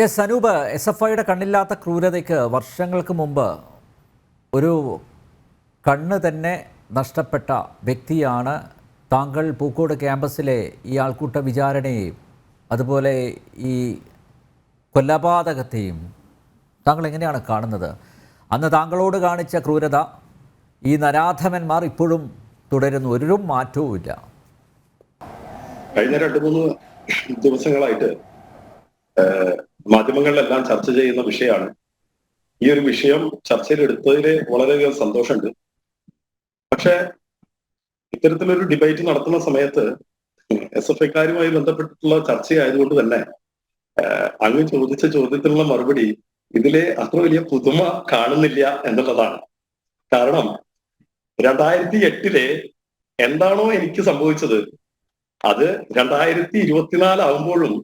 അനൂപ്, SFIയുടെ കണ്ണില്ലാത്ത ക്രൂരതയ്ക്ക് വർഷങ്ങൾക്ക് മുമ്പ് ഒരു കണ്ണ് തന്നെ നഷ്ടപ്പെട്ട വ്യക്തിയാണ് താങ്കൾ. പൂക്കോട് ക്യാമ്പസിലെ ഈ ആൾക്കൂട്ട വിചാരണയെയും അതുപോലെ ഈ കൊലപാതകത്തെയും താങ്കൾ എങ്ങനെയാണ് കാണുന്നത്? അന്ന് താങ്കളോട് കാണിച്ച ക്രൂരത ഈ നരാധമന്മാർ ഇപ്പോഴും തുടരുന്നു, ഒരു മാറ്റവും ഇല്ല. കഴിഞ്ഞ 2-3 ദിവസങ്ങളായിട്ട് മാധ്യമങ്ങളിലെല്ലാം ചർച്ച ചെയ്യുന്ന വിഷയമാണ്. ഈ ഒരു വിഷയം ചർച്ചയിലെടുത്തതിൽ വളരെയധികം സന്തോഷമുണ്ട്. പക്ഷെ ഇത്തരത്തിലൊരു ഡിബേറ്റ് നടത്തുന്ന സമയത്ത് SFIക്കാരുമായി ബന്ധപ്പെട്ടിട്ടുള്ള ചർച്ചയായതുകൊണ്ട് തന്നെ അങ്ങ് ചോദിച്ച ചോദ്യത്തിനുള്ള മറുപടി ഇതിലെ അത്ര വലിയ പുതുമ കാണുന്നില്ല എന്നുള്ളതാണ്. കാരണം 2008 എന്താണോ എനിക്ക് സംഭവിച്ചത് അത് 2024 ആകുമ്പോഴും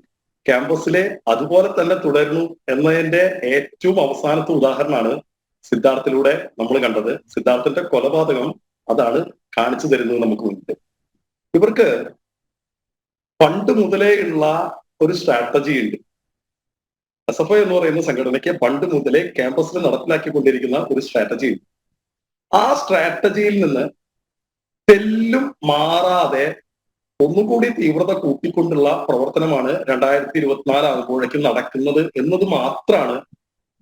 ക്യാമ്പസിലെ അതുപോലെ തന്നെ തുടരുന്നു എന്നതിന്റെ ഏറ്റവും അവസാനത്തെ ഉദാഹരണമാണ് സിദ്ധാർത്ഥിലൂടെ നമ്മൾ കണ്ടത്. സിദ്ധാർത്ഥന്റെ കൊലപാതകം അതാണ് കാണിച്ചു തരുന്നത് നമുക്ക് മുന്നിൽ. ഇവർക്ക് പണ്ട് മുതലേ ഉള്ള ഒരു സ്ട്രാറ്റജി ഉണ്ട്. SFI എന്ന് പറയുന്ന സംഘടനയ്ക്ക് പണ്ട് മുതലേ ക്യാമ്പസിൽ നടപ്പിലാക്കിക്കൊണ്ടിരിക്കുന്ന ഒരു സ്ട്രാറ്റജി ഉണ്ട്. ആ സ്ട്രാറ്റജിയിൽ നിന്ന് തെല്ലും മാറാതെ ഒന്നുകൂടി തീവ്രത കൂട്ടിക്കൊണ്ടുള്ള പ്രവർത്തനമാണ് 2024 ആകുമ്പോഴേക്കും നടക്കുന്നത് എന്നത് മാത്രമാണ്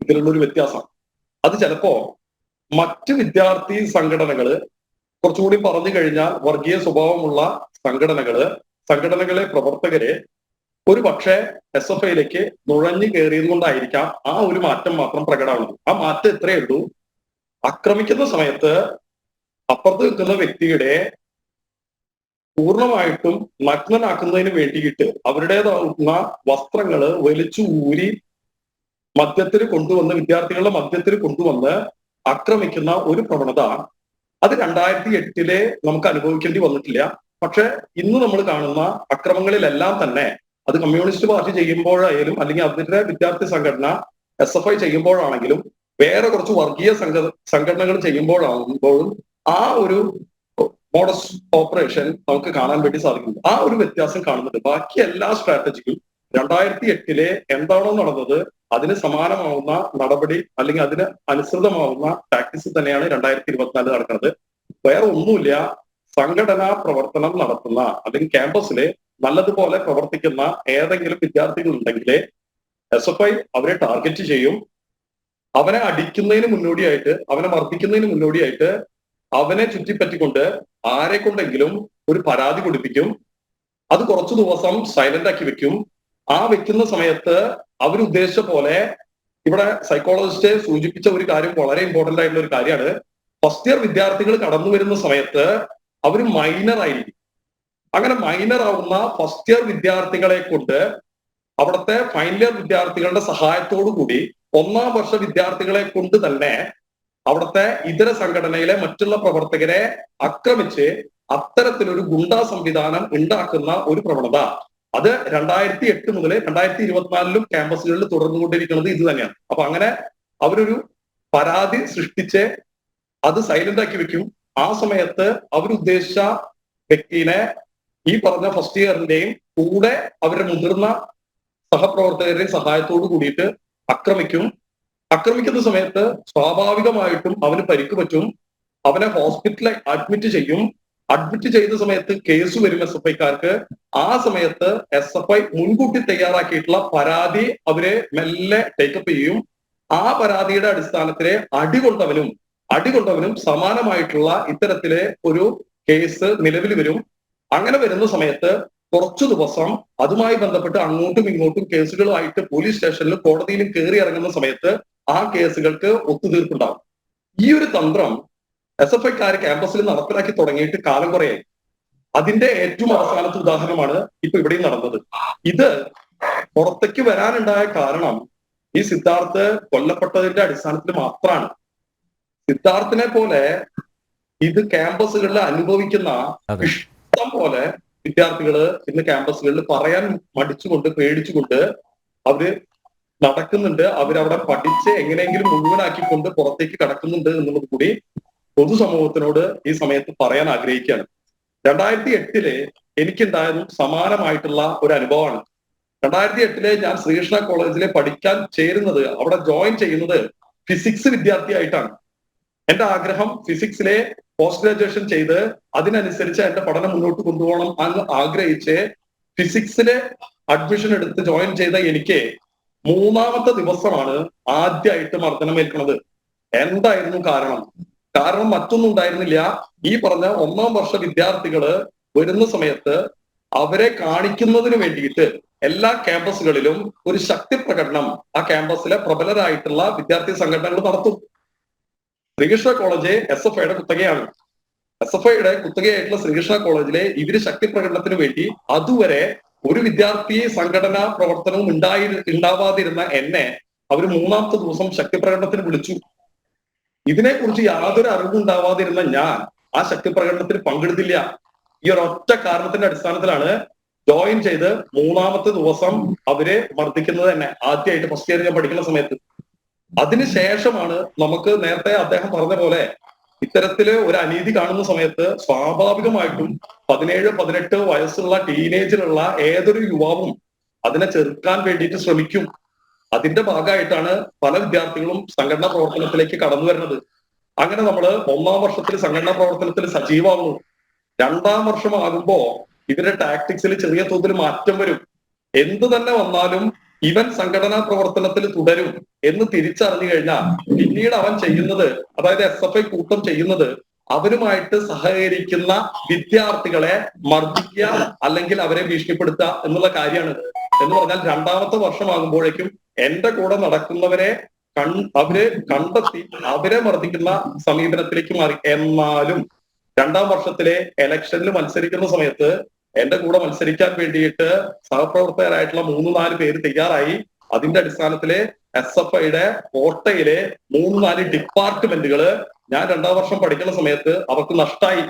ഇതിലുള്ളൊരു വ്യത്യാസം. അത് ചിലപ്പോ മറ്റ് വിദ്യാർത്ഥി സംഘടനകള്, കുറച്ചുകൂടി പറഞ്ഞു കഴിഞ്ഞാൽ വർഗീയ സ്വഭാവമുള്ള സംഘടനകളെ പ്രവർത്തകരെ ഒരു പക്ഷേ SFIയിലേക്ക് നുഴഞ്ഞു കയറിയത് കൊണ്ടായിരിക്കാം ആ ഒരു മാറ്റം മാത്രം പ്രകടമാകുന്നത്. ആ മാറ്റം എത്രയേ ഉള്ളൂ, ആക്രമിക്കുന്ന സമയത്ത് അപ്പുറത്ത് നിൽക്കുന്ന വ്യക്തിയുടെ പൂർണ്ണമായിട്ടും നഗ്നനാക്കുന്നതിന് വേണ്ടിയിട്ട് അവരുടേതാവുന്ന വസ്ത്രങ്ങള് വലിച്ചു ഊരി വിദ്യാർത്ഥികളുടെ മധ്യത്തിൽ കൊണ്ടുവന്ന് ആക്രമിക്കുന്ന ഒരു പ്രവണത അത് 2008 നമുക്ക് അനുഭവിക്കേണ്ടി വന്നിട്ടില്ല. പക്ഷെ ഇന്ന് നമ്മൾ കാണുന്ന അക്രമങ്ങളിലെല്ലാം തന്നെ അത് കമ്മ്യൂണിസ്റ്റ് പാർട്ടി ചെയ്യുമ്പോഴായാലും അല്ലെങ്കിൽ അതിന്റെ വിദ്യാർത്ഥി സംഘടന SFI ചെയ്യുമ്പോഴാണെങ്കിലും വേറെ കുറച്ച് വർഗീയ സംഘടനകൾ ചെയ്യുമ്പോഴാകുമ്പോഴും ആ ഒരു മോഡസ് ഓപ്പറേഷൻ നമുക്ക് കാണാൻ വേണ്ടി സാധിക്കുന്നു. ആ ഒരു വ്യത്യാസം കാണുന്നുണ്ട്. ബാക്കി എല്ലാ സ്ട്രാറ്റജിക്കും 2008 എന്താണോ നടന്നത് അതിന് സമാനമാവുന്ന നടപടി അല്ലെങ്കിൽ അതിന് അനുസൃതമാവുന്ന പ്രാക്ടീസ് തന്നെയാണ് 2024 നടക്കുന്നത്. വേറെ ഒന്നുമില്ല. സംഘടനാ പ്രവർത്തനം നടത്തുന്ന അല്ലെങ്കിൽ ക്യാമ്പസിലെ നല്ലതുപോലെ പ്രവർത്തിക്കുന്ന ഏതെങ്കിലും വിദ്യാർത്ഥികൾ ഉണ്ടെങ്കിൽ SFI അവരെ ടാർഗറ്റ് ചെയ്യും. അവനെ അടിക്കുന്നതിന് മുന്നോടിയായിട്ട്, അവനെ മർദ്ദിക്കുന്നതിന് മുന്നോടിയായിട്ട് അവനെ ചുറ്റിപ്പറ്റിക്കൊണ്ട് ആരെ കൊണ്ടെങ്കിലും ഒരു പരാതി കൊടുപ്പിക്കും. അത് കുറച്ചു ദിവസം സൈലന്റ് ആക്കി വെക്കും. ആ വെക്കുന്ന സമയത്ത് അവരുദ്ദേശിച്ച പോലെ, ഇവിടെ സൈക്കോളജിസ്റ്റ് സൂചിപ്പിച്ച ഒരു കാര്യം വളരെ ഇമ്പോർട്ടന്റ് ആയിട്ടുള്ള ഒരു കാര്യമാണ്. ഫസ്റ്റ് ഇയർ വിദ്യാർത്ഥികൾ കടന്നു വരുന്ന സമയത്ത് അവർ മൈനർ ആയിരിക്കും. അങ്ങനെ മൈനർ ആവുന്ന ഫസ്റ്റ് ഇയർ വിദ്യാർത്ഥികളെ കൊണ്ട് അവിടുത്തെ ഫൈനൽ ഇയർ വിദ്യാർത്ഥികളുടെ സഹായത്തോടു കൂടി 1ാം വർഷ വിദ്യാർത്ഥികളെ കൊണ്ട് തന്നെ അവിടുത്തെ ഇതര സംഘടനയിലെ മറ്റുള്ള പ്രവർത്തകരെ ആക്രമിച്ച് അത്തരത്തിലൊരു ഗുണ്ടാ സംവിധാനം ഉണ്ടാക്കുന്ന ഒരു പ്രവണത അത് 2008 മുതൽ 2024 ക്യാമ്പസുകളിൽ തുടർന്നുകൊണ്ടിരിക്കുന്നത് ഇത് തന്നെയാണ്. അപ്പൊ അങ്ങനെ അവരൊരു പരാതി സൃഷ്ടിച്ച് അത് സൈലന്റ് ആക്കി വെക്കും. ആ സമയത്ത് അവരുദ്ദേശിച്ച വ്യക്തിനെ ഈ പറഞ്ഞ ഫസ്റ്റ് ഇയറിന്റെയും കൂടെ അവരുടെ മുതിർന്ന സഹപ്രവർത്തകരുടെയും സഹായത്തോടു കൂടിയിട്ട് ആക്രമിക്കുന്ന സമയത്ത് സ്വാഭാവികമായിട്ടും അവന് പരിക്ക് പറ്റും. അവനെ ഹോസ്പിറ്റലിൽ അഡ്മിറ്റ് ചെയ്യും. അഡ്മിറ്റ് ചെയ്ത സമയത്ത് കേസ് വരും SFIക്കാർക്ക്. ആ സമയത്ത് SFI മുൻകൂട്ടി തയ്യാറാക്കിയിട്ടുള്ള പരാതി അവരെ മെല്ലെ ടേക്കപ്പ് ചെയ്യും. ആ പരാതിയുടെ അടിസ്ഥാനത്തിലെ അടികൊണ്ടവനും സമാനമായിട്ടുള്ള ഇത്തരത്തിലെ ഒരു കേസ് നിലവിൽ വരും. അങ്ങനെ വരുന്ന സമയത്ത് കുറച്ചു ദിവസം അതുമായി ബന്ധപ്പെട്ട് അങ്ങോട്ടും ഇങ്ങോട്ടും കേസുകളുമായിട്ട് പോലീസ് സ്റ്റേഷനിലും കോടതിയിലും കയറി ഇറങ്ങുന്ന സമയത്ത് ആ കേസുകൾക്ക് ഒത്തുതീർപ്പുണ്ടാവും. ഈ ഒരു തന്ത്രം SFIക്കാർ ക്യാമ്പസിൽ നടപ്പിലാക്കി തുടങ്ങിയിട്ട് കാലം കുറയായി. അതിന്റെ ഏറ്റവും അവസാനത്തെ ഉദാഹരണമാണ് ഇപ്പൊ ഇവിടെയും നടന്നത്. ഇത് പുറത്തേക്ക് വരാനുണ്ടായ കാരണം ഈ സിദ്ധാർത്ഥ് കൊല്ലപ്പെട്ടതിന്റെ അടിസ്ഥാനത്തിൽ മാത്രമാണ്. സിദ്ധാർത്ഥിനെ പോലെ ഇത് ക്യാമ്പസുകളിൽ അനുഭവിക്കുന്ന ഇഷ്ടം പോലെ വിദ്യാർത്ഥികള് ഇന്ന് ക്യാമ്പസുകളിൽ പറയാൻ മടിച്ചുകൊണ്ട് പേടിച്ചുകൊണ്ട് അവര് നടക്കുന്നുണ്ട്. അവരവിടെ പഠിച്ച് എങ്ങനെയെങ്കിലും മുഴുവനാക്കിക്കൊണ്ട് പുറത്തേക്ക് കടക്കുന്നുണ്ട് എന്നുള്ളത് കൂടി പൊതുസമൂഹത്തിനോട് ഈ സമയത്ത് പറയാൻ ആഗ്രഹിക്കുകയാണ്. 2008 എനിക്കുണ്ടായതും സമാനമായിട്ടുള്ള ഒരു അനുഭവമാണ്. 2008 ഞാൻ ശ്രീകൃഷ്ണ കോളേജിലെ പഠിക്കാൻ ചേരുന്നത്, അവിടെ ജോയിൻ ചെയ്യുന്നത് ഫിസിക്സ് വിദ്യാർത്ഥിയായിട്ടാണ്. എന്റെ ആഗ്രഹം ഫിസിക്സിലെ പോസ്റ്റ് ഗ്രാജുവേഷൻ ചെയ്ത് അതിനനുസരിച്ച് എന്റെ പഠനം മുന്നോട്ട് കൊണ്ടുപോകണം എന്ന് ആഗ്രഹിച്ച് ഫിസിക്സിലെ അഡ്മിഷൻ എടുത്ത് ജോയിൻ ചെയ്ത എനിക്ക് 3-ാമത്തെ ദിവസമാണ് ആദ്യമായിട്ട് മർദ്ദനമേൽക്കുന്നത്. എന്തായിരുന്നു കാരണം? കാരണം മറ്റൊന്നും ഉണ്ടായിരുന്നില്ല. ഈ പറഞ്ഞ 1-ാം വർഷ വിദ്യാർത്ഥികള് വരുന്ന സമയത്ത് അവരെ കാണിക്കുന്നതിന് വേണ്ടിയിട്ട് എല്ലാ ക്യാമ്പസുകളിലും ഒരു ശക്തി പ്രകടനം ആ ക്യാമ്പസിലെ പ്രബലരായിട്ടുള്ള വിദ്യാർത്ഥി സംഘടനകൾ നടത്തും. ശ്രീകൃഷ്ണ കോളേജ് SFIയുടെ കുത്തകയാണ്. SFIയുടെ കുത്തകയായിട്ടുള്ള ശ്രീകൃഷ്ണ കോളേജിലെ ഇവര് ശക്തി പ്രകടനത്തിന് വേണ്ടി അതുവരെ ഒരു വിദ്യാർത്ഥി സംഘടനാ പ്രവർത്തനവും ഉണ്ടാവാതിരുന്ന എന്നെ അവർ 3-ാമത്തെ ദിവസം ശക്തി പ്രകടനത്തിന് വിളിച്ചു. ഇതിനെക്കുറിച്ച് യാതൊരു അറിവുണ്ടാവാതിരുന്ന ഞാൻ ആ ശക്തി പ്രകടനത്തിന് പങ്കെടുത്തില്ല. ഈ ഒരൊറ്റ കാരണത്തിന്റെ അടിസ്ഥാനത്തിലാണ് ജോയിൻ ചെയ്ത് 3-ാമത്തെ ദിവസം അവര് മർദ്ദിക്കുന്നത് തന്നെ. ആദ്യമായിട്ട് ഫസ്റ്റ് ഇയർ ഞാൻ പഠിക്കുന്ന സമയത്ത്. അതിനുശേഷമാണ് നമുക്ക് നേരത്തെ അദ്ദേഹം പറഞ്ഞ പോലെ ഇത്തരത്തില് ഒരു അനീതി കാണുന്ന സമയത്ത് സ്വാഭാവികമായിട്ടും 17-18 വയസ്സുള്ള ടീനേജിലുള്ള ഏതൊരു യുവാവും അതിനെ ചെറുക്കാൻ വേണ്ടിയിട്ട് ശ്രമിക്കും. അതിന്റെ ഭാഗമായിട്ടാണ് പല വിദ്യാർത്ഥികളും സംഘടനാ പ്രവർത്തനത്തിലേക്ക് കടന്നു വരുന്നത്. അങ്ങനെ നമ്മൾ 1-ാം വർഷത്തിൽ സംഘടനാ പ്രവർത്തനത്തിൽ സജീവമാകുന്നു. 2-ാം വർഷമാകുമ്പോ ഇവരുടെ ടാക്ടിക്സിൽ ചെറിയ തോതിൽ മാറ്റം വരും. എന്തു തന്നെ വന്നാലും ഇവൻ സംഘടനാ പ്രവർത്തനത്തിൽ തുടരും എന്ന് തിരിച്ചറിഞ്ഞു കഴിഞ്ഞാൽ പിന്നീട് അവൻ ചെയ്യുന്നത്, അതായത് SFI കൂട്ടം ചെയ്യുന്നത്, അവരുമായിട്ട് സഹകരിക്കുന്ന വിദ്യാർത്ഥികളെ മർദ്ദിക്കുക അല്ലെങ്കിൽ അവരെ ഭീഷണിപ്പെടുത്തുക എന്നുള്ള കാര്യമാണ്. എന്ന് പറഞ്ഞാൽ 2-ാമത്തെ വർഷമാകുമ്പോഴേക്കും എന്റെ കൂടെ നടക്കുന്നവരെ അവര് കണ്ടെത്തി അവരെ മർദ്ദിക്കുന്ന സമീപനത്തിലേക്ക് മാറി. എന്നാലും 2-ാം വർഷത്തിലെ ഇലക്ഷനിൽ മത്സരിക്കുന്ന സമയത്ത് എന്റെ കൂടെ മത്സരിക്കാൻ വേണ്ടിയിട്ട് സഹപ്രവർത്തകരായിട്ടുള്ള 3-4 പേര് തയ്യാറായി. അതിന്റെ അടിസ്ഥാനത്തില് SFIയുടെ കോട്ടയിലെ 3-4 ഡിപ്പാർട്ട്മെന്റുകള് ഞാൻ 2-ാം വർഷം പഠിക്കുന്ന സമയത്ത് അവർക്ക് നഷ്ടായി.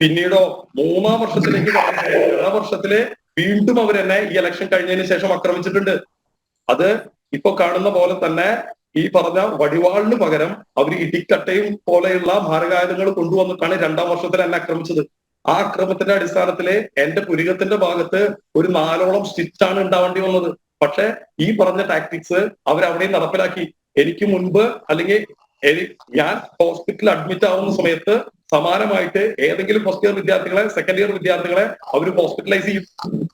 പിന്നീടോ 3-ാം വർഷത്തിലേക്ക് 2-ാം വർഷത്തില് വീണ്ടും അവരെന്നെ ഈ ഇലക്ഷൻ കഴിഞ്ഞതിന് ശേഷം ആക്രമിച്ചിട്ടുണ്ട്. അത് ഇപ്പൊ കാണുന്ന പോലെ തന്നെ ഈ പറഞ്ഞ വടിവാളിന് പകരം അവർ ഇടിക്കട്ടയും പോലെയുള്ള മാരകായുധങ്ങൾ കൊണ്ടുവന്നിട്ടാണ് 2-ാം വർഷത്തിൽ എന്നെ ആക്രമിച്ചത്. ആ അക്രമത്തിന്റെ അടിസ്ഥാനത്തില് എന്റെ പുരികത്തിന്റെ ഭാഗത്ത് ഒരു 4ഓളം സ്റ്റിച്ചാണ് ഉണ്ടാവേണ്ടി വന്നത്. പക്ഷെ ഈ പറഞ്ഞ ടാക്ടിക്സ് അവരവിടെയും നടപ്പിലാക്കി. എനിക്ക് മുൻപ് അല്ലെങ്കിൽ ഞാൻ ഹോസ്പിറ്റലിൽ അഡ്മിറ്റ് ആവുന്ന സമയത്ത് സമാനമായിട്ട് ഏതെങ്കിലും ഫസ്റ്റ് ഇയർ വിദ്യാർത്ഥികളെ, സെക്കൻഡ് ഇയർ വിദ്യാർത്ഥികളെ അവർ ഹോസ്പിറ്റലൈസ് ചെയ്യും.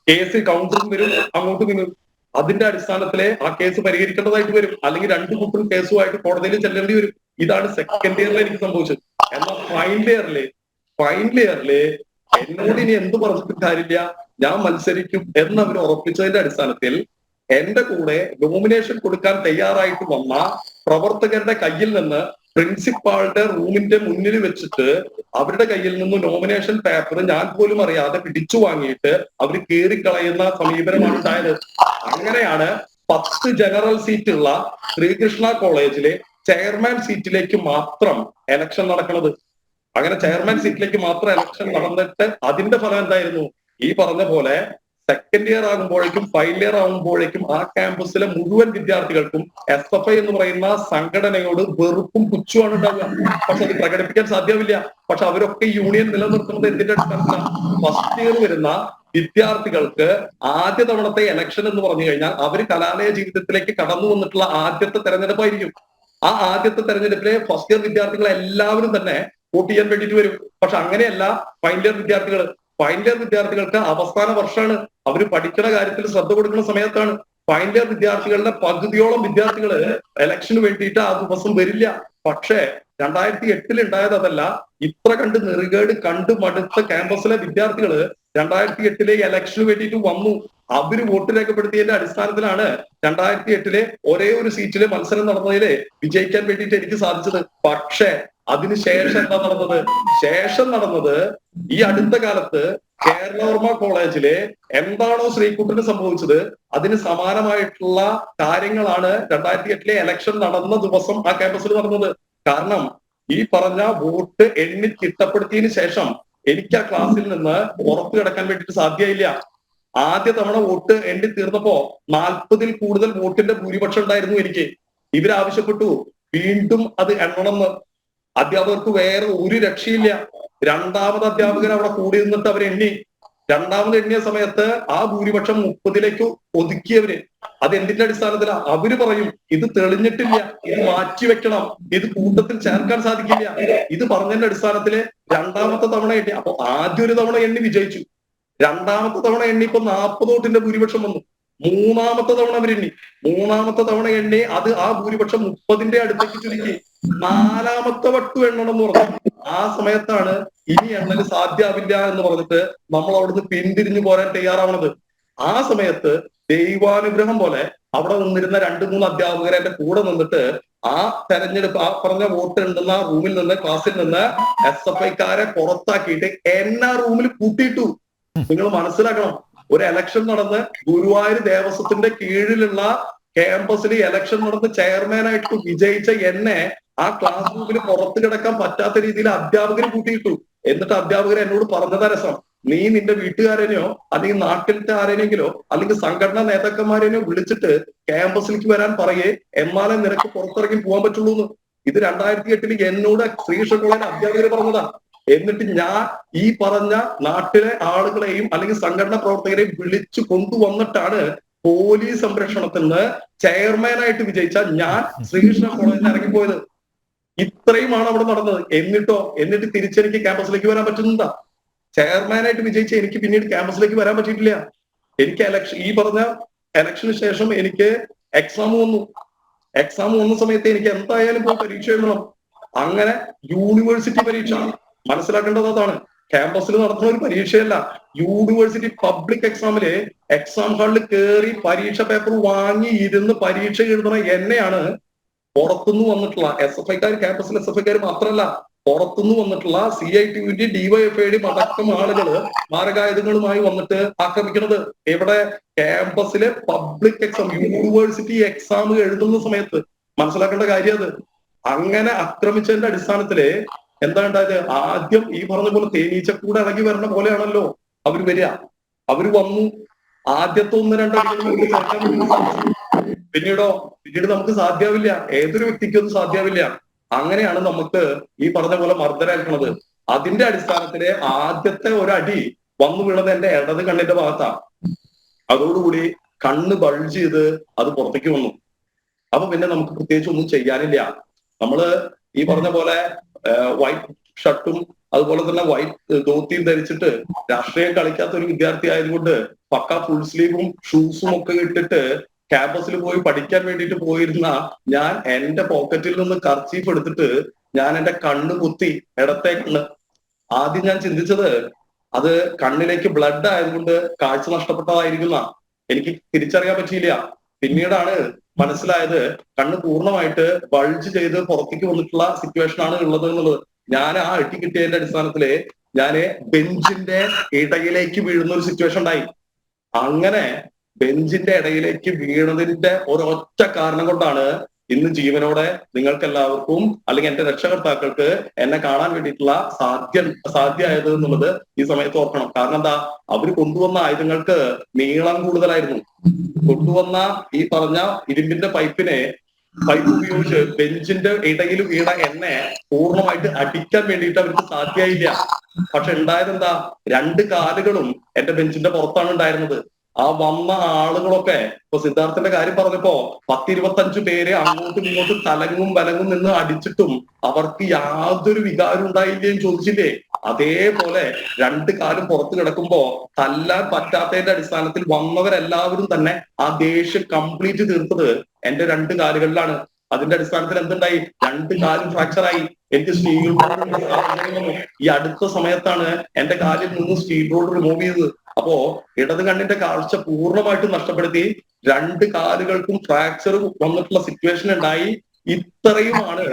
കേസ് കൗണ്ടറും വരും, അങ്ങോട്ട് വരും. അതിന്റെ അടിസ്ഥാനത്തിലെ ആ കേസ് പരിഹരിക്കേണ്ടതായിട്ട് വരും. അല്ലെങ്കിൽ 2 കൂട്ടരും കേസുമായിട്ട് കോടതിയിൽ ചെല്ലേണ്ടി വരും. ഇതാണ് സെക്കൻഡ് ഇയറിൽ എനിക്ക് സംഭവിച്ചത്. എന്നാൽ ഫൈനൽ ഇയറില് എന്നോട് ഇനി എന്ത് പറഞ്ഞിട്ട് കാര്യമില്ല, ഞാൻ മത്സരിക്കും എന്നവർ ഉറപ്പിച്ചതിന്റെ അടിസ്ഥാനത്തിൽ എന്റെ കൂടെ നോമിനേഷൻ കൊടുക്കാൻ തയ്യാറായിട്ട് വന്ന പ്രവർത്തകരുടെ കയ്യിൽ നിന്ന് പ്രിൻസിപ്പാളുടെ റൂമിന്റെ മുന്നിൽ വെച്ചിട്ട് അവരുടെ കയ്യിൽ നിന്ന് നോമിനേഷൻ പേപ്പർ ഞാൻ പോലും അറിയാതെ പിടിച്ചു വാങ്ങിയിട്ട് അവർ കീറിക്കളയുന്ന സമീപനമാണ് ഉണ്ടായത്. അങ്ങനെയാണ് 10 ജനറൽ സീറ്റുള്ള ശ്രീകൃഷ്ണ കോളേജിലെ ചെയർമാൻ സീറ്റിലേക്ക് മാത്രം എലക്ഷൻ നടക്കുന്നത്. അങ്ങനെ ചെയർമാൻ സീറ്റിലേക്ക് മാത്രം എലക്ഷൻ നടന്നിട്ട് അതിന്റെ ഫലം എന്തായിരുന്നു? ഈ പറഞ്ഞ പോലെ സെക്കൻഡ് ഇയർ ആകുമ്പോഴേക്കും ഫൈനൽ ഇയർ ആകുമ്പോഴേക്കും ആ ക്യാമ്പസിലെ മുഴുവൻ വിദ്യാർത്ഥികൾക്കും SFI എന്ന് പറയുന്ന സംഘടനയോട് വെറുപ്പും പുച്ഛുമാണ് ഉണ്ടാവുക. പക്ഷെ അത് പ്രകടിപ്പിക്കാൻ സാധ്യമില്ല. പക്ഷെ അവരൊക്കെ യൂണിയൻ നിലനിർത്തുന്നത് എന്തിന്റെ അടിസ്ഥാനത്തിലാണ്? ഫസ്റ്റ് ഇയർ വരുന്ന വിദ്യാർത്ഥികൾക്ക് ആദ്യ തവണത്തെ എലക്ഷൻ എന്ന് പറഞ്ഞു കഴിഞ്ഞാൽ അവർ കലാലയ ജീവിതത്തിലേക്ക് കടന്നു വന്നിട്ടുള്ള ആദ്യത്തെ തെരഞ്ഞെടുപ്പായിരിക്കും. ആ ആദ്യത്തെ തെരഞ്ഞെടുപ്പിലെ ഫസ്റ്റ് ഇയർ വിദ്യാർത്ഥികൾ എല്ലാവരും തന്നെ വോട്ട് ചെയ്യാൻ വേണ്ടിയിട്ട് വരും. പക്ഷെ അങ്ങനെയല്ല ഫൈനൽ ഇയർ വിദ്യാർത്ഥികൾ. ഫൈനൽ ഇയർ വിദ്യാർത്ഥികൾക്ക് അവസാന വർഷമാണ്. അവർ പഠിക്കുന്ന കാര്യത്തിൽ ശ്രദ്ധ കൊടുക്കുന്ന സമയത്താണ്. ഫൈനൽ ഇയർ വിദ്യാർത്ഥികളുടെ പകുതിയോളം വിദ്യാർത്ഥികൾ ഇലക്ഷന് വേണ്ടിയിട്ട് ആ ദിവസം വരില്ല. പക്ഷേ 2008 ഉണ്ടായത് അതല്ല. ഇത്ര കണ്ട് നെറുകേട് കണ്ടു മടുത്ത ക്യാമ്പസിലെ വിദ്യാർത്ഥികള് 2008 ഇലക്ഷന് വേണ്ടിയിട്ട് വന്നു. അവര് വോട്ട് രേഖപ്പെടുത്തിയതിന്റെ അടിസ്ഥാനത്തിലാണ് 2008 ഒരേ ഒരു സീറ്റില് മത്സരം നടന്നതില് വിജയിക്കാൻ വേണ്ടിയിട്ട് എനിക്ക് സാധിച്ചത്. പക്ഷേ അതിനുശേഷം എന്താ നടന്നത്? ശേഷം നടന്നത് ഈ അടുത്ത കാലത്ത് കേരളവർമ്മ കോളേജില് എന്താണോ ശ്രീകുട്ടന് സംഭവിച്ചത് അതിന് സമാനമായിട്ടുള്ള കാര്യങ്ങളാണ് 2008 ഇലക്ഷൻ നടന്ന ദിവസം ആ ക്യാമ്പസിൽ നടന്നത്. കാരണം ഈ പറഞ്ഞ വോട്ട് എണ്ണി തിട്ടപ്പെടുത്തിയതിനു ശേഷം എനിക്ക് ആ ക്ലാസ്സിൽ നിന്ന് പുറത്തു കിടക്കാൻ വേണ്ടിയിട്ട് സാധ്യയില്ല. ആദ്യ തവണ വോട്ട് എണ്ണി തീർന്നപ്പോ 40-ൽ കൂടുതൽ വോട്ടിന്റെ ഭൂരിപക്ഷം ഉണ്ടായിരുന്നു എനിക്ക്. ഇവരാവശ്യപ്പെട്ടു വീണ്ടും അത് എണ്ണണമെന്ന്. അധ്യാപകർക്ക് വേറെ ഒരു രക്ഷയില്ല. രണ്ടാമത് അധ്യാപകർ അവിടെ കൂടി നിന്നിട്ട് അവരെണ്ണി. രണ്ടാമത് എണ്ണിയ സമയത്ത് ആ ഭൂരിപക്ഷം 30ലേക്ക് ഒതുക്കിയവര് അത് എന്തിന്റെ അടിസ്ഥാനത്തിലാണ്? അവര് പറയും ഇത് തെളിഞ്ഞിട്ടില്ല, ഇത് മാറ്റിവെക്കണം, ഇത് കൂട്ടത്തിൽ ചേർക്കാൻ സാധിക്കില്ല. ഇത് പറഞ്ഞതിന്റെ അടിസ്ഥാനത്തില് രണ്ടാമത്തെ തവണ എണ്ണി. അപ്പൊ ആദ്യം ഒരു തവണ എണ്ണി വിജയിച്ചു, രണ്ടാമത്തെ തവണ എണ്ണി ഇപ്പൊ 40 വോട്ടിന്റെ ഭൂരിപക്ഷം വന്നു. മൂന്നാമത്തെ തവണ അവരെണ്ണി, മൂന്നാമത്തെ തവണ എണ്ണി അത് ആ ഭൂരിപക്ഷം 30ന്റെ അടുത്തേക്ക് ചുരുക്കി. നാലാമത്തെ വട്ടു എണ്ണണം എന്ന് പറഞ്ഞു. ആ സമയത്താണ് ഇനി എണ്ണല് സാധ്യാവില്ല എന്ന് പറഞ്ഞിട്ട് നമ്മൾ അവിടുന്ന് പിന്തിരിഞ്ഞു പോരാൻ തയ്യാറാവണത്. ആ സമയത്ത് ദൈവാനുഗ്രഹം പോലെ അവിടെ നിന്നിരുന്ന 2-3 അധ്യാപകരെ എന്റെ കൂടെ നിന്നിട്ട് ആ തെരഞ്ഞെടുപ്പ്, ആ പറഞ്ഞ വോട്ട് ഉണ്ടെന്ന റൂമിൽ നിന്ന്, ക്ലാസ്സിൽ നിന്ന് SFIക്കാരെ പുറത്താക്കിയിട്ട് എന്നെ റൂമിൽ കൂട്ടിയിട്ടു. നിങ്ങൾ മനസ്സിലാക്കണം, ഒരു ഇലക്ഷൻ നടന്ന് ഗുരുവായൂർ ദേവസ്വത്തിന്റെ കീഴിലുള്ള ക്യാമ്പസിൽ ഇലക്ഷൻ നടന്ന് ചെയർമാനായിട്ട് വിജയിച്ച എന്നെ ആ ക്ലാസ് റൂമിൽ പുറത്തു കിടക്കാൻ പറ്റാത്ത രീതിയിൽ അധ്യാപകർ കൂട്ടിയിട്ടു. എന്നിട്ട് അധ്യാപകർ എന്നോട് പറഞ്ഞതാ രസം, നീ നിന്റെ വീട്ടുകാരനെയോ അല്ലെങ്കിൽ നാട്ടിലത്തെ ആരെയെങ്കിലോ അല്ലെങ്കിൽ സംഘടനാ നേതാക്കന്മാരെയോ വിളിച്ചിട്ട് ക്യാമ്പസിലേക്ക് വരാൻ പറയേ, എന്നാലേ നിനക്ക് പുറത്തിറങ്ങി പോകാൻ പറ്റുള്ളൂ എന്ന്. ഇത് 2008 എന്നോട് ശ്രീകൃഷ്ണ കോളേജ് അധ്യാപകർ പറഞ്ഞതാ. എന്നിട്ട് ഞാൻ ഈ പറഞ്ഞ നാട്ടിലെ ആളുകളെയും അല്ലെങ്കിൽ സംഘടനാ പ്രവർത്തകരെയും വിളിച്ചു കൊണ്ടുവന്നിട്ടാണ് പോലീസ് സംരക്ഷണത്തിൽ നിന്ന് ചെയർമാനായിട്ട് വിജയിച്ച ഞാൻ ശ്രീകൃഷ്ണ കോളേജിൽ ഇറങ്ങിപ്പോയത്. ഇത്രയുമാണ് അവിടെ നടന്നത്. എന്നിട്ട് തിരിച്ചെനിക്ക് ക്യാമ്പസിലേക്ക് വരാൻ പറ്റുന്നതാ? ചെയർമാനായിട്ട് വിജയിച്ച എനിക്ക് പിന്നീട് ക്യാമ്പസിലേക്ക് വരാൻ പറ്റിയിട്ടില്ല. എനിക്ക് ഈ പറഞ്ഞ ഇലക്ഷന് ശേഷം എനിക്ക് എക്സാം വന്നു. എക്സാം വന്ന സമയത്ത് എനിക്ക് എന്തായാലും പോയി പരീക്ഷ എഴുതണം. അങ്ങനെ യൂണിവേഴ്സിറ്റി പരീക്ഷ, മനസ്സിലാക്കേണ്ടത് അതാണ്, ക്യാമ്പസിൽ നടത്തുന്ന ഒരു പരീക്ഷയല്ല, യൂണിവേഴ്സിറ്റി പബ്ലിക് എക്സാമില് എക്സാം ഹാളിൽ കയറി പരീക്ഷ പേപ്പർ വാങ്ങി ഇരുന്ന് പരീക്ഷ എഴുതണ എന്നെയാണ് പുറത്തുനിന്ന് വന്നിട്ടുള്ള SFIക്കാർ, ക്യാമ്പസിൽ SFIക്കാർ മാത്രമല്ല, പുറത്തുനിന്ന് വന്നിട്ടുള്ള CITUവിന്റെ DYFIയുടെയും അടക്കം ആളുകള് മാരകായുധങ്ങളുമായി വന്നിട്ട് ആക്രമിക്കുന്നത്. ഇവിടെ ക്യാമ്പസിലെ പബ്ലിക് എക്സാം, യൂണിവേഴ്സിറ്റി എക്സാം എഴുതുന്ന സമയത്ത്. മനസ്സിലാക്കേണ്ട കാര്യം അത്. അങ്ങനെ ആക്രമിച്ചതിന്റെ അടിസ്ഥാനത്തില് എന്താ ഉണ്ടായത്? ആദ്യം ഈ പറഞ്ഞ പോലെ തേനീച്ചക്കൂടെ ഇളകി വരണ പോലെയാണല്ലോ അവര് വരിക. അവര് വന്നു, ആദ്യത്തെ 1-2 പിന്നീട് നമുക്ക് സാധ്യാവില്ല, ഏതൊരു വ്യക്തിക്കും അത് സാധ്യാവില്ല. അങ്ങനെയാണ് നമുക്ക് ഈ പറഞ്ഞ പോലെ മർദ്ദനേൽക്കുന്നത്. അതിന്റെ അടിസ്ഥാനത്തില് ആദ്യത്തെ ഒരടി വന്നു വീണത് എന്റെ ഇടത് കണ്ണിന്റെ ഭാഗത്താ. അതോടുകൂടി കണ്ണ് ബൾജ് ചെയ്ത് അത് പുറത്തേക്ക് വന്നു. അപ്പൊ പിന്നെ നമുക്ക് പ്രത്യേകിച്ച് ഒന്നും ചെയ്യാനില്ല. നമ്മള് ഈ പറഞ്ഞ പോലെ വൈറ്റ് ഷർട്ടും അതുപോലെ തന്നെ വൈറ്റ് ധോത്തിയും ധരിച്ചിട്ട് രാഷ്ട്രീയം കളിക്കാത്ത ഒരു വിദ്യാർത്ഥി ആയതുകൊണ്ട് പക്ക ഫുൾ സ്ലീവും ഷൂസും ഒക്കെ ഇട്ടിട്ട് ക്യാമ്പസിൽ പോയി പഠിക്കാൻ വേണ്ടിയിട്ട് പോയിരുന്ന ഞാൻ എന്റെ പോക്കറ്റിൽ നിന്ന് കർച്ചീഫ് എടുത്തിട്ട് ഞാൻ എന്റെ കണ്ണ് കുത്തി, ഇടത്തെ കണ്ണ്. ആദ്യം ഞാൻ ചിന്തിച്ചത് അത് കണ്ണിലേക്ക് ബ്ലഡ് ആയതുകൊണ്ട് കാഴ്ച നഷ്ടപ്പെട്ടതായിരിക്കുന്ന. എനിക്ക് തിരിച്ചറിയാൻ പറ്റിയില്ല. പിന്നീടാണ് മനസ്സിലായത് കണ്ണ് പൂർണ്ണമായിട്ട് ബൾജ് ചെയ്ത് പുറത്തേക്ക് വന്നിട്ടുള്ള സിറ്റുവേഷൻ ആണ് ഉള്ളത് എന്നുള്ളത്. ഞാൻ ആ അടി കിട്ടിയതിന്റെ അടിസ്ഥാനത്തില് ഞാന് ബെഞ്ചിന്റെ ഇടയിലേക്ക് വീഴുന്ന ഒരു സിറ്റുവേഷൻ ഉണ്ടായി. അങ്ങനെ ബെഞ്ചിന്റെ ഇടയിലേക്ക് വീണതിന്റെ ഒരൊറ്റ കാരണം കൊണ്ടാണ് ഇന്ന് ജീവനോടെ നിങ്ങൾക്ക് എല്ലാവർക്കും അല്ലെങ്കിൽ എന്റെ രക്ഷകർത്താക്കൾക്ക് എന്നെ കാണാൻ വേണ്ടിയിട്ടുള്ള സാധ്യമായത് എന്നുള്ളത് ഈ സമയത്ത് ഓർക്കണം. കാരണം എന്താ? അവര് കൊണ്ടുവന്ന ആയുധങ്ങൾക്ക് നീളം കൂടുതലായിരുന്നു. കൊണ്ടുവന്ന ഈ പറഞ്ഞ ഇരുമ്പിന്റെ പൈപ്പ് ഉപയോഗിച്ച് ബെഞ്ചിന്റെ ഇടയിൽ വീണ എന്നെ പൂർണ്ണമായിട്ട് അടിക്കാൻ വേണ്ടിയിട്ട് അവർക്ക് സാധ്യമായില്ല. പക്ഷെ ഉണ്ടായത് എന്താ? 2 കാലുകളും എന്റെ ബെഞ്ചിന്റെ പുറത്താണ് ഉണ്ടായിരുന്നത്. ആ വന്ന ആളുകളൊക്കെ ഇപ്പൊ സിദ്ധാർത്ഥന്റെ കാര്യം പറഞ്ഞപ്പോ 10-25 പേരെ അങ്ങോട്ടും ഇങ്ങോട്ടും തലങ്ങും വലങ്ങും നിന്ന് അടിച്ചിട്ടും അവർക്ക് യാതൊരു വികാരം ഉണ്ടായില്ലേന്ന് ചോദിച്ചില്ലേ? അതേപോലെ 2 കാലും പുറത്ത് കിടക്കുമ്പോ തല്ലാൻ പറ്റാത്തതിന്റെ അടിസ്ഥാനത്തിൽ വന്നവരെല്ലാവരും തന്നെ ആ ദേഷ്യം കംപ്ലീറ്റ് തീർത്തത് എന്റെ 2 കാലുകളിലാണ്. അതിന്റെ അടിസ്ഥാനത്തിൽ എന്തുണ്ടായി? 2 കാലും ഫ്രാക്ചറായി. എനിക്ക് സ്റ്റീൽ റോഡ് ഈ അടുത്ത സമയത്താണ് എന്റെ കാലിൽ നിന്ന് സ്റ്റീൽ റോഡ് റിമൂവ് ചെയ്തത്. അപ്പോ ഇടത് കണ്ണിന്റെ കാഴ്ച പൂർണ്ണമായിട്ടും നഷ്ടപ്പെടുത്തി 2 കാലുകൾക്കും ഫ്രാക്ചർ വന്നിട്ടുള്ള സിറ്റുവേഷൻ ഉണ്ടായി. ഇത്രയുമാണ്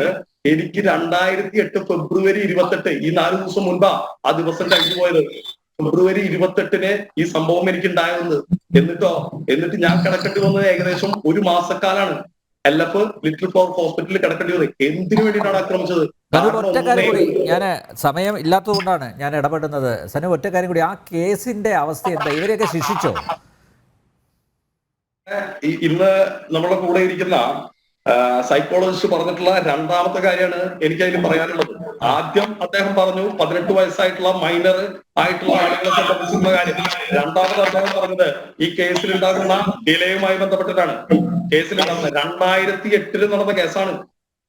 എനിക്ക് 2008 ഫെബ്രുവരി 28, ഈ 4 ദിവസം മുൻപാ ആ ദിവസം കഴിഞ്ഞു പോയത്. ഫെബ്രുവരി 28-ന് ഈ സംഭവം എനിക്ക് ഉണ്ടായത്. എന്നിട്ട് ഞാൻ കിടക്കേണ്ടി വന്നത് ഏകദേശം 1 മാസക്കാലാണ്. LF ലിറ്റിൽ ഫ്ലവർ ഹോസ്പിറ്റലിൽ കിടക്കേണ്ടി വന്നത്. എന്തിനു വേണ്ടിയിട്ടാണ് ആക്രമിച്ചത്? ഒറ്റ കാര്യം കൂടി, ഞാൻ സമയം ഇല്ലാത്തതുകൊണ്ടാണ് ഞാൻ ഇടപെടുന്നത്. സനു, ഒറ്റ കാര്യം കൂടി, ആ കേസിന്റെ അവസ്ഥ എന്താ? ഇവരെയൊക്കെ ശിക്ഷിച്ചോ? ഇന്ന് നമ്മളെ കൂടെ ഇരിക്കുന്ന സൈക്കോളജിസ്റ്റ് പറഞ്ഞിട്ടുള്ള രണ്ടാമത്തെ കാര്യമാണ് എനിക്ക് അതിൽ പറയാനുള്ളത്. ആദ്യം അദ്ദേഹം പറഞ്ഞു 18 വയസ്സായിട്ടുള്ള മൈനർ ആയിട്ടുള്ള ആളുകളെ സംബന്ധിച്ചുള്ള കാര്യം. രണ്ടാമത് അദ്ദേഹം പറഞ്ഞത് ഈ കേസിൽ ഉണ്ടാകുന്ന ഡിലേയുമായി ബന്ധപ്പെട്ടിട്ടാണ്. കേസിലുണ്ടാകുന്ന 2008 നടന്ന കേസാണ്.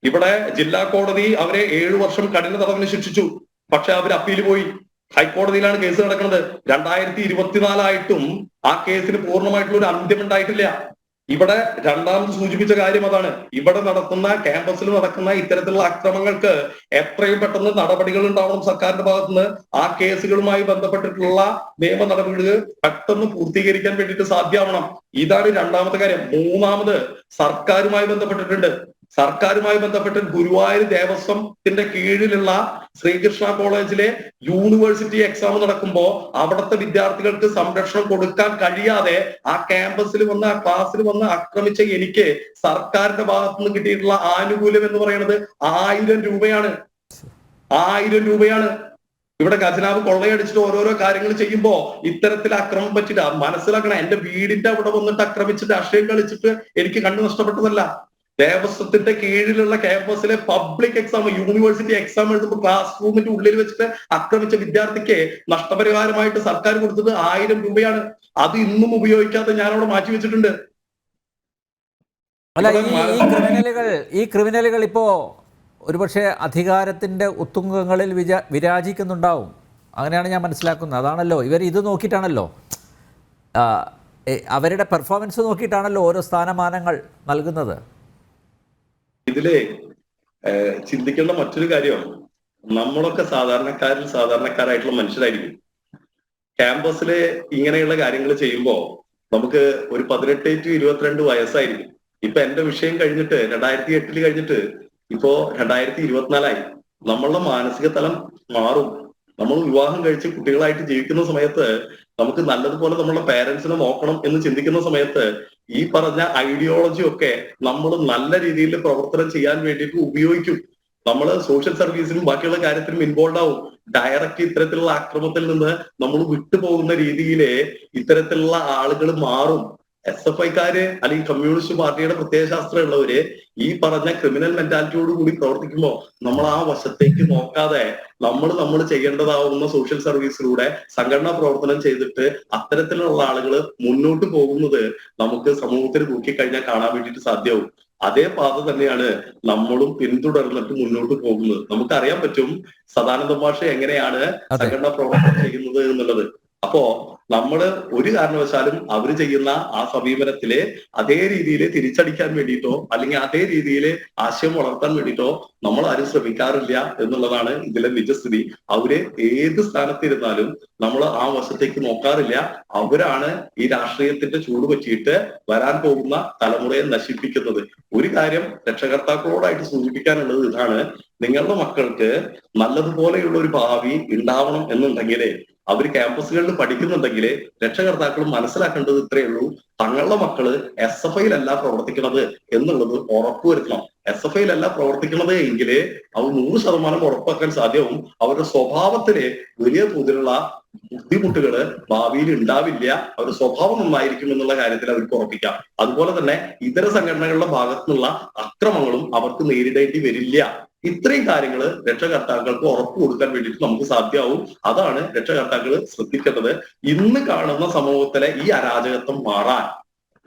ഇവിടെ ജില്ലാ കോടതി അവരെ 7 വർഷം കഠിന തടവിന് ശിക്ഷിച്ചു. പക്ഷെ അവർ അപ്പീൽ പോയി. ഹൈക്കോടതിയിലാണ് കേസ് നടക്കുന്നത്. 2024 ആ കേസിന് പൂർണ്ണമായിട്ടുള്ള ഒരു അന്ത്യം ഉണ്ടായിട്ടില്ല. ഇവിടെ രണ്ടാമത് സൂചിപ്പിച്ച കാര്യം അതാണ്. ഇവിടെ നടക്കുന്ന ക്യാമ്പസിൽ നടക്കുന്ന ഇത്തരത്തിലുള്ള അക്രമങ്ങൾക്ക് എത്രയും പെട്ടെന്ന് നടപടികൾ ഉണ്ടാവണം സർക്കാരിന്റെ ഭാഗത്തുനിന്ന്. ആ കേസുകളുമായി ബന്ധപ്പെട്ടിട്ടുള്ള നിയമ നടപടികൾ പെട്ടെന്ന് പൂർത്തീകരിക്കാൻ വേണ്ടിയിട്ട് സാധ്യമാവണം. ഇതാണ് രണ്ടാമത്തെ കാര്യം. മൂന്നാമത് സർക്കാരുമായി ബന്ധപ്പെട്ടിട്ടുണ്ട്. സർക്കാരുമായി ബന്ധപ്പെട്ട് ഗുരുവായൂർ ദേവസ്വത്തിന്റെ കീഴിലുള്ള ശ്രീകൃഷ്ണ കോളേജിലെ യൂണിവേഴ്സിറ്റി എക്സാം നടക്കുമ്പോൾ അവിടുത്തെ വിദ്യാർത്ഥികൾക്ക് സംരക്ഷണം കൊടുക്കാൻ കഴിയാതെ ആ ക്യാമ്പസിൽ വന്ന് ആ ക്ലാസ്സിൽ വന്ന് ആക്രമിച്ച എനിക്ക് സർക്കാരിന്റെ ഭാഗത്തു നിന്ന് കിട്ടിയിട്ടുള്ള ആനുകൂല്യം എന്ന് പറയുന്നത് 1000 രൂപയാണ്. 1000 രൂപയാണ്. ഇവിടെ ഖജനാവ് കൊള്ളയടിച്ചിട്ട് ഓരോരോ കാര്യങ്ങൾ ചെയ്യുമ്പോ ഇത്തരത്തിൽ അക്രമം പറ്റില്ല. മനസ്സിലാക്കണം, എന്റെ വീടിന്റെ അവിടെ വന്നിട്ട് ആക്രമിച്ചിട്ട് രാഷ്ട്രീയം കളിച്ചിട്ട് എനിക്ക് കണ്ടു നഷ്ടപ്പെട്ടതല്ല. ദേവസ്വത്തിന്റെ കീഴിലുള്ള ക്യാമ്പസിലെ പബ്ലിക് എക്സാം, യൂണിവേഴ്സിറ്റി എക്സാം എഴുതുമ്പോൾ ക്ലാസ് റൂമിന്റെ ഉള്ളിൽ വെച്ചിട്ട് ആക്രമിച്ച വിദ്യാർത്ഥിക്ക് നഷ്ടപരിഹാരമായിട്ട് സർക്കാർ കൊടുത്തത് 1000 രൂപയാണ്. അത് ഇന്നും ഉപയോഗിക്കാതെ ഞാൻ അവിടെ മാറ്റി വെച്ചിട്ടുണ്ട്. അല്ല, ഈ ക്രിമിനലുകൾ ഇപ്പോ ഒരുപക്ഷെ അധികാരത്തിന്റെ ഉത്തുംഗങ്ങളിൽ വിരാജിക്കുന്നുണ്ടാവും. അങ്ങനെയാണ് ഞാൻ മനസ്സിലാക്കുന്നത്. അതാണല്ലോ ഇവർ ഇത് നോക്കിയിട്ടാണല്ലോ, അവരുടെ പെർഫോമൻസ് നോക്കിയിട്ടാണല്ലോ ഓരോ സ്ഥാനമാനങ്ങൾ നൽകുന്നത്. ഇതിലെ ചിന്തിക്കേണ്ട മറ്റൊരു കാര്യം, നമ്മളൊക്കെ സാധാരണക്കാരായിട്ടുള്ള മനുഷ്യരായിരിക്കും. ക്യാമ്പസില് ഇങ്ങനെയുള്ള കാര്യങ്ങൾ ചെയ്യുമ്പോൾ നമുക്ക് ഒരു 18 to 22 വയസ്സായിരിക്കും. ഇപ്പൊ എന്റെ വിഷയം കഴിഞ്ഞിട്ട് 2008 കഴിഞ്ഞിട്ട് ഇപ്പോ 2024 നമ്മളുടെ മാനസിക തലം മാറും. നമ്മൾ വിവാഹം കഴിച്ച് കുട്ടികളായിട്ട് ജീവിക്കുന്ന സമയത്ത് നമുക്ക് നല്ലതുപോലെ നമ്മളുടെ പേരൻസിനെ നോക്കണം എന്ന് ചിന്തിക്കുന്ന സമയത്ത് ഈ പറഞ്ഞ ഐഡിയോളജി ഒക്കെ നമ്മൾ നല്ല രീതിയിൽ പ്രവർത്തനം ചെയ്യാൻ വേണ്ടിയിട്ട് ഉപയോഗിക്കും. നമ്മൾ സോഷ്യൽ സർവീസിലും ബാക്കിയുള്ള കാര്യത്തിലും ഇൻവോൾവ് ആവും. ഡയറക്റ്റ് ഇത്തരത്തിലുള്ള ആക്രമണത്തിൽ നിന്ന് നമ്മൾ വിട്ടുപോകുന്ന രീതിയില് ഇത്തരത്തിലുള്ള ആളുകൾ മാറും. SFIക്കാര് അല്ലെങ്കിൽ കമ്മ്യൂണിസ്റ്റ് പാർട്ടിയുടെ പ്രത്യയശാസ്ത്രം ഉള്ളവര് ഈ പറഞ്ഞ ക്രിമിനൽ മെന്റാലിറ്റിയോട് കൂടി പ്രവർത്തിക്കുമ്പോൾ നമ്മൾ ആ വശത്തേക്ക് നോക്കാതെ നമ്മൾ ചെയ്യേണ്ടതാവുന്ന സോഷ്യൽ സർവീസിലൂടെ സംഘടനാ പ്രവർത്തനം ചെയ്തിട്ട് അത്തരത്തിലുള്ള ആളുകൾ മുന്നോട്ട് പോകുന്നത് നമുക്ക് സമൂഹത്തിൽ നോക്കിക്കഴിഞ്ഞാൽ കാണാൻ വേണ്ടിയിട്ട് സാധ്യമാവും. അതേ പാത തന്നെയാണ് നമ്മളും പിന്തുടർന്നിട്ട് മുന്നോട്ട് പോകുന്നത്. നമുക്കറിയാൻ പറ്റും സദാനന്ദ മാഷ് എങ്ങനെയാണ് സംഘടനാ പ്രവർത്തനം ചെയ്യുന്നത് എന്നുള്ളത്. അപ്പോ നമ്മള് ഒരു കാരണവശാലും അവർ ചെയ്യുന്ന ആ സമീപനത്തില് അതേ രീതിയിൽ തിരിച്ചടിക്കാൻ വേണ്ടിയിട്ടോ അല്ലെങ്കിൽ അതേ രീതിയിൽ ആശയം വളർത്താൻ വേണ്ടിയിട്ടോ നമ്മൾ ആരും ശ്രമിക്കാറില്ല എന്നുള്ളതാണ് ഇതിലെ നിജസ്ഥിതി. അവര് ഏത് സ്ഥാനത്തിരുന്നാലും നമ്മൾ ആ വശത്തേക്ക് നോക്കാറില്ല. അവരാണ് ഈ രാഷ്ട്രീയത്തിന്റെ ചൂട് പറ്റിയിട്ട് വരാൻ പോകുന്ന തലമുറയെ നശിപ്പിക്കുന്നത്. ഒരു കാര്യം രക്ഷകർത്താക്കളോടായിട്ട് സൂചിപ്പിക്കാനുള്ളത് ഇതാണ്: നിങ്ങളുടെ മക്കൾക്ക് നല്ലതുപോലെയുള്ള ഒരു ഭാവി ഉണ്ടാവണം എന്നുണ്ടെങ്കിലേ, അവർ ക്യാമ്പസുകളിൽ പഠിക്കുന്നുണ്ടെങ്കിൽ രക്ഷകർത്താക്കളും മനസ്സിലാക്കേണ്ടത് ഇത്രയേ ഉള്ളൂ: തങ്ങളുടെ മക്കള് SFIയിലല്ല പ്രവർത്തിക്കുന്നത് എന്നുള്ളത് ഉറപ്പുവരുത്തണം. SFIയിലല്ല പ്രവർത്തിക്കുന്നത് എങ്കിൽ അവർ 100% ഉറപ്പാക്കാൻ സാധ്യവും. അവരുടെ സ്വഭാവത്തില് വലിയ തോതിലുള്ള ബുദ്ധിമുട്ടുകള് ഭാവിയിൽ ഉണ്ടാവില്ല. അവരുടെ സ്വഭാവം നന്നായിരിക്കും എന്നുള്ള കാര്യത്തിൽ അവർക്ക് ഉറപ്പിക്കാം. അതുപോലെ തന്നെ ഇതര സംഘടനകളുടെ ഭാഗത്തുനിന്നുള്ള അക്രമങ്ങളും അവർക്ക് നേരിടേണ്ടി വരില്ല. ഇത്രയും കാര്യങ്ങൾ രക്ഷകർത്താക്കൾക്ക് ഉറപ്പ് കൊടുക്കാൻ വേണ്ടിയിട്ട് നമുക്ക് സാധ്യമാവും. അതാണ് രക്ഷകർത്താക്കൾ ശ്രദ്ധിക്കേണ്ടത്. ഇന്ന് കാണുന്ന സമൂഹത്തിലെ ഈ അരാജകത്വം മാറാൻ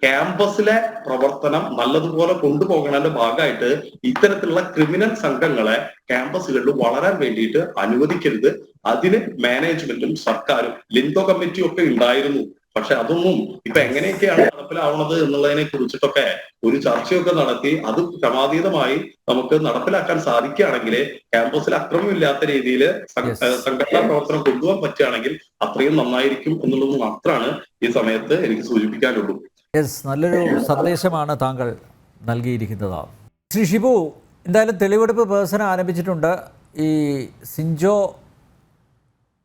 ക്യാമ്പസിലെ പ്രവർത്തനം നല്ലതുപോലെ കൊണ്ടുപോകണതിന്റെ ഭാഗമായിട്ട് ഇത്തരത്തിലുള്ള ക്രിമിനൽ സംഘങ്ങളെ ക്യാമ്പസുകളിൽ വളരാൻ വേണ്ടിയിട്ട് അനുവദിക്കരുത്. അതിന് മാനേജ്മെന്റും സർക്കാരും ലിന്തോ കമ്മിറ്റിയും ഒക്കെ ഉണ്ടായിരുന്നു. പക്ഷെ അതൊന്നും ഇപ്പൊ എങ്ങനെയൊക്കെയാണ് നടപ്പിലാവുന്നത് എന്നുള്ളതിനെ കുറിച്ചിട്ടൊക്കെ ഒരു ചർച്ചയൊക്കെ നടത്തി അത് ക്രമാതീതമായി നമുക്ക് നടപ്പിലാക്കാൻ സാധിക്കുകയാണെങ്കിൽ, ക്യാമ്പസിൽ അക്രമമില്ലാത്ത രീതിയിൽ സംഘടനാ പ്രവർത്തനം കൊണ്ടുപോകാൻ പറ്റുകയാണെങ്കിൽ അത്രയും നന്നായിരിക്കും എന്നുള്ളത് മാത്രമാണ് ഈ സമയത്ത് എനിക്ക് സൂചിപ്പിക്കാനുള്ളൂ. നല്ലൊരു സന്ദേശമാണ് താങ്കൾ നൽകിയിരിക്കുന്നത്. ശ്രീ ഷിബു, എന്തായാലും തെളിവെടുപ്പ് പേഴ്സൺ ആരംഭിച്ചിട്ടുണ്ട്. ഈ സിൻജോ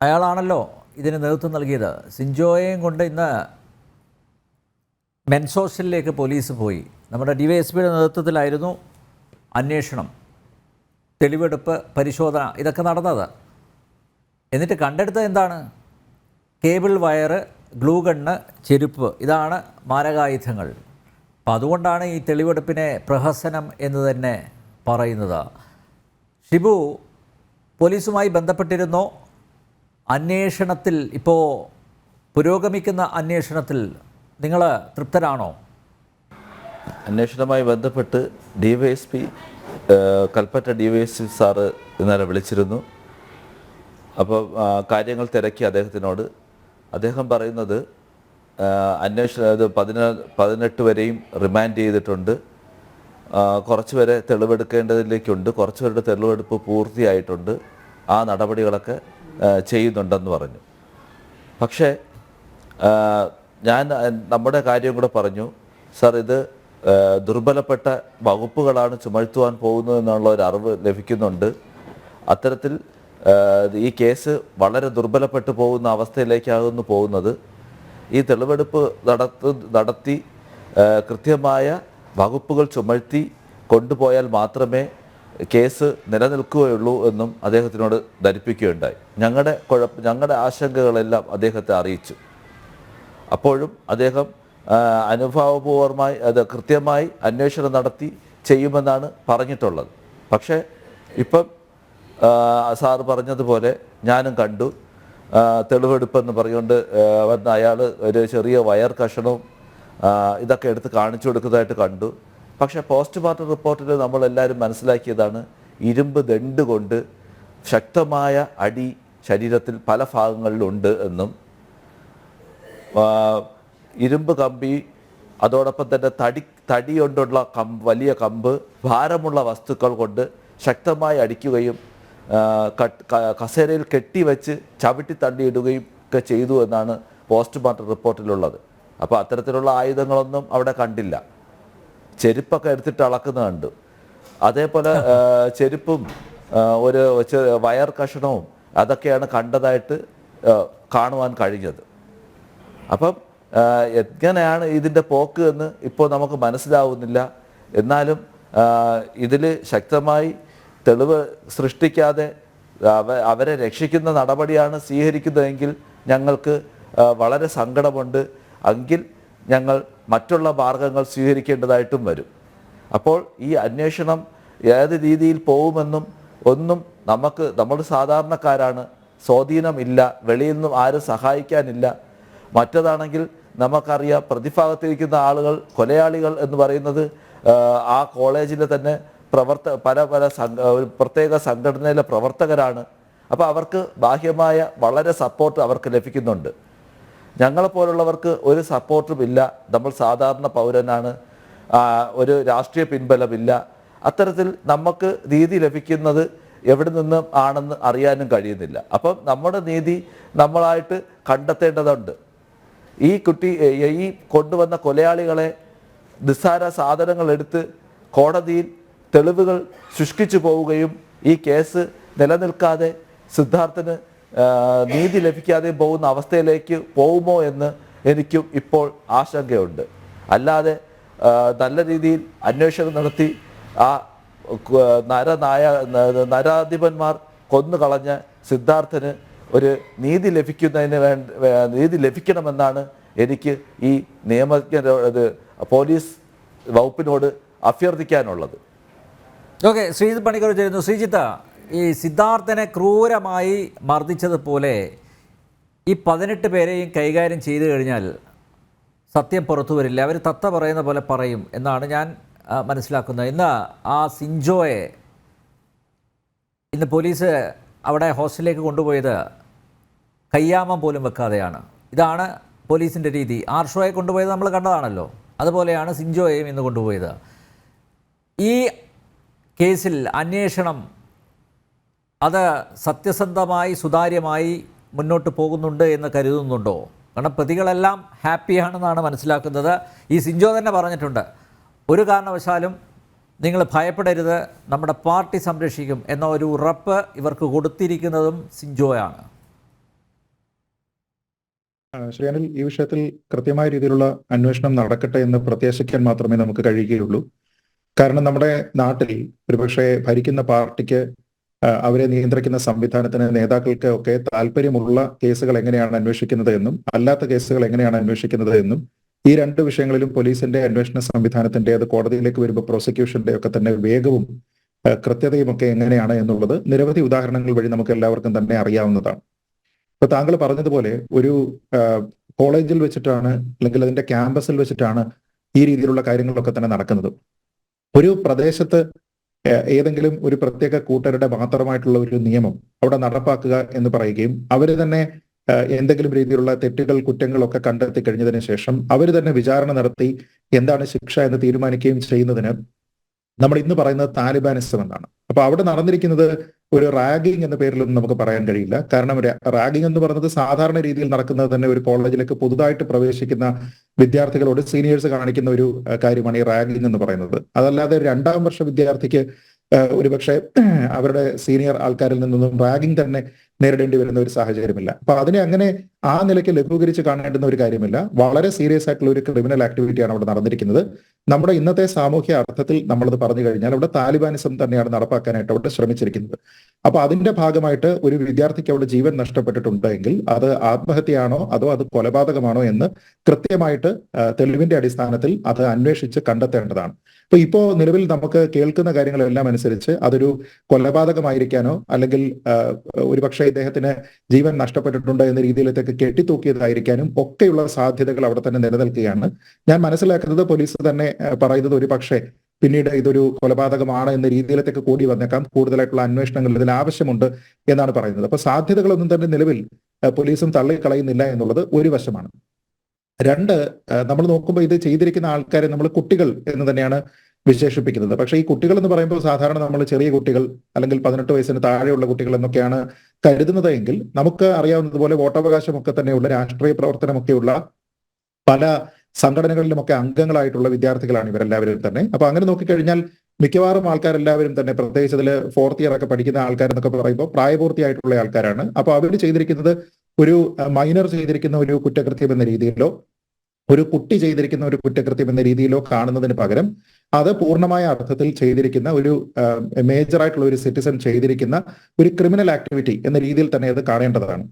അയാളാണല്ലോ ഇതിന് നേതൃത്വം നൽകിയത്. സിൻജോയെയും കൊണ്ട് ഇന്ന് മെൻസോഷ്യലിലേക്ക് പോലീസ് പോയി. നമ്മുടെ DYSPയുടെ നേതൃത്വത്തിലായിരുന്നു അന്വേഷണം, തെളിവെടുപ്പ്, പരിശോധന, ഇതൊക്കെ നടന്നത്. എന്നിട്ട് കണ്ടെടുത്തത് എന്താണ്? കേബിൾ വയറ്, ഗ്ലൂ ഗണ്ണ്, ചെരുപ്പ്, ഇതാണ് മാരകായുധങ്ങൾ. അപ്പം അതുകൊണ്ടാണ് ഈ തെളിവെടുപ്പിനെ പ്രഹസനം എന്ന് തന്നെ പറയുന്നത്. ഷിബു, പോലീസുമായി ബന്ധപ്പെട്ടിരുന്നോ? അന്വേഷണത്തിൽ ഇപ്പോൾ പുരോഗമിക്കുന്ന അന്വേഷണത്തിൽ നിങ്ങൾ തൃപ്തരാണോ? അന്വേഷണവുമായി ബന്ധപ്പെട്ട് DYSP കൽപ്പറ്റ DYSP സാറ് ഇന്നലെ വിളിച്ചിരുന്നു. അപ്പോൾ കാര്യങ്ങൾ തിരക്കി അദ്ദേഹത്തിനോട്. അദ്ദേഹം പറയുന്നത് അന്വേഷണം ഇത് 18 വരെയും റിമാൻഡ് ചെയ്തിട്ടുണ്ട്, കുറച്ച് പേരെ തെളിവെടുക്കേണ്ടതിലേക്കുണ്ട്, കുറച്ച് പേരുടെ തെളിവെടുപ്പ് പൂർത്തിയായിട്ടുണ്ട്, ആ നടപടികളൊക്കെ ചെയ്യുന്നുണ്ടെന്ന് പറഞ്ഞു. പക്ഷേ ഞാൻ നമ്മുടെ കാര്യം കൂടെ പറഞ്ഞു. സാർ, ഇത് ദുർബലപ്പെട്ട വകുപ്പുകളാണ് ചുമത്തുവാൻ പോകുന്നത് എന്നുള്ള ഒരു അറിവ് ലഭിക്കുന്നുണ്ട്. അത്തരത്തിൽ ഈ കേസ് വളരെ ദുർബലപ്പെട്ടു പോകുന്ന അവസ്ഥയിലേക്കാകുന്നു പോകുന്നത്. ഈ തെളിവെടുപ്പ് നടത്തി കൃത്യമായ വകുപ്പുകൾ ചുമത്തി കൊണ്ടുപോയാൽ മാത്രമേ കേസ് നിലനിൽക്കുകയുള്ളൂ എന്നും അദ്ദേഹത്തിനോട് ധരിപ്പിക്കുകയുണ്ടായി. ഞങ്ങളുടെ ആശങ്കകളെല്ലാം അദ്ദേഹത്തെ അറിയിച്ചു. അപ്പോഴും അദ്ദേഹം അനുഭാവപൂർവമായി അത് കൃത്യമായി അന്വേഷണം നടത്തി ചെയ്യുമെന്നാണ് പറഞ്ഞിട്ടുള്ളത്. പക്ഷേ ഇപ്പം സാറ് പറഞ്ഞതുപോലെ ഞാനും കണ്ടു, തെളിവെടുപ്പെന്ന് പറഞ്ഞുകൊണ്ട് വന്ന അയാൾ ഒരു ചെറിയ വയർ കഷണവും ഇതൊക്കെ എടുത്ത് കാണിച്ചു കൊടുക്കുന്നതായിട്ട് കണ്ടു. പക്ഷേ പോസ്റ്റ്മോർട്ടം റിപ്പോർട്ടിൽ നമ്മളെല്ലാവരും മനസ്സിലാക്കിയതാണ് ഇരുമ്പ് ദണ്ട് കൊണ്ട് ശക്തമായ അടി ശരീരത്തിൽ പല ഭാഗങ്ങളിലുണ്ട് എന്നും ഇരുമ്പ് കമ്പി അതോടൊപ്പം തന്നെ തടി കൊണ്ടുള്ള വലിയ കമ്പ് ഭാരമുള്ള വസ്തുക്കൾ കൊണ്ട് ശക്തമായി അടിക്കുകയും കസേരയിൽ കെട്ടിവെച്ച് ചവിട്ടി തള്ളിയിടുകയും ഒക്കെ ചെയ്തു എന്നാണ് പോസ്റ്റ്മോർട്ടം റിപ്പോർട്ടിലുള്ളത്. അപ്പോൾ അത്തരത്തിലുള്ള ആയുധങ്ങളൊന്നും അവിടെ കണ്ടില്ല. ചെരുപ്പൊക്കെ എടുത്തിട്ട് അളക്കുന്ന കണ്ടു. അതേപോലെ ചെരുപ്പും ഒരു വയർ കഷണവും അതൊക്കെയാണ് കണ്ടതായിട്ട് കാണുവാൻ കഴിഞ്ഞത്. അപ്പം എങ്ങനെയാണ് ഇതിൻ്റെ പോക്ക് എന്ന് ഇപ്പോൾ നമുക്ക് മനസ്സിലാവുന്നില്ല. എന്നാലും ഇതിൽ ശക്തമായി തെളിവ് സൃഷ്ടിക്കാതെ അവരെ രക്ഷിക്കുന്ന നടപടിയാണ് സ്വീകരിക്കുന്നതെങ്കിൽ ഞങ്ങൾക്ക് വളരെ സങ്കടമുണ്ട്. എങ്കിൽ ഞങ്ങൾ മറ്റുള്ള മാർഗങ്ങൾ സ്വീകരിക്കേണ്ടതായിട്ടും വരും. അപ്പോൾ ഈ അന്വേഷണം ഏത് രീതിയിൽ പോകുമെന്നും ഒന്നും നമ്മൾ സാധാരണക്കാരാണ്, സ്വാധീനമില്ല, വെളിയിൽ നിന്നും ആരും സഹായിക്കാനില്ല. മറ്റതാണെങ്കിൽ നമുക്കറിയാം, പ്രതിഭാഗത്തിരിക്കുന്ന ആളുകൾ കൊലയാളികൾ എന്ന് പറയുന്നത് ആ കോളേജിലെ തന്നെ പല പ്രത്യേക സംഘടനയിലെ പ്രവർത്തകരാണ്. അപ്പോൾ അവർക്ക് ബാഹ്യമായ വളരെ സപ്പോർട്ട് അവർക്ക് ലഭിക്കുന്നുണ്ട്. ഞങ്ങളെപ്പോലുള്ളവർക്ക് ഒരു സപ്പോർട്ടും ഇല്ല. നമ്മൾ സാധാരണ പൗരനാണ്, ഒരു രാഷ്ട്രീയ പിൻബലമില്ല. അത്തരത്തിൽ നമുക്ക് നീതി ലഭിക്കുന്നത് എവിടെ നിന്നും ആണെന്ന് അറിയാനും കഴിയുന്നില്ല. അപ്പം നമ്മുടെ നീതി നമ്മളായിട്ട് കണ്ടെത്തേണ്ടതുണ്ട്. ഈ കൊണ്ടുവന്ന കൊലയാളികളെ നിസ്സാര സാധനങ്ങൾ എടുത്ത് കോടതിയിൽ തെളിവുകൾ സൃഷ്ടിച്ചു പോവുകയും ഈ കേസ് നിലനിൽക്കാതെ സിദ്ധാർത്ഥന് നീതി ലഭിക്കാതെ പോകുന്ന അവസ്ഥയിലേക്ക് പോകുമോ എന്ന് എനിക്കും ഇപ്പോൾ ആശങ്കയുണ്ട്. അല്ലാതെ നല്ല രീതിയിൽ അന്വേഷണം നടത്തി ആ നരാധിപന്മാർ കൊന്നുകളഞ്ഞ സിദ്ധാർത്ഥന് ഒരു നീതി നീതി ലഭിക്കണമെന്നാണ് എനിക്ക് ഈ നിയമജ്ഞരോട് പോലീസ് വകുപ്പിനോട് അഭ്യർത്ഥിക്കാനുള്ളത്. ഓക്കെ, ശ്രീജിത്ത് പണിക്കർ ചേരുന്നു. ശ്രീജിത്ത്, ഈ സിദ്ധാർത്ഥനെ ക്രൂരമായി മർദ്ദിച്ചതുപോലെ ഈ 18 പേരെയും കൈകാര്യം ചെയ്തു കഴിഞ്ഞാൽ സത്യം പുറത്തു വരില്ല, അവർ തത്ത പറയുന്ന പോലെ പറയും എന്നാണ് ഞാൻ മനസ്സിലാക്കുന്നത്. ഇന്ന് ആ സിഞ്ചോയെ ഇന്ന് പോലീസ് അവിടെ ഹോസ്റ്റലിലേക്ക് കൊണ്ടുപോയത് കയ്യാമം പോലും വെക്കാതെയാണ്. ഇതാണ് പോലീസിൻ്റെ രീതി. ആർഷോയെ കൊണ്ടുപോയത് നമ്മൾ കണ്ടതാണല്ലോ, അതുപോലെയാണ് സിഞ്ചോയെയും ഇന്ന് കൊണ്ടുപോയത്. ഈ കേസിൽ അന്വേഷണം അത് സത്യസന്ധമായി സുതാര്യമായി മുന്നോട്ട് പോകുന്നുണ്ട് എന്ന് കരുതുന്നുണ്ടോ? കാരണം പ്രതികളെല്ലാം ഹാപ്പിയാണെന്നാണ് മനസ്സിലാക്കുന്നത്. ഈ സിഞ്ചോ തന്നെ പറഞ്ഞിട്ടുണ്ട്, ഒരു കാരണവശാലും നിങ്ങൾ ഭയപ്പെടരുത്, നമ്മുടെ പാർട്ടി സംരക്ഷിക്കും എന്ന ഒരു ഉറപ്പ് ഇവർക്ക് കൊടുത്തിരിക്കുന്നതും സിഞ്ചോയാണ്. ശ്രീ അനിൽ, ഈ വിഷയത്തിൽ കൃത്യമായ രീതിയിലുള്ള അന്വേഷണം നടക്കട്ടെ എന്ന് പ്രത്യാശിക്കാൻ മാത്രമേ നമുക്ക് കഴിയുകയുള്ളൂ. കാരണം നമ്മുടെ നാട്ടിൽ ഒരുപക്ഷെ ഭരിക്കുന്ന പാർട്ടിക്ക്, അവരെ നിയന്ത്രിക്കുന്ന സംവിധാനത്തിന്, നേതാക്കൾക്ക് ഒക്കെ താല്പര്യമുള്ള കേസുകൾ എങ്ങനെയാണ് അന്വേഷിക്കുന്നത് എന്നും അല്ലാത്ത കേസുകൾ എങ്ങനെയാണ് അന്വേഷിക്കുന്നത് എന്നും ഈ രണ്ട് വിഷയങ്ങളിലും പോലീസിന്റെ അന്വേഷണ സംവിധാനത്തിന്റെ, അത് കോടതിയിലേക്ക് വരുമ്പോൾ പ്രോസിക്യൂഷന്റെ ഒക്കെ തന്നെ വേഗവും കൃത്യതയും ഒക്കെ എങ്ങനെയാണ് എന്നുള്ളത് നിരവധി ഉദാഹരണങ്ങൾ വഴി നമുക്ക് എല്ലാവർക്കും തന്നെ അറിയാവുന്നതാണ്. ഇപ്പൊ താങ്കൾ പറഞ്ഞതുപോലെ ഒരു കോളേജിൽ വെച്ചിട്ടാണ് അല്ലെങ്കിൽ അതിന്റെ ക്യാമ്പസിൽ വെച്ചിട്ടാണ് ഈ രീതിയിലുള്ള കാര്യങ്ങളൊക്കെ തന്നെ നടക്കുന്നത്. ഒരു പ്രദേശത്ത് ഏതെങ്കിലും ഒരു പ്രത്യേക കൂട്ടരുടെ മാത്രമായിട്ടുള്ള ഒരു നിയമം അവിടെ നടപ്പാക്കുക എന്ന് പറയുകയും അവർ തന്നെ എന്തെങ്കിലും രീതിയിലുള്ള തെറ്റുകൾ, കുറ്റങ്ങളൊക്കെ കണ്ടെത്തി കഴിഞ്ഞതിന് ശേഷം അവർ തന്നെ വിചാരണ നടത്തി എന്താണ് ശിക്ഷ എന്ന് തീരുമാനിക്കുകയും ചെയ്യുന്നതിന് നമ്മൾ ഇന്ന് പറയുന്നത് താലിബാനിസം എന്നാണ്. അപ്പൊ അവിടെ നടന്നിരിക്കുന്നത് ഒരു റാഗിംഗ് എന്ന പേരിലൊന്നും നമുക്ക് പറയാൻ കഴിയില്ല. കാരണം റാഗിംഗ് എന്ന് പറയുന്നത് സാധാരണ രീതിയിൽ നടക്കുന്നത് തന്നെ ഒരു കോളേജിലേക്ക് പുതുതായിട്ട് പ്രവേശിക്കുന്ന വിദ്യാർത്ഥികളോട് സീനിയേഴ്സ് കാണിക്കുന്ന ഒരു കാര്യമാണ് ഈ റാഗിംഗ് എന്ന് പറയുന്നത്. അതല്ലാതെ 2ാം വർഷ വിദ്യാർത്ഥിക്ക് ഒരുപക്ഷെ അവരുടെ സീനിയർ ആൾക്കാരിൽ നിന്നൊന്നും റാഗിംഗ് തന്നെ നേരിടേണ്ടി വരുന്ന ഒരു സാഹചര്യമില്ല. അപ്പൊ അതിനെ അങ്ങനെ ആ നിലയ്ക്ക് ലഘൂകരിച്ച് കാണേണ്ടുന്ന ഒരു കാര്യമില്ല. വളരെ സീരിയസ് ആയിട്ടുള്ള ഒരു ക്രിമിനൽ ആക്ടിവിറ്റിയാണ് അവിടെ നടന്നിരിക്കുന്നത്. നമ്മുടെ ഇന്നത്തെ സാമൂഹ്യ അർത്ഥത്തിൽ നമ്മളത് പറഞ്ഞു കഴിഞ്ഞാൽ അവിടെ താലിബാനിസം തന്നെയാണ് നടപ്പാക്കാനായിട്ട് അവിടെ ശ്രമിച്ചിരിക്കുന്നത്. അപ്പൊ അതിന്റെ ഭാഗമായിട്ട് ഒരു വിദ്യാർത്ഥിക്ക് അവിടെ ജീവൻ നഷ്ടപ്പെട്ടിട്ടുണ്ടെങ്കിൽ അത് ആത്മഹത്യയാണോ അതോ അത് കൊലപാതകമാണോ എന്ന് കൃത്യമായിട്ട് തെളിവിന്റെ അടിസ്ഥാനത്തിൽ അത് അന്വേഷിച്ച് കണ്ടെത്തേണ്ടതാണ്. അപ്പൊ ഇപ്പോ നിലവിൽ നമുക്ക് കേൾക്കുന്ന കാര്യങ്ങളെല്ലാം അനുസരിച്ച് അതൊരു കൊലപാതകമായിരിക്കാനോ അല്ലെങ്കിൽ ഒരുപക്ഷെ ഇദ്ദേഹത്തിന് ജീവൻ നഷ്ടപ്പെട്ടിട്ടുണ്ട് എന്ന രീതിയിലേക്ക് കെട്ടിത്തൂക്കിയതായിരിക്കാനും ഒക്കെയുള്ള സാധ്യതകൾ അവിടെ തന്നെ നിലനിൽക്കുകയാണ്. ഞാൻ മനസ്സിലാക്കുന്നത് പോലീസ് തന്നെ പറയുന്നത് ഒരു പക്ഷേ പിന്നീട് ഇതൊരു കൊലപാതകമാണ് എന്ന രീതിയിലേക്ക് കൂടി വന്നേക്കാം, കൂടുതലായിട്ടുള്ള അന്വേഷണങ്ങൾ ഇതിൽ ആവശ്യമുണ്ട് എന്നാണ് പറയുന്നത്. അപ്പൊ സാധ്യതകളൊന്നും തന്നെ നിലവിൽ പോലീസും തള്ളിക്കളയുന്നില്ല എന്നുള്ളത് ഒരു വശമാണ്. 2, നമ്മൾ നോക്കുമ്പോൾ ഇത് ചെയ്തിരിക്കുന്ന ആൾക്കാരെ നമ്മൾ കുട്ടികൾ എന്ന് തന്നെയാണ് വിശേഷിപ്പിക്കുന്നത്. പക്ഷേ ഈ കുട്ടികൾ എന്ന് പറയുമ്പോൾ സാധാരണ നമ്മൾ ചെറിയ കുട്ടികൾ അല്ലെങ്കിൽ 18 വയസ്സിന് താഴെയുള്ള കുട്ടികൾ എന്നൊക്കെയാണ് കരുതുന്നത് എങ്കിൽ നമുക്ക് അറിയാവുന്നതുപോലെ വോട്ടവകാശമൊക്കെ തന്നെയുള്ള, രാഷ്ട്രീയ പ്രവർത്തനമൊക്കെയുള്ള, പല സംഘടനകളിലുമൊക്കെ അംഗങ്ങളായിട്ടുള്ള വിദ്യാർത്ഥികളാണ് ഇവരെല്ലാവരും തന്നെ. അപ്പൊ അങ്ങനെ നോക്കിക്കഴിഞ്ഞാൽ മിക്കവാറും ആൾക്കാരെല്ലാവരും തന്നെ, പ്രത്യേകിച്ച് അതിൽ 4th ഇയർ ഒക്കെ പഠിക്കുന്ന ആൾക്കാരെന്നൊക്കെ പറയുമ്പോൾ പ്രായപൂർത്തിയായിട്ടുള്ള ആൾക്കാരാണ്. അപ്പൊ അവർ ചെയ്തിരിക്കുന്നത് ഒരു മൈനർ ചെയ്തിരിക്കുന്ന ഒരു കുറ്റകൃത്യം എന്ന രീതിയിലോ ഒരു കുട്ടി ചെയ്തിരിക്കുന്ന ഒരു കുറ്റകൃത്യം എന്ന രീതിയിലോ കാണുന്നതിന് പകരം അത് പൂർണ്ണമായ അർത്ഥത്തിൽ ചെയ്തിരിക്കുന്ന ഒരു മേജറായിട്ടുള്ള ഒരു സിറ്റിസൺ ചെയ്തിരിക്കുന്ന ഒരു ക്രിമിനൽ ആക്ടിവിറ്റി എന്ന രീതിയിൽ തന്നെ അത് കാണേണ്ടതാണ്.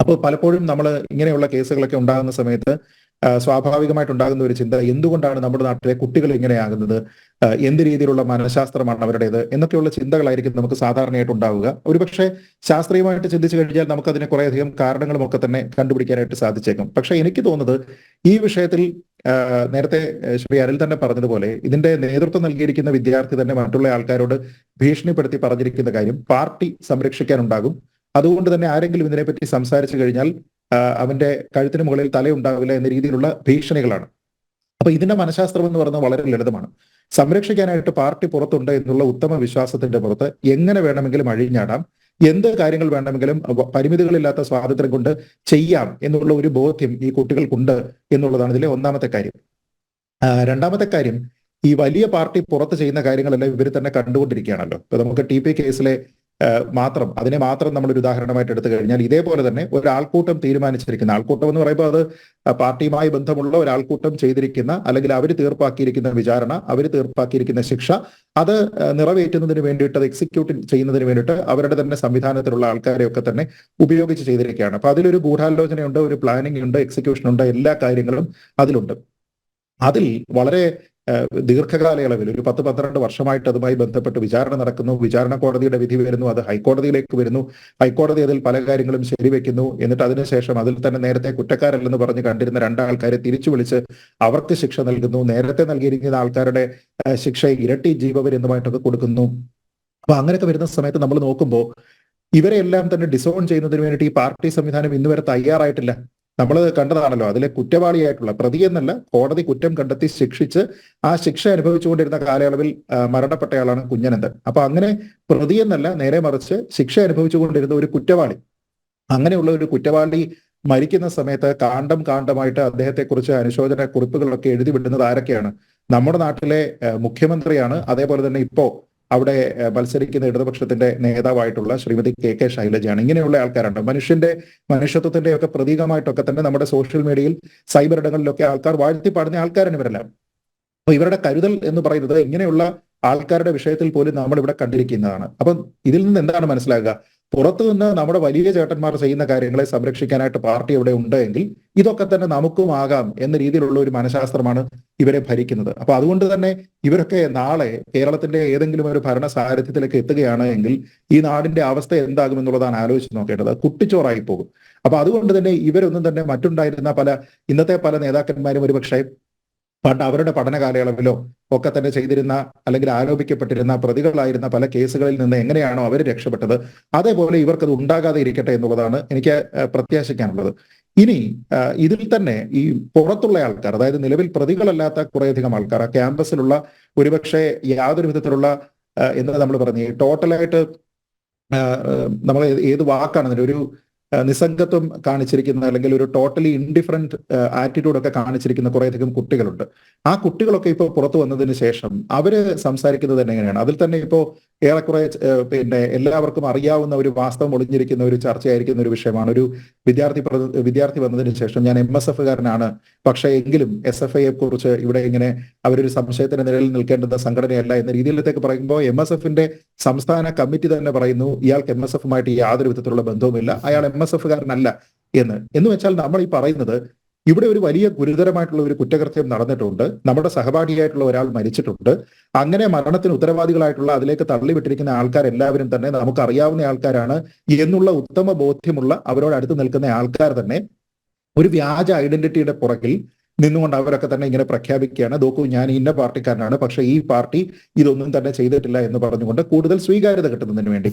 അപ്പോൾ പലപ്പോഴും നമ്മൾ ഇങ്ങനെയുള്ള കേസുകളൊക്കെ ഉണ്ടാകുന്ന സമയത്ത് സ്വാഭാവികമായിട്ടുണ്ടാകുന്ന ഒരു ചിന്ത, എന്തുകൊണ്ടാണ് നമ്മുടെ നാട്ടിലെ കുട്ടികൾ ഇങ്ങനെയാകുന്നത്, എന്ത് രീതിയിലുള്ള മനഃശാസ്ത്രമാണ് അവരുടേത് എന്നൊക്കെയുള്ള ചിന്തകളായിരിക്കും നമുക്ക് സാധാരണയായിട്ട് ഉണ്ടാവുക. ഒരുപക്ഷെ ശാസ്ത്രീയമായിട്ട് ചിന്തിച്ചു കഴിഞ്ഞാൽ നമുക്ക് അതിനെ കുറേയധികം കാരണങ്ങളും ഒക്കെ തന്നെ കണ്ടുപിടിക്കാനായിട്ട് സാധിച്ചേക്കും. പക്ഷെ എനിക്ക് തോന്നുന്നത് ഈ വിഷയത്തിൽ നേരത്തെ ശ്രീ അനിൽ തന്നെ പറഞ്ഞതുപോലെ ഇതിന്റെ നേതൃത്വം നൽകിയിരിക്കുന്ന വിദ്യാർത്ഥി തന്നെ മറ്റുള്ള ആൾക്കാരോട് ഭീഷണിപ്പെടുത്തി പറഞ്ഞിരിക്കുന്ന കാര്യം പാർട്ടി സംരക്ഷിക്കാനുണ്ടാകും. അതുകൊണ്ട് തന്നെ ആരെങ്കിലും ഇതിനെപ്പറ്റി സംസാരിച്ചു കഴിഞ്ഞാൽ അവന്റെ കഴുത്തിന് മുകളിൽ തലയുണ്ടാവില്ല എന്ന രീതിയിലുള്ള ഭീഷണികളാണ്. അപ്പൊ ഇതിന്റെ മനഃശാസ്ത്രം എന്ന് പറയുന്നത് വളരെ ലളിതമാണ്. സംരക്ഷിക്കാനായിട്ട് പാർട്ടി പുറത്തുണ്ട് എന്നുള്ള ഉത്തമ വിശ്വാസത്തിന്റെ പുറത്ത് എങ്ങനെ വേണമെങ്കിലും അഴിഞ്ഞാടാം, എന്ത് കാര്യങ്ങൾ വേണമെങ്കിലും പരിമിതികളില്ലാത്ത സ്വാതന്ത്ര്യം കൊണ്ട് ചെയ്യാം എന്നുള്ള ഒരു ബോധ്യം ഈ കുട്ടികൾക്കുണ്ട് എന്നുള്ളതാണ് ഇതിലെ ഒന്നാമത്തെ കാര്യം. 2ാമത്തെ കാര്യം, ഈ വലിയ പാർട്ടി പുറത്ത് ചെയ്യുന്ന കാര്യങ്ങളെല്ലാം ഇവർ തന്നെ കണ്ടുകൊണ്ടിരിക്കുകയാണല്ലോ. ഇപ്പൊ നമുക്ക് TP കേസിലെ അതിനെ മാത്രം നമ്മളൊരു ഉദാഹരണമായിട്ട് എടുത്തു കഴിഞ്ഞാൽ ഇതേപോലെ തന്നെ ഒരാൾക്കൂട്ടം തീരുമാനിച്ചിരിക്കുന്ന, ആൾക്കൂട്ടം എന്ന് പറയുമ്പോൾ അത് പാർട്ടിയുമായി ബന്ധമുള്ള ഒരാൾക്കൂട്ടം ചെയ്തിരിക്കുന്ന അല്ലെങ്കിൽ അവർ തീർപ്പാക്കിയിരിക്കുന്ന വിചാരണ, അവർ തീർപ്പാക്കിയിരിക്കുന്ന ശിക്ഷ, അത് നിറവേറ്റുന്നതിന് വേണ്ടിയിട്ട്, അത് എക്സിക്യൂട്ട് ചെയ്യുന്നതിന് വേണ്ടിയിട്ട് അവരുടെ തന്നെ സംവിധാനത്തിലുള്ള ആൾക്കാരെയൊക്കെ തന്നെ ഉപയോഗിച്ച് ചെയ്തിരിക്കുകയാണ്. അപ്പൊ അതിലൊരു ഗൂഢാലോചനയുണ്ട്, ഒരു പ്ലാനിംഗ് ഉണ്ട്, എക്സിക്യൂഷൻ ഉണ്ട്, എല്ലാ കാര്യങ്ങളും അതിലുണ്ട്. അതിൽ വളരെ ദീർഘകാലയളവിൽ ഒരു 10-12 വർഷമായിട്ട് അതുമായി ബന്ധപ്പെട്ട് വിചാരണ നടക്കുന്നു. വിചാരണ കോടതിയുടെ വിധി വരുന്നു, അത് ഹൈക്കോടതിയിലേക്ക് വരുന്നു. ഹൈക്കോടതി അതിൽ പല കാര്യങ്ങളും ശരിവെക്കുന്നു. എന്നിട്ട് അതിനുശേഷം അതിൽ തന്നെ നേരത്തെ കുറ്റക്കാരല്ലെന്ന് പറഞ്ഞ് കണ്ടിരുന്ന 2 ആൾക്കാരെ തിരിച്ചു വിളിച്ച് അവർക്ക് ശിക്ഷ നൽകുന്നു. നേരത്തെ നൽകിയിരിക്കുന്ന ആൾക്കാരുടെ ശിക്ഷ ഇരട്ടി ജീവപര്യന്തമായിട്ടൊക്കെ കൊടുക്കുന്നു. അപ്പൊ അങ്ങനെയൊക്കെ വരുന്ന സമയത്ത് നമ്മൾ നോക്കുമ്പോൾ ഇവരെല്ലാം തന്നെ ഡിസോൺ ചെയ്യുന്നതിന് വേണ്ടിയിട്ട് ഈ പാർട്ടി സംവിധാനം ഇന്നുവരെ തയ്യാറായിട്ടില്ല. നമ്മൾ കണ്ടതാണല്ലോ, അതിലെ കുറ്റവാളിയായിട്ടുള്ള, പ്രതി എന്നല്ല, കോടതി കുറ്റം കണ്ടെത്തി ശിക്ഷിച്ച് ആ ശിക്ഷ അനുഭവിച്ചുകൊണ്ടിരുന്ന കാലയളവിൽ മരണപ്പെട്ടയാളാണ് കുഞ്ഞനന്തൻ. അപ്പൊ അങ്ങനെ പ്രതി എന്നല്ല, നേരെ മറിച്ച് ശിക്ഷ അനുഭവിച്ചുകൊണ്ടിരുന്ന ഒരു കുറ്റവാളി, അങ്ങനെയുള്ള ഒരു കുറ്റവാളി മരിക്കുന്ന സമയത്ത് കാണ്ഡമായിട്ട് അദ്ദേഹത്തെക്കുറിച്ച് അനുശോചന കുറിപ്പുകളൊക്കെ എഴുതി വിടുന്നത് ആരൊക്കെയാണ്? നമ്മുടെ നാട്ടിലെ മുഖ്യമന്ത്രിയാണ്. അതേപോലെ തന്നെ ഇപ്പോ അവിടെ മത്സരിക്കുന്ന ഇടതുപക്ഷത്തിന്റെ നേതാവായിട്ടുള്ള ശ്രീമതി KK ശൈലജയാണ്. ഇങ്ങനെയുള്ള ആൾക്കാരുണ്ട്. മനുഷ്യത്വത്തിന്റെ ഒക്കെ പ്രതീകമായിട്ടൊക്കെ തന്നെ നമ്മുടെ സോഷ്യൽ മീഡിയയിൽ, സൈബർ ഇടങ്ങളിലൊക്കെ ആൾക്കാർ വാഴ്ത്തി പാടുന്ന ആൾക്കാരാണ് ഇവരെല്ലാം. അപ്പൊ ഇവരുടെ കരുതൽ എന്ന് പറയുന്നത് ഇങ്ങനെയുള്ള ആൾക്കാരുടെ വിഷയത്തിൽ പോലും നമ്മൾ ഇവിടെ കണ്ടിരിക്കുന്നതാണ്. അപ്പം ഇതിൽ നിന്ന് എന്താണ് മനസ്സിലാകുക? പുറത്തു നിന്ന് നമ്മുടെ വലിയ ചേട്ടന്മാർ ചെയ്യുന്ന കാര്യങ്ങളെ സംരക്ഷിക്കാനായിട്ട് പാർട്ടി ഇവിടെ ഉണ്ട് എങ്കിൽ ഇതൊക്കെ തന്നെ നമുക്കും ആകാം എന്ന രീതിയിലുള്ള ഒരു മനഃശാസ്ത്രമാണ് ഇവരെ ഭരിക്കുന്നത്. അപ്പൊ അതുകൊണ്ട് തന്നെ ഇവരൊക്കെ നാളെ കേരളത്തിന്റെ ഏതെങ്കിലും ഒരു ഭരണ സാരഥ്യത്തിലേക്ക് എത്തുകയാണ് എങ്കിൽ ഈ നാടിന്റെ അവസ്ഥ എന്താകുമെന്നുള്ളതാണ് ആലോചിച്ച് നോക്കേണ്ടത്. കുട്ടിച്ചോറായി പോകും. അപ്പൊ അതുകൊണ്ട് തന്നെ ഇവരൊന്നും തന്നെ മറ്റുണ്ടായിരുന്ന ഇന്നത്തെ പല നേതാക്കന്മാരും ഒരുപക്ഷെ പണ്ട് അവരുടെ പഠന കാലയളവിലോ ഒക്കെ തന്നെ ചെയ്തിരുന്ന അല്ലെങ്കിൽ ആരോപിക്കപ്പെട്ടിരുന്ന പ്രതികളായിരുന്ന പല കേസുകളിൽ നിന്ന് എങ്ങനെയാണോ അവർ രക്ഷപ്പെട്ടത്, അതേപോലെ ഇവർക്കത് ഉണ്ടാകാതെ ഇരിക്കട്ടെ എന്നുള്ളതാണ് എനിക്ക് പ്രത്യാശിക്കാനുള്ളത്. ഇനി ഇതിൽ തന്നെ ഈ പുറത്തുള്ള ആൾക്കാർ, അതായത് നിലവിൽ പ്രതികളല്ലാത്ത കുറേയധികം ആൾക്കാർ ആ ക്യാമ്പസിലുള്ള ഒരുപക്ഷെ യാതൊരു വിധത്തിലുള്ള എന്താ നമ്മൾ പറഞ്ഞ ടോട്ടലായിട്ട് നമ്മൾ ഏത് വാക്കാണ് ഒരു നിസ്സംഗത്വം കാണിച്ചിരിക്കുന്ന അല്ലെങ്കിൽ ഒരു ടോട്ടലി ഇൻഡിഫറൻറ്റ് ആറ്റിറ്റ്യൂഡ് ഒക്കെ കാണിച്ചിരിക്കുന്ന കുറേയധികം കുട്ടികളുണ്ട്. ആ കുട്ടികളൊക്കെ ഇപ്പോൾ പുറത്തു വന്നതിന് ശേഷം അവര് സംസാരിക്കുന്നത് തന്നെ എങ്ങനെയാണ്? അതിൽ തന്നെ ഇപ്പോൾ ഏറെക്കുറെ എല്ലാവർക്കും അറിയാവുന്ന ഒരു വാസ്തവം ഒളിഞ്ഞിരിക്കുന്ന ഒരു ചർച്ചയായിരിക്കുന്ന ഒരു വിഷയമാണ്. ഒരു വിദ്യാർത്ഥി വന്നതിന് ശേഷം ഞാൻ MSF കാരനാണ്, പക്ഷേ എങ്കിലും SFIയെ കുറിച്ച് ഇവിടെ ഇങ്ങനെ അവരൊരു സംശയത്തിന് നിഴലിൽ നിൽക്കേണ്ടുന്ന സംഘടനയല്ല എന്ന രീതിയിലേക്ക് പറയുമ്പോൾ MSFന്റെ സംസ്ഥാന കമ്മിറ്റി തന്നെ പറയുന്നു ഇയാൾക്ക് MSFുമായിട്ട് യാതൊരു വിധത്തിലുള്ള ബന്ധവുമില്ല, അയാൾ MSF കാരനല്ല എന്ന് വെച്ചാൽ നമ്മൾ ഈ പറയുന്നത് ഇവിടെ ഒരു വലിയ ഗുരുതരമായിട്ടുള്ള ഒരു കുറ്റകൃത്യം നടന്നിട്ടുണ്ട്, നമ്മുടെ സഹപാഠിയായിട്ടുള്ള ഒരാൾ മരിച്ചിട്ടുണ്ട്. അങ്ങനെ മരണത്തിന് ഉത്തരവാദികളായിട്ടുള്ള അതിലേക്ക് തള്ളിവിട്ടിരിക്കുന്ന ആൾക്കാരെല്ലാവരും തന്നെ നമുക്കറിയാവുന്ന ആൾക്കാരാണ് എന്നുള്ള ഉത്തമ ബോധ്യമുള്ള അവരോട് അടുത്ത് നിൽക്കുന്ന ആൾക്കാർ തന്നെ ഒരു വ്യാജ ഐഡന്റിറ്റിയുടെ പുറകിൽ നിന്നുകൊണ്ട് അവരൊക്കെ തന്നെ ഇങ്ങനെ പ്രഖ്യാപിക്കുകയാണ്, നോക്കൂ ഞാൻ ഇന്ന പാർട്ടിക്കാരനാണ്, പക്ഷെ ഈ പാർട്ടി ഇതൊന്നും തന്നെ ചെയ്തിട്ടില്ല എന്ന് പറഞ്ഞുകൊണ്ട് കൂടുതൽ സ്വീകാര്യത കിട്ടുന്നതിന് വേണ്ടി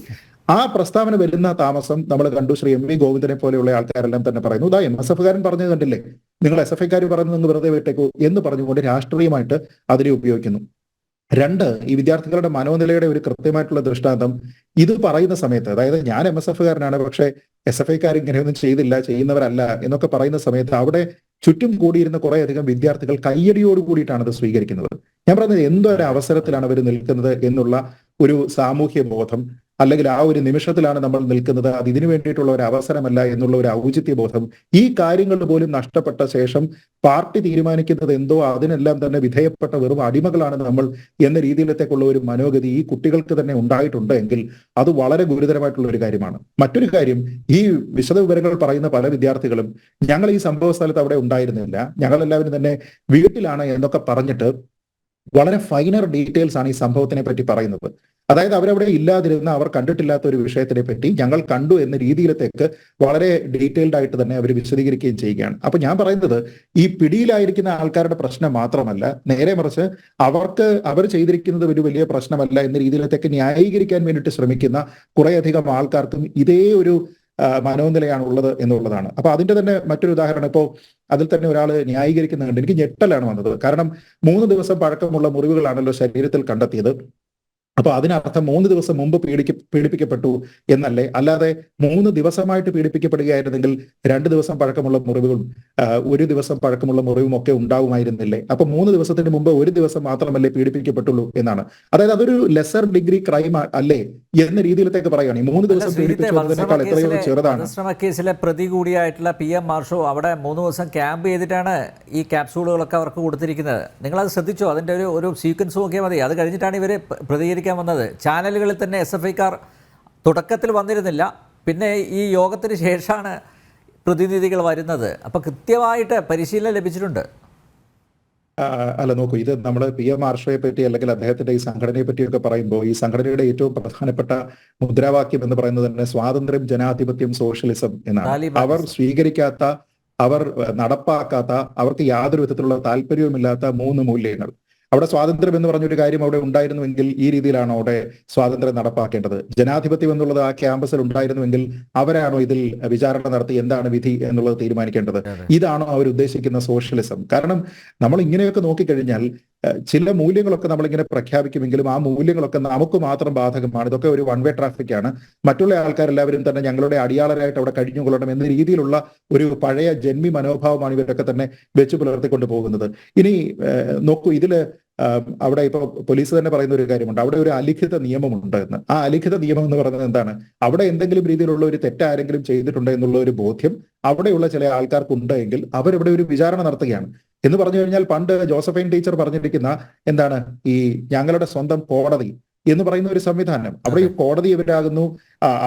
ആ പ്രസ്താവന വരുന്ന താമസം നമ്മൾ കണ്ടു. ശ്രീ MV ഗോവിന്ദനെ പോലെയുള്ള ആൾക്കാരെല്ലാം തന്നെ പറയുന്നു, ഇതാ MSF കാരൻ പറഞ്ഞത് കണ്ടില്ലേ, നിങ്ങൾ SFIക്കാർ പറയുന്നത് നിങ്ങൾ വെറുതെ വിട്ടേക്കൂ എന്ന് പറഞ്ഞുകൊണ്ട് രാഷ്ട്രീയമായിട്ട് അതിനെ ഉപയോഗിക്കുന്നു. രണ്ട്, ഈ വിദ്യാർത്ഥികളുടെ മനോനിലയുടെ ഒരു കൃത്യമായിട്ടുള്ള ദൃഷ്ടാന്തം ഇത് പറയുന്ന സമയത്ത്, അതായത് ഞാൻ MSF കാരനാണ് പക്ഷെ SFIക്കാർ ഇങ്ങനെയൊന്നും ചെയ്തില്ല, ചെയ്യുന്നവരല്ല എന്നൊക്കെ പറയുന്ന സമയത്ത് അവിടെ ചുറ്റും കൂടിയിരുന്ന കുറേയധികം വിദ്യാർത്ഥികൾ കയ്യടിയോട് കൂടിയിട്ടാണ് അത് സ്വീകരിക്കുന്നത്. ഞാൻ പറയുന്നത് എന്തൊരു അവസരത്തിലാണ് അവർ നിൽക്കുന്നത് എന്നുള്ള ഒരു സാമൂഹ്യ ബോധം, അല്ലെങ്കിൽ ആ ഒരു നിമിഷത്തിലാണ് നമ്മൾ നിൽക്കുന്നത്, അത് ഇതിനു വേണ്ടിയിട്ടുള്ള ഒരു അവസരമല്ല എന്നുള്ള ഒരു ഔചിത്യ ബോധം, ഈ കാര്യങ്ങൾ പോലും നഷ്ടപ്പെട്ട ശേഷം പാർട്ടി തീരുമാനിക്കുന്നത് എന്തോ അതിനെല്ലാം തന്നെ വിധേയപ്പെട്ട വെറും അടിമകളാണ് നമ്മൾ എന്ന രീതിയിലത്തേക്കുള്ള ഒരു മനോഗതി ഈ കുട്ടികൾക്ക് തന്നെ ഉണ്ടായിട്ടുണ്ട് എങ്കിൽ അത് വളരെ ഗുരുതരമായിട്ടുള്ള ഒരു കാര്യമാണ്. മറ്റൊരു കാര്യം, ഈ വിശദവിവരങ്ങൾ പറയുന്ന പല വിദ്യാർത്ഥികളും ഞങ്ങൾ ഈ സംഭവ സ്ഥലത്ത് അവിടെ ഉണ്ടായിരുന്നില്ല, ഞങ്ങളെല്ലാവരും തന്നെ വീട്ടിലാണ് എന്നൊക്കെ പറഞ്ഞിട്ട് വളരെ ഫൈനർ ഡീറ്റെയിൽസ് ആണ് ഈ സംഭവത്തിനെ പറ്റി പറയുന്നത്. അതായത് അവരവിടെ ഇല്ലാതിരുന്ന, അവർ കണ്ടിട്ടില്ലാത്ത ഒരു വിഷയത്തിനെ പറ്റി ഞങ്ങൾ കണ്ടു എന്ന രീതിയിലത്തേക്ക് വളരെ ഡീറ്റെയിൽഡ് ആയിട്ട് തന്നെ അവർ വിശദീകരിക്കുകയും ചെയ്യുകയാണ്. അപ്പൊ ഞാൻ പറയുന്നത് ഈ പിടിയിലായിരിക്കുന്ന ആൾക്കാരുടെ പ്രശ്നം മാത്രമല്ല, നേരെ മറിച്ച് അവർ ചെയ്തിരിക്കുന്നത് ഒരു വലിയ പ്രശ്നമല്ല എന്ന രീതിയിലത്തേക്ക് ന്യായീകരിക്കാൻ വേണ്ടിയിട്ട് ശ്രമിക്കുന്ന കുറേയധികം ആൾക്കാർക്കും ഇതേ ഒരു മനോനിലയാണ് ഉള്ളത് എന്നുള്ളതാണ്. അപ്പൊ അതിന്റെ തന്നെ മറ്റൊരു ഉദാഹരണം, ഇപ്പോൾ അതിൽ തന്നെ ഒരാൾ ന്യായീകരിക്കുന്നുണ്ട്, എനിക്ക് ഞെട്ടലാണ് വന്നത്. കാരണം 3 ദിവസം പഴക്കമുള്ള മുറിവുകളാണല്ലോ ശരീരത്തിൽ കണ്ടെത്തിയത്. അപ്പൊ അതിനർത്ഥം 3 ദിവസം മുമ്പ് പീഡിപ്പിക്കപ്പെട്ടു എന്നല്ലേ? അല്ലാതെ 3 ദിവസമായിട്ട് പീഡിപ്പിക്കപ്പെടുകയായിരുന്നെങ്കിൽ 2 ദിവസം പഴക്കമുള്ള മുറിവുകളും 1 ദിവസം പഴക്കമുള്ള മുറിവും ഒക്കെ ഉണ്ടാവുമായിരുന്നില്ലേ? അപ്പൊ 3 ദിവസത്തിന് മുമ്പ് 1 ദിവസം മാത്രമല്ലേ പീഡിപ്പിക്കപ്പെട്ടുള്ളൂ എന്നാണ്. അതായത് അതൊരു ലെസർ ഡിഗ്രി ക്രൈം അല്ലേ എന്ന രീതിയിലേക്ക് പറയുകയാണ്. ഈ 3 ദിവസം പീഡിപ്പിച്ചതിനേക്കാൾ എത്രയോ ചെറുതാണ്. കേസിലെ പ്രതി കൂടിയായിട്ടുള്ള PM മാർഷോ അവിടെ 3 ദിവസം ക്യാമ്പ് ചെയ്തിട്ടാണ് ഈ ക്യാപ്സൂളുകളൊക്കെ അവർക്ക് കൊടുത്തിരിക്കുന്നത്. നിങ്ങളത് ശ്രദ്ധിച്ചോ? അതിൻ്റെ ഒരു സീക്വൻസ് നോക്കിയാൽ മതി. അത് കഴിഞ്ഞിട്ടാണ് ഇവർ പ്രതികരിക്കാൻ വന്നത്. ചാനലുകളിൽ തന്നെ SFIക്കാർ തുടക്കത്തിൽ വന്നിരുന്നില്ല, പിന്നെ ഈ യോഗത്തിന് ശേഷമാണ് പ്രതിനിധികൾ വരുന്നത്. അപ്പൊ കൃത്യമായിട്ട് പരിശീലനം ലഭിച്ചിട്ടുണ്ട്. അല്ല നോക്കൂ, ഇത് നമ്മൾ PM മാർഷോയെ പറ്റി അല്ലെങ്കിൽ അദ്ദേഹത്തിന്റെ ഈ സംഘടനയെ പറ്റിയൊക്കെ പറയുമ്പോൾ ഈ സംഘടനയുടെ ഏറ്റവും പ്രധാനപ്പെട്ട മുദ്രാവാക്യം എന്ന് പറയുന്നത് തന്നെ സ്വാതന്ത്ര്യം, ജനാധിപത്യം, സോഷ്യലിസം എന്നാണ്. അവർ സ്വീകരിക്കാത്ത, അവർ നടപ്പാക്കാത്ത, അവർക്ക് യാതൊരു വിധത്തിലുള്ള താല്പര്യവുമില്ലാത്ത 3 മൂല്യങ്ങൾ. അവിടെ സ്വാതന്ത്ര്യം എന്ന് പറഞ്ഞൊരു കാര്യം അവിടെ ഉണ്ടായിരുന്നുവെങ്കിൽ ഈ രീതിയിലാണോ അവിടെ സ്വാതന്ത്ര്യം നടപ്പാക്കേണ്ടത്? ജനാധിപത്യം എന്നുള്ളത് ആ ക്യാമ്പസിൽ ഉണ്ടായിരുന്നുവെങ്കിൽ അവരാണോ ഇതിൽ വിചാരണ നടത്തി എന്താണ് വിധി എന്നുള്ളത് തീരുമാനിക്കേണ്ടത്? ഇതാണോ അവർ ഉദ്ദേശിക്കുന്ന സോഷ്യലിസം? കാരണം നമ്മൾ ഇങ്ങനെയൊക്കെ നോക്കിക്കഴിഞ്ഞാൽ ചില മൂല്യങ്ങളൊക്കെ നമ്മളിങ്ങനെ പ്രഖ്യാപിക്കുമെങ്കിലും ആ മൂല്യങ്ങളൊക്കെ നമുക്ക് മാത്രം ബാധകമാണ്. ഇതൊക്കെ ഒരു വൺ വേ ട്രാഫിക് ആണ്. മറ്റുള്ള ആൾക്കാരെല്ലാവരും തന്നെ ഞങ്ങളുടെ അടിയാളരായിട്ട് അവിടെ കഴിഞ്ഞുകൊള്ളണം എന്ന രീതിയിലുള്ള ഒരു പഴയ ജന്മി മനോഭാവമാണ് ഇവരൊക്കെ തന്നെ വെച്ചു പുലർത്തിക്കൊണ്ട് പോകുന്നത്. ഇനി നോക്കൂ, ഇതില് അവിടെ ഇപ്പൊ പോലീസ് തന്നെ പറയുന്ന ഒരു കാര്യമുണ്ട്, അവിടെ ഒരു അലിഖിത നിയമമുണ്ട് എന്ന്. ആ അലിഖിത നിയമം എന്ന് പറയുന്നത് എന്താണ്? അവിടെ എന്തെങ്കിലും രീതിയിലുള്ള ഒരു തെറ്റ് ആരെങ്കിലും ചെയ്തിട്ടുണ്ട് എന്നുള്ള ഒരു ബോധ്യം അവിടെയുള്ള ചില ആൾക്കാർക്ക് എങ്കിൽ അവരവിടെ ഒരു വിചാരണ നടത്തുകയാണ്. എന്ന് പറഞ്ഞു കഴിഞ്ഞാൽ പണ്ട് ജോസഫൈൻ ടീച്ചർ പറഞ്ഞിരിക്കുന്ന എന്താണ്, ഈ ഞങ്ങളുടെ സ്വന്തം കോടതി, എന്ന് പറയുന്ന ഒരു സംവിധാനം. അവിടെ ഈ കോടതി ഇവരാകുന്നു,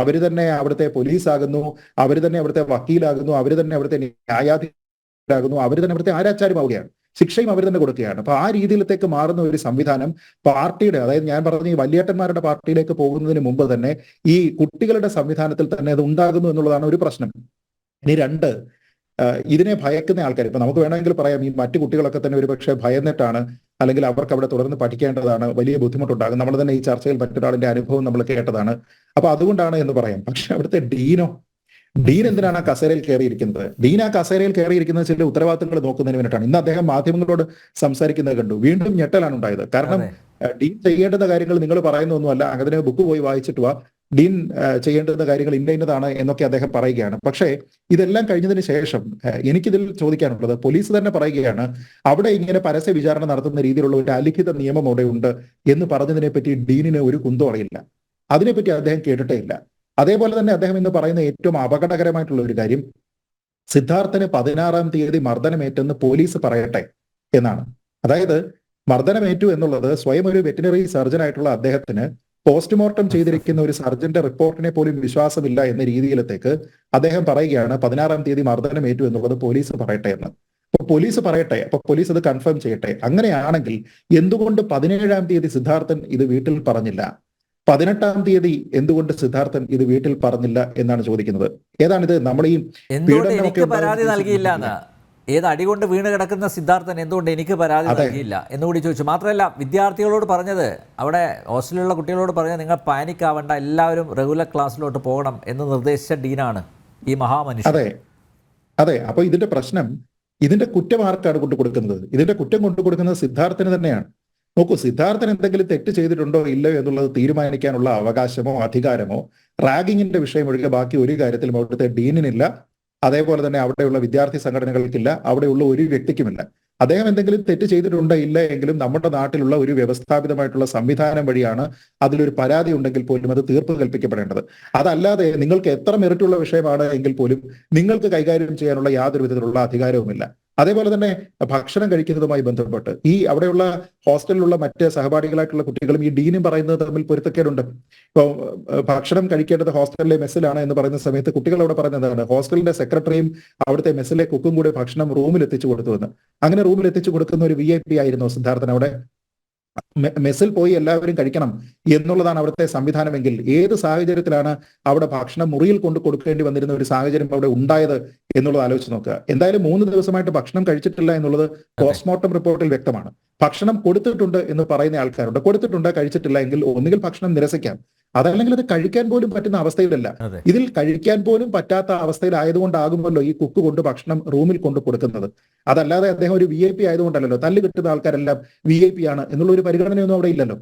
അവര് തന്നെ അവിടുത്തെ പോലീസ് ആകുന്നു, അവര് തന്നെ അവിടുത്തെ വക്കീലാകുന്നു, അവര് തന്നെ അവിടുത്തെ ന്യായാധിപരാകുന്നു, അവര് തന്നെ അവിടുത്തെ ആരാച്ചാരുമാവുകയാണ്, ശിക്ഷയും അവർ തന്നെ കൊടുക്കുകയാണ്. അപ്പൊ ആ രീതിയിലത്തേക്ക് മാറുന്ന ഒരു സംവിധാനം പാർട്ടിയുടെ, അതായത് ഞാൻ പറഞ്ഞ ഈ വലിയേട്ടന്മാരുടെ പാർട്ടിയിലേക്ക് പോകുന്നതിന് മുമ്പ് തന്നെ ഈ കുട്ടികളുടെ സംവിധാനത്തിൽ തന്നെ അത് ഉണ്ടാകുന്നു എന്നുള്ളതാണ് ഒരു പ്രശ്നം. ഇനി രണ്ട്, ഇതിനെ ഭയക്കുന്ന ആൾക്കാർ, ഇപ്പൊ നമുക്ക് വേണമെങ്കിൽ പറയാം ഈ മറ്റു കുട്ടികളൊക്കെ തന്നെ ഒരുപക്ഷെ ഭയന്നിട്ടാണ്, അല്ലെങ്കിൽ അവർക്ക് അവിടെ തുടർന്ന് പഠിക്കേണ്ടതാണ്, വലിയ ബുദ്ധിമുട്ടുണ്ടാകും. നമ്മൾ തന്നെ ഈ ചർച്ചയിൽ മറ്റൊരാളിന്റെ അനുഭവം നമ്മൾ കേട്ടതാണ്. അപ്പൊ അതുകൊണ്ടാണ് എന്ന് പറയാം. പക്ഷെ അവിടുത്തെ ഡീൻ എന്തിനാണ് ആ കസേരയിൽ കയറിയിരിക്കുന്നത്? ഡീൻ ആ കസേരയിൽ കയറിയിരിക്കുന്നത് ചില ഉത്തരവാദിത്തങ്ങൾ നോക്കുന്നതിന് വേണ്ടിയിട്ടാണ്. ഇന്ന് അദ്ദേഹം മാധ്യമങ്ങളോട് സംസാരിക്കുന്നത് കണ്ടു. വീണ്ടും ഞെട്ടലാണ് ഉണ്ടായത്. കാരണം ഡീൻ ചെയ്യേണ്ടുന്ന കാര്യങ്ങൾ നിങ്ങൾ പറയുന്നൊന്നുമല്ല, അതിന് ബുക്ക് പോയി വായിച്ചിട്ട് വാ, ഡീൻ ചെയ്യേണ്ടുന്ന കാര്യങ്ങൾ ഇന്നതാണ് എന്നൊക്കെ അദ്ദേഹം പറയുകയാണ്. പക്ഷേ ഇതെല്ലാം കഴിഞ്ഞതിന് ശേഷം എനിക്കിതിൽ ചോദിക്കാനുള്ളത്, പോലീസ് തന്നെ പറയുകയാണ് അവിടെ ഇങ്ങനെ പരസ്യ വിചാരണ നടത്തുന്ന രീതിയിലുള്ള ഒരു അലിഖിത നിയമം അവിടെ ഉണ്ട് എന്ന് പറഞ്ഞതിനെ പറ്റി ഡീനിന് ഒരു കുന്തം അറിയില്ല. അതിനെപ്പറ്റി അദ്ദേഹം കേട്ടിട്ടേ ഇല്ല. അതേപോലെ തന്നെ അദ്ദേഹം ഇന്ന് പറയുന്ന ഏറ്റവും അപകടകരമായിട്ടുള്ള ഒരു കാര്യം, സിദ്ധാർത്ഥന് 16-ാം തീയതി മർദ്ദനമേറ്റെന്ന് പോലീസ് പറയട്ടെ എന്നാണ്. അതായത് മർദ്ദനമേറ്റു എന്നുള്ളത് സ്വയം ഒരു വെറ്റിനറി സർജൻ ആയിട്ടുള്ള അദ്ദേഹത്തിന് പോസ്റ്റ്മോർട്ടം ചെയ്തിരിക്കുന്ന ഒരു സർജന്റെ റിപ്പോർട്ടിനെ പോലും വിശ്വാസമില്ല എന്ന രീതിയിലത്തേക്ക് അദ്ദേഹം പറയുകയാണ് 16-ാം തീയതി മർദ്ദനമേറ്റു എന്നുള്ളത് പോലീസ് പറയട്ടെ എന്ന്. അപ്പൊ പോലീസ് പറയട്ടെ, അപ്പൊ പോലീസ് അത് കൺഫേം ചെയ്യട്ടെ. അങ്ങനെയാണെങ്കിൽ എന്തുകൊണ്ട് 17-ാം തീയതി സിദ്ധാർത്ഥൻ ഇത് വീട്ടിൽ പറഞ്ഞില്ല? 18-ാം തീയതി എന്തുകൊണ്ട് സിദ്ധാർത്ഥൻ ഇത് വീട്ടിൽ പറഞ്ഞില്ല എന്നാണ് ചോദിക്കുന്നത്. ഏതാണിത്? നമ്മൾ ഈ പരാതി നൽകിയില്ല, ഏത് അടികൊണ്ട് വീണ് കിടക്കുന്ന സിദ്ധാർത്ഥൻ എന്തുകൊണ്ട് എനിക്ക് പരാതി നൽകിയില്ല എന്നുകൂടി ചോദിച്ചു. മാത്രമല്ല വിദ്യാർത്ഥികളോട് പറഞ്ഞത്, അവിടെ ഹോസ്റ്റലിലുള്ള കുട്ടികളോട് പറഞ്ഞത്, നിങ്ങൾ പാനിക് ആവേണ്ട, എല്ലാവരും റെഗുലർ ക്ലാസ്സിലോട്ട് പോകണം എന്ന് നിർദ്ദേശിച്ച ഡീനാണ് ഈ മഹാമനുഷ്യൻ. അതെ. അപ്പൊ ഇതിന്റെ പ്രശ്നം, ഇതിന്റെ കുറ്റം ആർക്കാണ് കൊണ്ടുകൊടുക്കുന്നത്? ഇതിന്റെ കുറ്റം കൊണ്ടുകൊടുക്കുന്നത് സിദ്ധാർത്ഥന് തന്നെയാണ്. നോക്കൂ, സിദ്ധാർത്ഥൻ എന്തെങ്കിലും തെറ്റ് ചെയ്തിട്ടുണ്ടോ ഇല്ലയോ എന്നുള്ളത് തീരുമാനിക്കാനുള്ള അവകാശമോ അധികാരമോ റാഗിങ്ങിന്റെ വിഷയം ഒഴികെ ബാക്കി ഒരു കാര്യത്തിലും അവിടുത്തെ ഡീനിനില്ല. അതേപോലെ തന്നെ അവിടെയുള്ള വിദ്യാർത്ഥി സംഘടനകൾക്കില്ല, അവിടെയുള്ള ഒരു വ്യക്തിക്കുമില്ല. അദ്ദേഹം എന്തെങ്കിലും തെറ്റ് ചെയ്തിട്ടുണ്ടോ ഇല്ല എങ്കിലും നമ്മുടെ നാട്ടിലുള്ള ഒരു വ്യവസ്ഥാപിതമായിട്ടുള്ള സംവിധാനം വഴിയാണ് അതിലൊരു പരാതി ഉണ്ടെങ്കിൽ പോലും അത് തീർപ്പ് കൽപ്പിക്കപ്പെടേണ്ടത്. അതല്ലാതെ നിങ്ങൾക്ക് എത്ര മെറിറ്റുള്ള വിഷയമാണ് എങ്കിൽ പോലും നിങ്ങൾക്ക് കൈകാര്യം ചെയ്യാനുള്ള യാതൊരു വിധത്തിലുള്ള അധികാരവുമില്ല. അതേപോലെ തന്നെ ഭക്ഷണം കഴിക്കുന്നതുമായി ബന്ധപ്പെട്ട് ഈ അവിടെയുള്ള ഹോസ്റ്റലിലുള്ള മറ്റ് സഹപാഠികളായിട്ടുള്ള കുട്ടികളും ഈ ഡീനും പറയുന്നത് തമ്മിൽ പൊരുത്തക്കേടുണ്ട്. ഇപ്പോൾ ഭക്ഷണം കഴിക്കേണ്ടത് ഹോസ്റ്റലിലെ മെസ്സിലാണ് എന്ന് പറയുന്ന സമയത്ത് കുട്ടികൾ അവിടെ പറയുന്നത് എന്താണ്? ഹോസ്റ്റലിന്റെ സെക്രട്ടറിയും അവിടുത്തെ മെസ്സിലെ കുക്കും കൂടെ ഭക്ഷണം റൂമിൽ എത്തിച്ചു കൊടുത്തുവെന്ന്. അങ്ങനെ റൂമിൽ എത്തിച്ചു കൊടുക്കുന്ന ഒരു VIP ആയിരുന്നു സിദ്ധാർത്ഥൻ. അവിടെ മെസ്സിൽ പോയി എല്ലാവരും കഴിക്കണം എന്നുള്ളതാണ് അവിടുത്തെ സംവിധാനമെങ്കിൽ ഏത് സാഹചര്യത്തിലാണ് അവിടെ ഭക്ഷണം മുറിയിൽ കൊണ്ട് കൊടുക്കേണ്ടി വന്നിരുന്ന ഒരു സാഹചര്യം അവിടെ ഉണ്ടായത് എന്നുള്ളത് ആലോചിച്ച് നോക്കുക. എന്തായാലും 3 ദിവസമായിട്ട് ഭക്ഷണം കഴിച്ചിട്ടില്ല എന്നുള്ളത് പോസ്റ്റ്മോർട്ടം റിപ്പോർട്ടിൽ വ്യക്തമാണ്. ഭക്ഷണം കൊടുത്തിട്ടുണ്ട് എന്ന് പറയുന്ന ആൾക്കാരുണ്ട്. കൊടുത്തിട്ടുണ്ട്, കഴിച്ചിട്ടില്ല എങ്കിൽ ഒന്നുകിൽ ഭക്ഷണം നിരസിക്കാം, അതല്ലെങ്കിൽ അത് കഴിക്കാൻ പോലും പറ്റുന്ന അവസ്ഥയിലല്ല. ഇതിൽ കഴിക്കാൻ പോലും പറ്റാത്ത അവസ്ഥയിലായതുകൊണ്ടാകുമല്ലോ ഈ കുക്ക് കൊണ്ട് ഭക്ഷണം റൂമിൽ കൊണ്ട് കൊടുക്കുന്നത്. അതല്ലാതെ അദ്ദേഹം ഒരു VIP ആയതുകൊണ്ടല്ലോ, തല്ല് കിട്ടുന്ന ആൾക്കാരെല്ലാം VIP ആണ് എന്നുള്ള ഒരു പരിഗണനയൊന്നും അവിടെ ഇല്ലല്ലോ.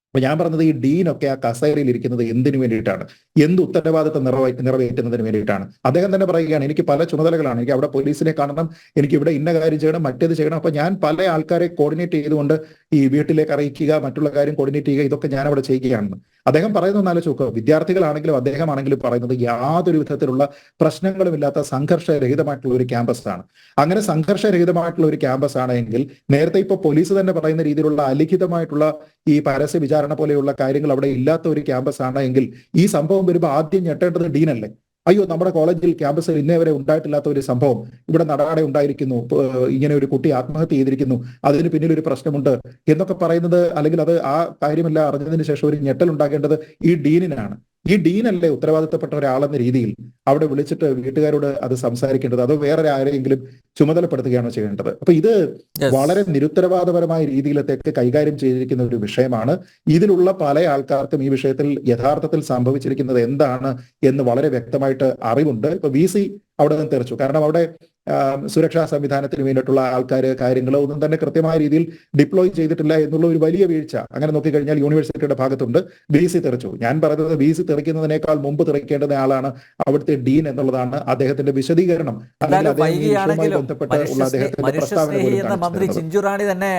അപ്പൊ ഞാൻ പറഞ്ഞത് ഈ ഡീനൊക്കെ ആ കസേരയിൽ ഇരിക്കുന്നത് എന്തിനു വേണ്ടിയിട്ടാണ്? എന്ത് ഉത്തരവാദിത്തം നിറവേറ്റുന്നതിന് വേണ്ടിയിട്ടാണ്? അദ്ദേഹം തന്നെ പറയുകയാണ്, എനിക്ക് പല ചുമതലകളാണ്, എനിക്ക് അവിടെ പോലീസിനെ കാണണം, എനിക്ക് ഇവിടെ ഇന്ന കാര്യം ചെയ്യണം, മറ്റേത് ചെയ്യണം. അപ്പൊ ഞാൻ പല ആൾക്കാരെ കോർഡിനേറ്റ് ചെയ്തുകൊണ്ട് ഈ വീട്ടിലേക്ക് അറിയിക്കുക, മറ്റുള്ള കാര്യം കോർഡിനേറ്റ് ചെയ്യുക, ഇതൊക്കെ ഞാൻ അവിടെ ചെയ്യുകയാണെന്ന് അദ്ദേഹം പറയുന്നത് ആലോചിച്ച് നോക്കുക. വിദ്യാർത്ഥികളാണെങ്കിലും അദ്ദേഹമാണെങ്കിലും പറയുന്നത് യാതൊരു വിധത്തിലുള്ള പ്രശ്നങ്ങളുമില്ലാത്ത സംഘർഷരഹിതമായിട്ടുള്ള ഒരു ക്യാമ്പസ് ആണ്. അങ്ങനെ സംഘർഷരഹിതമായിട്ടുള്ള ഒരു ക്യാമ്പസ് ആണെങ്കിൽ നേരത്തെ ഇപ്പൊ പോലീസ് തന്നെ പറയുന്ന രീതിയിലുള്ള അലിഖിതമായിട്ടുള്ള ഈ പരസ്യ വിചാരണ പോലെയുള്ള കാര്യങ്ങൾ അവിടെ ഇല്ലാത്ത ഒരു ക്യാമ്പസ് ആണ് എങ്കിൽ ഈ സംഭവം വരുമ്പോൾ ആദ്യം ഞെട്ടേണ്ടത് ഡീനല്ലേ? അയ്യോ, നമ്മുടെ കോളേജിൽ ക്യാമ്പസിൽ ഇന്നേ വരെ ഉണ്ടായിട്ടില്ലാത്ത ഒരു സംഭവം ഇവിടെ നടനാടെ ഉണ്ടായിരിക്കുന്നു, ഇങ്ങനെ ഒരു കുട്ടി ആത്മഹത്യ ചെയ്തിരിക്കുന്നു, അതിന് പിന്നിൽ ഒരു പ്രശ്നമുണ്ട് എന്നൊക്കെ പറയുന്നത്, അല്ലെങ്കിൽ അത് ആ കാര്യമെല്ലാം അറിഞ്ഞതിന് ശേഷം ഒരു ഞെട്ടൽ ഉണ്ടാകേണ്ടത് ഈ ഡീനിനാണ്. ഈ ഡീനല്ലേ ഉത്തരവാദിത്തപ്പെട്ട ഒരാളെന്ന രീതിയിൽ അവിടെ വിളിച്ചിട്ട് വീട്ടുകാരോട് അത് സംസാരിക്കേണ്ടത്? അതോ വേറെ ആരെങ്കിലും ചുമതലപ്പെടുത്തുകയാണോ ചെയ്യേണ്ടത്? അപ്പൊ ഇത് വളരെ നിരുത്തരവാദപരമായ രീതിയിലത്തേക്ക് കൈകാര്യം ചെയ്തിരിക്കുന്ന ഒരു വിഷയമാണ്. ഇതിലുള്ള പല ആൾക്കാർക്കും ഈ വിഷയത്തിൽ യഥാർത്ഥത്തിൽ സംഭവിച്ചിരിക്കുന്നത് എന്താണ് എന്ന് വളരെ വ്യക്തമായിട്ട് അറിവുണ്ട്. ഇപ്പൊ VC അവിടെ നിന്ന് തെറിച്ചു. കാരണം അവിടെ സുരക്ഷാ സംവിധാനത്തിന് വേണ്ടിയിട്ടുള്ള ആൾക്കാർ കാര്യങ്ങൾ ഒന്നും തന്നെ കൃത്യമായ രീതിയിൽ ഡിപ്ലോയ് ചെയ്തിട്ടില്ല എന്നുള്ള ഒരു വലിയ വീഴ്ച അങ്ങനെ നോക്കിക്കഴിഞ്ഞാൽ യൂണിവേഴ്സിറ്റിയുടെ ഭാഗത്തുണ്ട്. VC തെറിച്ചു. ഞാൻ പറയുന്നത് VC തെറിക്കുന്നതിനേക്കാൾ മുമ്പ് തെറിക്കേണ്ടുന്ന ആളാണ് അവിടുത്തെ ഡീൻ എന്നുള്ളതാണ് അദ്ദേഹത്തിന്റെ വിശദീകരണം. ബന്ധപ്പെട്ടുള്ള അദ്ദേഹത്തിന്റെ പ്രസ്താവന മന്ത്രി ചിഞ്ചുറാണി തന്നെ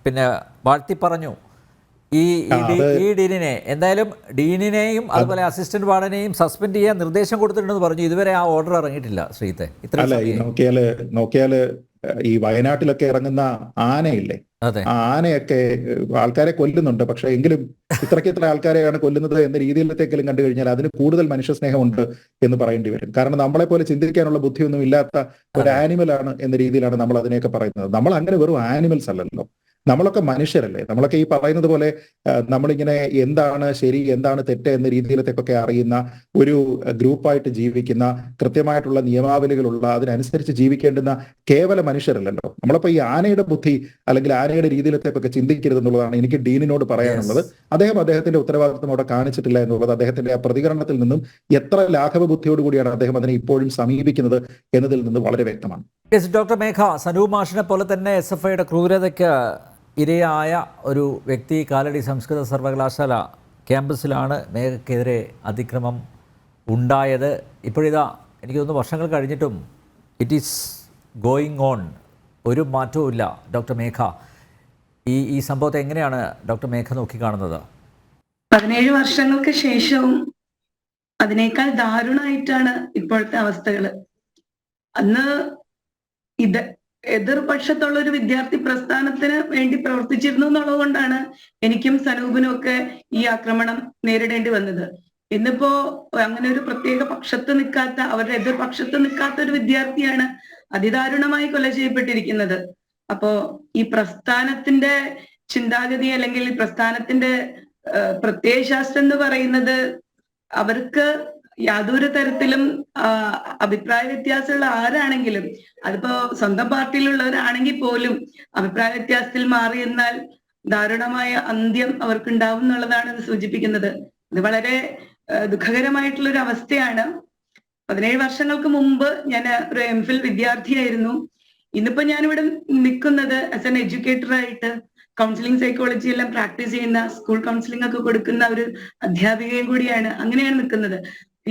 പിന്നെ വാഴ്ത്തി പറഞ്ഞു ഈ ഡീനിനെ. എന്തായാലും ഡീനിനെയും അതുപോലെ അസിസ്റ്റന്റ് വാർഡനെയും സസ്പെൻഡ് ചെയ്യാൻ നിർദ്ദേശം കൊടുത്തിട്ടുണ്ടെന്ന് പറഞ്ഞു. ഇതുവരെ ആ ഓർഡർ ഇറങ്ങിയിട്ടില്ല. ശ്രീത്തെ നോക്കിയാല് ഈ വയനാട്ടിലൊക്കെ ഇറങ്ങുന്ന ആനയില്ലേ, അതെ. ആ ആനയൊക്കെ ആൾക്കാരെ കൊല്ലുന്നുണ്ട്. പക്ഷെ എങ്കിലും ഇത്ര ആൾക്കാരെയാണ് കൊല്ലുന്നത് എന്ന രീതിയിലത്തേക്കെങ്കിലും കണ്ടു കഴിഞ്ഞാൽ അതിന് കൂടുതൽ മനുഷ്യ സ്നേഹമുണ്ട് എന്ന് പറയേണ്ടി വരും. കാരണം നമ്മളെ പോലെ ചിന്തിക്കാനുള്ള ബുദ്ധിയൊന്നും ഇല്ലാത്ത ഒരു ആനിമലാണ് എന്ന രീതിയിലാണ് നമ്മൾ അതിനെയൊക്കെ പറയുന്നത്. നമ്മൾ അങ്ങനെ വെറും ആനിമൽസ് അല്ലല്ലോ, നമ്മളൊക്കെ മനുഷ്യരല്ലേ. നമ്മളൊക്കെ ഈ പറയുന്നത് പോലെ നമ്മളിങ്ങനെ എന്താണ് ശരി എന്താണ് തെറ്റ് എന്ന രീതിയിലത്തേക്കൊക്കെ അറിയുന്ന ഒരു ഗ്രൂപ്പായിട്ട് ജീവിക്കുന്ന, കൃത്യമായിട്ടുള്ള നിയമാവലികളുള്ള, അതിനനുസരിച്ച് ജീവിക്കേണ്ടുന്ന കേവല മനുഷ്യരല്ലല്ലോ. നമ്മളപ്പോ ഈ ആനയുടെ ബുദ്ധി അല്ലെങ്കിൽ ആനയുടെ രീതിയിലത്തേക്കൊക്കെ ചിന്തിക്കരുത് എന്നുള്ളതാണ് എനിക്ക് ഡീനിനോട് പറയാനുള്ളത്. അദ്ദേഹത്തിന്റെ ഉത്തരവാദിത്വം അവിടെ കാണിച്ചിട്ടില്ല എന്നുള്ളത് അദ്ദേഹത്തിന്റെ ആ പ്രതികരണത്തിൽ നിന്നും എത്ര ലാഘവ ബുദ്ധിയോടുകൂടിയാണ് അദ്ദേഹം അതിനെ ഇപ്പോഴും സമീപിക്കുന്നത് എന്നതിൽ നിന്ന് വളരെ വ്യക്തമാണ്. ഡോക്ടർ മേഘ, സനൂപ് മാഷിനെ പോലെ തന്നെ SFIയുടെ ക്രൂരതയ്ക്ക് ഇരയായ ഒരു വ്യക്തി കാലടി സംസ്കൃത സർവകലാശാല ക്യാമ്പസിലാണ് മേഘയ്ക്കെതിരെ അതിക്രമം ഉണ്ടായത്. ഇപ്പോഴിതാ എനിക്ക് തോന്നുന്നു വർഷങ്ങൾ കഴിഞ്ഞിട്ടും ഇറ്റ് ഈസ് ഗോയിങ് ഓൺ, ഒരു മാറ്റവും ഇല്ല. ഡോക്ടർ മേഘ, ഈ സംഭവത്തെ എങ്ങനെയാണ് ഡോക്ടർ മേഘ നോക്കിക്കാണുന്നത്? 17 വർഷങ്ങൾക്ക് ശേഷവും അതിനേക്കാൾ ദാരുണമായിട്ടാണ് ഇപ്പോഴത്തെ അവസ്ഥകൾ. അന്ന് എതിർപക്ഷത്തുള്ള ഒരു വിദ്യാർത്ഥി പ്രസ്ഥാനത്തിന് വേണ്ടി പ്രവർത്തിച്ചിരുന്നു എന്നുള്ളത് കൊണ്ടാണ് എനിക്കും സനൂപിനും ഒക്കെ ഈ ആക്രമണം നേരിടേണ്ടി വന്നത്. ഇന്നിപ്പോ അങ്ങനെ ഒരു പ്രത്യേക പക്ഷത്ത് നിൽക്കാത്ത, അവരുടെ എതിർപക്ഷത്ത് നിൽക്കാത്ത ഒരു വിദ്യാർത്ഥിയാണ് അതിദാരുണമായി കൊല ചെയ്യപ്പെട്ടിരിക്കുന്നത്. അപ്പോ ഈ പ്രസ്ഥാനത്തിന്റെ ചിന്താഗതി അല്ലെങ്കിൽ പ്രസ്ഥാനത്തിന്റെ പ്രത്യയശാസ്ത്രം എന്ന് പറയുന്നത് അവർക്ക് യാതൊരു തരത്തിലും അഭിപ്രായ വ്യത്യാസമുള്ള ആരാണെങ്കിലും, അതിപ്പോ സ്വന്തം പാർട്ടിയിലുള്ളവരാണെങ്കിൽ പോലും അഭിപ്രായ വ്യത്യാസത്തിൽ മാറി എന്നാൽ ദാരുണമായ അന്ത്യം അവർക്കുണ്ടാവും എന്നുള്ളതാണ് ഇത് സൂചിപ്പിക്കുന്നത്. ഇത് വളരെ ദുഃഖകരമായിട്ടുള്ള ഒരു അവസ്ഥയാണ്. 17 വർഷങ്ങൾക്ക് മുമ്പ് ഞാൻ ഒരു MPhil വിദ്യാർത്ഥിയായിരുന്നു. ഇന്നിപ്പോ ഞാനിവിടെ നിൽക്കുന്നത് ആസ് എൻ എഡ്യൂക്കേറ്റർ ആയിട്ട് കൗൺസിലിംഗ് സൈക്കോളജി എല്ലാം പ്രാക്ടീസ് ചെയ്യുന്ന, സ്കൂൾ കൗൺസിലിംഗ് ഒക്കെ കൊടുക്കുന്ന ഒരു അധ്യാപികയും കൂടിയാണ്. അങ്ങനെയാണ് നിൽക്കുന്നത്.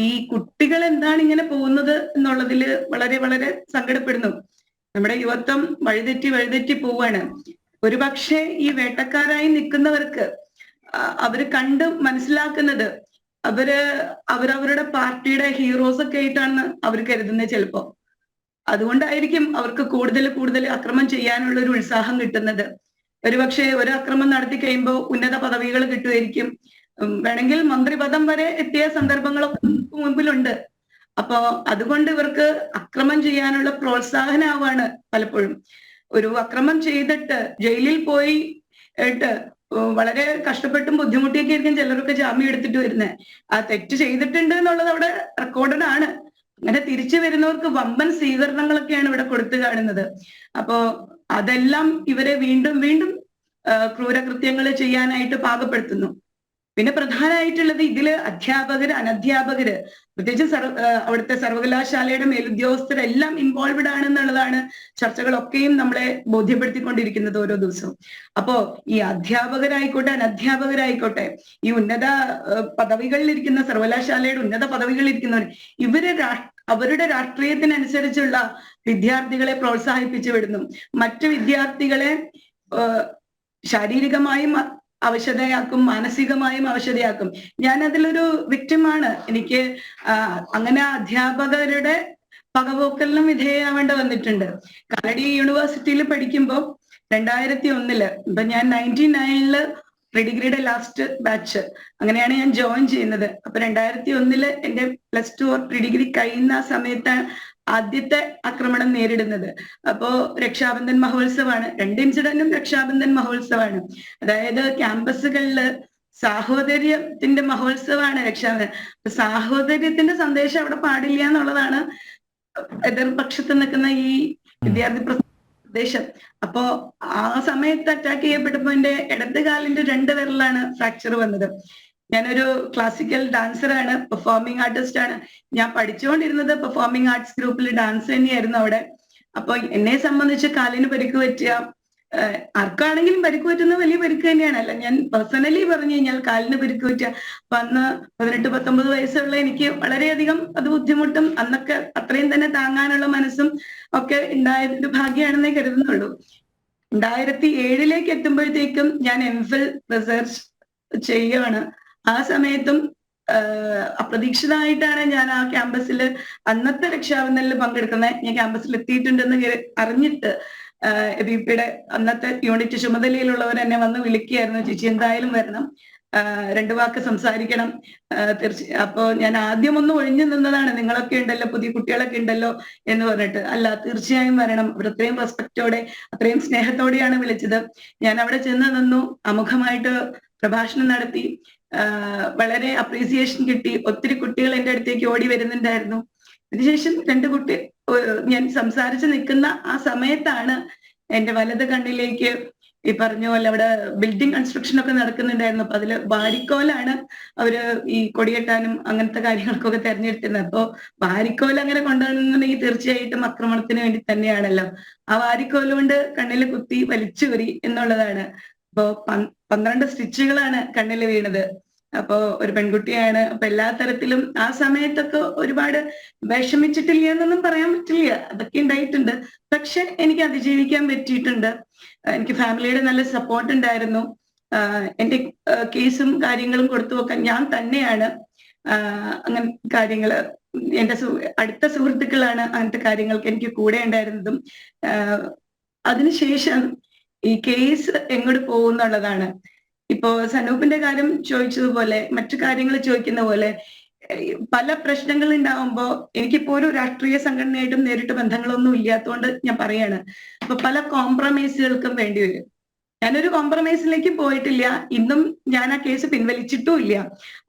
ഈ കുട്ടികൾ എന്താണ് ഇങ്ങനെ പോകുന്നത് എന്നുള്ളതിൽ വളരെ വളരെ സങ്കടപ്പെടുന്നു. നമ്മുടെ യുവത്വം വഴിതെറ്റി പോവാണ്. ഒരുപക്ഷെ ഈ വേട്ടക്കാരായി നിൽക്കുന്നവർക്ക് അവര് കണ്ട് മനസ്സിലാക്കുന്നത് അവരവരുടെ പാർട്ടിയുടെ ഹീറോസ് ഒക്കെ ആയിട്ടാണ് അവർ കരുതുന്നത് ചിലപ്പോ. അതുകൊണ്ടായിരിക്കും അവർക്ക് കൂടുതൽ അക്രമം ചെയ്യാനുള്ള ഒരു ഉത്സാഹം കിട്ടുന്നത്. ഒരുപക്ഷെ ഒരു അക്രമം നടത്തി കഴിയുമ്പോൾ ഉന്നത പദവികൾ കിട്ടുമായിരിക്കും, വേണമെങ്കിൽ മന്ത്രിപദം വരെ എത്തിയ സന്ദർഭങ്ങളൊക്കെ മുമ്പിലുണ്ട്. അപ്പോ അതുകൊണ്ട് ഇവർക്ക് അക്രമം ചെയ്യാനുള്ള പ്രോത്സാഹനമാവാണ് പലപ്പോഴും. ഒരു അക്രമം ചെയ്തിട്ട് ജയിലിൽ പോയി വളരെ കഷ്ടപ്പെട്ടും ബുദ്ധിമുട്ടിയൊക്കെ ആയിരിക്കും ചിലരൊക്കെ ജാമ്യം എടുത്തിട്ട് വരുന്നത്. ആ തെറ്റ് ചെയ്തിട്ടുണ്ട് എന്നുള്ളത് അവിടെ റെക്കോർഡഡ് ആണ്. അങ്ങനെ തിരിച്ചു വരുന്നവർക്ക് വമ്പൻ സ്വീകരണങ്ങളൊക്കെയാണ് ഇവിടെ കൊടുത്തു കാണുന്നത്. അപ്പോ അതെല്ലാം ഇവരെ വീണ്ടും ക്രൂരകൃത്യങ്ങൾ ചെയ്യാനായിട്ട് പാകപ്പെടുത്തുന്നു. പിന്നെ പ്രധാനമായിട്ടുള്ളത് ഇതില് അധ്യാപകര്, അനധ്യാപകര്, പ്രത്യേകിച്ച് അവിടുത്തെ സർവകലാശാലയുടെ മേലുദ്യോഗസ്ഥരെല്ലാം ഇൻവോൾവ്ഡ് ആണെന്നുള്ളതാണ് ചർച്ചകളൊക്കെയും നമ്മളെ ബോധ്യപ്പെടുത്തിക്കൊണ്ടിരിക്കുന്നത് ഓരോ ദിവസവും. അപ്പോ ഈ അധ്യാപകരായിക്കോട്ടെ അനധ്യാപകരായിക്കോട്ടെ, ഈ ഉന്നത പദവികളിലിരിക്കുന്ന, സർവകലാശാലയുടെ ഉന്നത പദവികളിലിരിക്കുന്നവർ, അവരുടെ രാഷ്ട്രീയത്തിനനുസരിച്ചുള്ള വിദ്യാർത്ഥികളെ പ്രോത്സാഹിപ്പിച്ചു വിടുന്നു. മറ്റു വിദ്യാർത്ഥികളെ ശാരീരികമായും അവശതയാക്കും, മാനസികമായും അവശതയാക്കും. ഞാൻ അതിലൊരു വിക്ടിമാണ്. എനിക്ക് അങ്ങനെ അധ്യാപകരുടെ പകപോക്കലിനും വിധേയമാവേണ്ടി വന്നിട്ടുണ്ട്. കാലടി യൂണിവേഴ്സിറ്റിയിൽ പഠിക്കുമ്പോൾ 2001 ഇപ്പൊ ഞാൻ 99 പ്രീഡിഗ്രിയുടെ ലാസ്റ്റ് ബാച്ച്, അങ്ങനെയാണ് ഞാൻ ജോയിൻ ചെയ്യുന്നത്. അപ്പൊ 2001 എന്റെ +2 പ്രീഡിഗ്രി കഴിയുന്ന സമയത്താണ് ആദ്യത്തെ ആക്രമണം നേരിടുന്നത്. അപ്പോ രക്ഷാബന്ധൻ മഹോത്സവമാണ്, 2 ഇൻസിഡന്റും രക്ഷാബന്ധൻ മഹോത്സവമാണ്. അതായത് ക്യാമ്പസുകളില് സാഹോദര്യത്തിന്റെ മഹോത്സവമാണ് രക്ഷാബന്ധൻ. സാഹോദര്യത്തിന്റെ സന്ദേശം അവിടെ പാടില്ല എന്നുള്ളതാണ് എതിർപക്ഷത്ത് നിൽക്കുന്ന ഈ വിദ്യാർത്ഥി പ്രദേശം. അപ്പോ ആ സമയത്ത് അറ്റാക്ക് ചെയ്യപ്പെട്ടപ്പോ എന്റെ ഇടത് കാലിന്റെ 2 വിരലാണ് ഫ്രാക്ചർ വന്നത്. ഞാനൊരു ക്ലാസിക്കൽ ഡാൻസറാണ്, പെർഫോമിംഗ് ആർട്ടിസ്റ്റ് ആണ്. ഞാൻ പഠിച്ചുകൊണ്ടിരുന്നത് പെർഫോമിംഗ് ആർട്സ് ഗ്രൂപ്പിൽ ഡാൻസ് തന്നെയായിരുന്നു അവിടെ. അപ്പൊ എന്നെ സംബന്ധിച്ച് കാലിന് പരിക്ക് പറ്റിയ, ആർക്കാണെങ്കിലും പരിക്ക് പറ്റുന്ന വലിയ പരിക്ക് തന്നെയാണ്. അല്ല, ഞാൻ പേഴ്സണലി പറഞ്ഞു കഴിഞ്ഞാൽ കാലിന് പരിക്ക് പറ്റിയ, അപ്പൊ അന്ന് 18-19 വയസ്സുള്ള എനിക്ക് വളരെയധികം അത് ബുദ്ധിമുട്ടും അന്നൊക്കെ അത്രയും തന്നെ താങ്ങാനുള്ള മനസ്സും ഒക്കെ ഉണ്ടായൊരു ഭാഗ്യമാണെന്നേ കരുതുന്നുള്ളൂ. 2007 എത്തുമ്പോഴത്തേക്കും ഞാൻ MPhil റിസർച്ച് ചെയ്യുകയാണ്. ആ സമയത്തും അപ്രതീക്ഷിതമായിട്ടാണ് ഞാൻ ആ ക്യാമ്പസിൽ അന്നത്തെ രക്ഷാബന്ധനിൽ പങ്കെടുക്കുന്നത്. ഞാൻ ക്യാമ്പസിൽ എത്തിയിട്ടുണ്ടെന്ന് അറിഞ്ഞിട്ട് എബിപിയുടെ അന്നത്തെ യൂണിറ്റ് ചുമതലയിലുള്ളവർ എന്നെ വന്ന് വിളിക്കുകയായിരുന്നു, ചേച്ചി എന്തായാലും വരണം, 2 വാക്ക് സംസാരിക്കണം. അപ്പോ ഞാൻ ആദ്യം ഒന്ന് ഒഴിഞ്ഞു നിന്നതാണ്, നിങ്ങളൊക്കെ ഉണ്ടല്ലോ, പുതിയ കുട്ടികളൊക്കെ ഉണ്ടല്ലോ എന്ന് പറഞ്ഞിട്ട്. അല്ല, തീർച്ചയായും വരണം. അവർ അത്രയും റെസ്പെക്റ്റോടെ അത്രയും സ്നേഹത്തോടെയാണ് വിളിച്ചത്. ഞാൻ അവിടെ ചെന്ന് നിന്നു, അമുഖമായിട്ട് പ്രഭാഷണം നടത്തി, വളരെ അപ്രീസിയേഷൻ കിട്ടി. ഒത്തിരി കുട്ടികൾ എൻ്റെ അടുത്തേക്ക് ഓടി വരുന്നുണ്ടായിരുന്നു. അതിനുശേഷം 2 കുട്ടി ഞാൻ സംസാരിച്ച് നിൽക്കുന്ന ആ സമയത്താണ് എന്റെ വലത് കണ്ണിലേക്ക് ഈ പറഞ്ഞ പോലെ അവിടെ ബിൽഡിംഗ് കൺസ്ട്രക്ഷൻ ഒക്കെ നടക്കുന്നുണ്ടായിരുന്നു. അപ്പൊ അതില് വാരിക്കോലാണ് അവര് ഈ കൊടിയെട്ടാനും അങ്ങനത്തെ കാര്യങ്ങൾക്കൊക്കെ തെരഞ്ഞെടുത്തിരുന്നത്. അപ്പോ വാരിക്കോൽ അങ്ങനെ കൊണ്ടുവന്നിട്ടുണ്ടെങ്കിൽ തീർച്ചയായിട്ടും ആക്രമണത്തിന് വേണ്ടി തന്നെയാണല്ലോ. ആ വാരിക്കോൽ കൊണ്ട് കണ്ണിൽ കുത്തി വലിച്ചുകറി എന്നുള്ളതാണ്. അപ്പോ 12 സ്റ്റിച്ചുകളാണ് കണ്ണിൽ വീണത്. അപ്പോ ഒരു പെൺകുട്ടിയാണ്. അപ്പൊ എല്ലാ തരത്തിലും ആ സമയത്തൊക്കെ ഒരുപാട് വിഷമിച്ചിട്ടില്ല എന്നൊന്നും പറയാൻ പറ്റില്ല, അതൊക്കെ ഉണ്ടായിട്ടുണ്ട്. പക്ഷെ എനിക്ക് അതിജീവിക്കാൻ പറ്റിയിട്ടുണ്ട്. എനിക്ക് ഫാമിലിയുടെ നല്ല സപ്പോർട്ട് ഉണ്ടായിരുന്നു. എന്റെ കേസും കാര്യങ്ങളും കൊടുത്തു വെക്കാൻ ഞാൻ തന്നെയാണ്. അങ്ങനെ കാര്യങ്ങള് എന്റെ അടുത്ത സുഹൃത്തുക്കളാണ് അങ്ങനത്തെ കാര്യങ്ങൾക്ക് എനിക്ക് കൂടെ ഉണ്ടായിരുന്നതും. അതിനുശേഷം ഈ കേസ് എങ്ങോട്ട് പോകുന്നുള്ളതാണ്. ഇപ്പോ സനൂപിന്റെ കാര്യം ചോദിച്ചതുപോലെ മറ്റു കാര്യങ്ങൾ ചോദിക്കുന്ന പോലെ പല പ്രശ്നങ്ങൾ ഉണ്ടാവുമ്പോ എനിക്കിപ്പോ ഒരു രാഷ്ട്രീയ സംഘടനയായിട്ടും നേരിട്ട് ബന്ധങ്ങളൊന്നും ഇല്ലാത്തതുകൊണ്ട് ഞാൻ പറയാണ്. അപ്പൊ പല കോംപ്രമൈസുകൾക്കും വേണ്ടി വരും. ഞാനൊരു കോംപ്രമൈസിലേക്ക് പോയിട്ടില്ല. ഇന്നും ഞാൻ ആ കേസ് പിൻവലിച്ചിട്ടും ഇല്ല.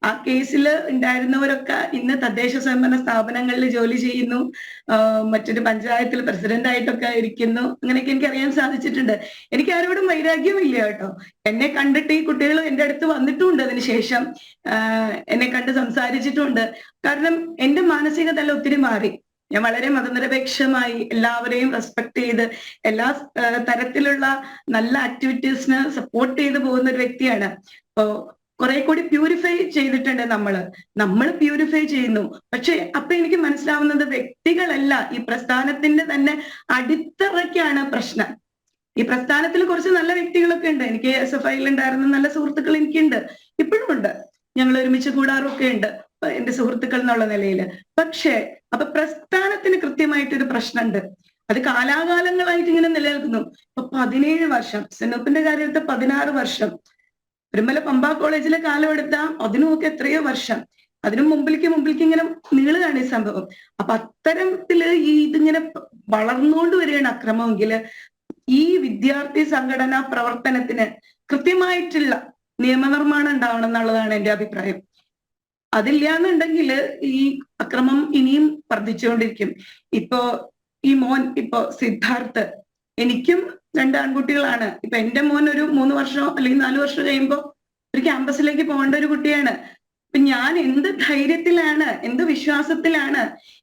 ആ കേസിൽ ഉണ്ടായിരുന്നവരൊക്കെ ഇന്ന് തദ്ദേശ സ്വയംഭരണ സ്ഥാപനങ്ങളിൽ ജോലി ചെയ്യുന്നു, മറ്റൊരു പഞ്ചായത്തിൽ പ്രസിഡന്റായിട്ടൊക്കെ ഇരിക്കുന്നു. അങ്ങനെയൊക്കെ എനിക്ക് അറിയാൻ സാധിച്ചിട്ടുണ്ട്. എനിക്ക് ആരോടും വൈരാഗ്യമില്ല കേട്ടോ. എന്നെ കണ്ടിട്ട് ഈ കുട്ടികൾ എൻ്റെ അടുത്ത് വന്നിട്ടുമുണ്ട്. അതിനുശേഷം എന്നെ കണ്ട് സംസാരിച്ചിട്ടുണ്ട്. കാരണം എന്റെ മാനസിക തല ഒത്തിരി മാറി. ഞാൻ വളരെ മതനിരപേക്ഷമായി എല്ലാവരെയും റെസ്പെക്ട് ചെയ്ത് എല്ലാ തരത്തിലുള്ള നല്ല ആക്ടിവിറ്റീസിന് സപ്പോർട്ട് ചെയ്ത് പോകുന്ന ഒരു വ്യക്തിയാണ്. അപ്പോ കുറെ കൂടി പ്യൂരിഫൈ ചെയ്തിട്ടുണ്ട് നമ്മൾ പ്യൂരിഫൈ ചെയ്യുന്നു. പക്ഷെ അപ്പൊ എനിക്ക് മനസ്സിലാവുന്നത് വ്യക്തികളല്ല, ഈ പ്രസ്ഥാനത്തിന്റെ തന്നെ അടിത്തറയ്ക്കാണ് പ്രശ്നം. ഈ പ്രസ്ഥാനത്തിൽ കുറച്ച് നല്ല വ്യക്തികളൊക്കെ ഉണ്ട്. എനിക്ക് SFIയിൽ ഉണ്ടായിരുന്ന നല്ല സുഹൃത്തുക്കൾ എനിക്കുണ്ട്, ഇപ്പോഴും ഉണ്ട്. ഞങ്ങൾ ഒരുമിച്ച് കൂടാറൊക്കെ ഉണ്ട് എന്റെ സുഹൃത്തുക്കൾ എന്നുള്ള നിലയിൽ. പക്ഷേ അപ്പൊ പ്രസ്ഥാനത്തിന് കൃത്യമായിട്ടൊരു പ്രശ്നമുണ്ട്. അത് കാലാകാലങ്ങളായിട്ട് ഇങ്ങനെ നിലനിൽക്കുന്നു. ഇപ്പൊ 17 വർഷം, സനൂപിന്റെ കാര്യത്തെ 16 വർഷം, പെരുമല പമ്പ കോളേജിലെ കാലം എടുത്താൽ അതിനുമൊക്കെ എത്രയോ വർഷം, അതിനും മുമ്പിലേക്ക് ഇങ്ങനെ നീളുകയാണ് ഈ സംഭവം. അപ്പൊ അത്തരത്തില് ഇതിങ്ങനെ വളർന്നുകൊണ്ട് വരികയാണ് അക്രമമെങ്കിൽ ഈ വിദ്യാർത്ഥി സംഘടനാ പ്രവർത്തനത്തിന് കൃത്യമായിട്ടുള്ള നിയമനിർമ്മാണം ഉണ്ടാവണം എന്നുള്ളതാണ് എന്റെ അഭിപ്രായം. അതില്ലാന്നുണ്ടെങ്കിൽ ഈ അക്രമം ഇനിയും വർദ്ധിച്ചുകൊണ്ടിരിക്കും. ഇപ്പോ ഈ മോൻ, ഇപ്പോ സിദ്ധാർത്ഥ്, എനിക്കും 2 ആൺകുട്ടികളാണ്. ഇപ്പൊ എന്റെ മോൻ ഒരു 3 വർഷം അല്ലെങ്കിൽ 4 വർഷം കഴിയുമ്പോ ഒരു ക്യാമ്പസിലേക്ക് പോകേണ്ട ഒരു കുട്ടിയാണ്. ഇപ്പൊ ഞാൻ എന്ത് ധൈര്യത്തിലാണ്, എന്ത് വിശ്വാസത്തിലാണ്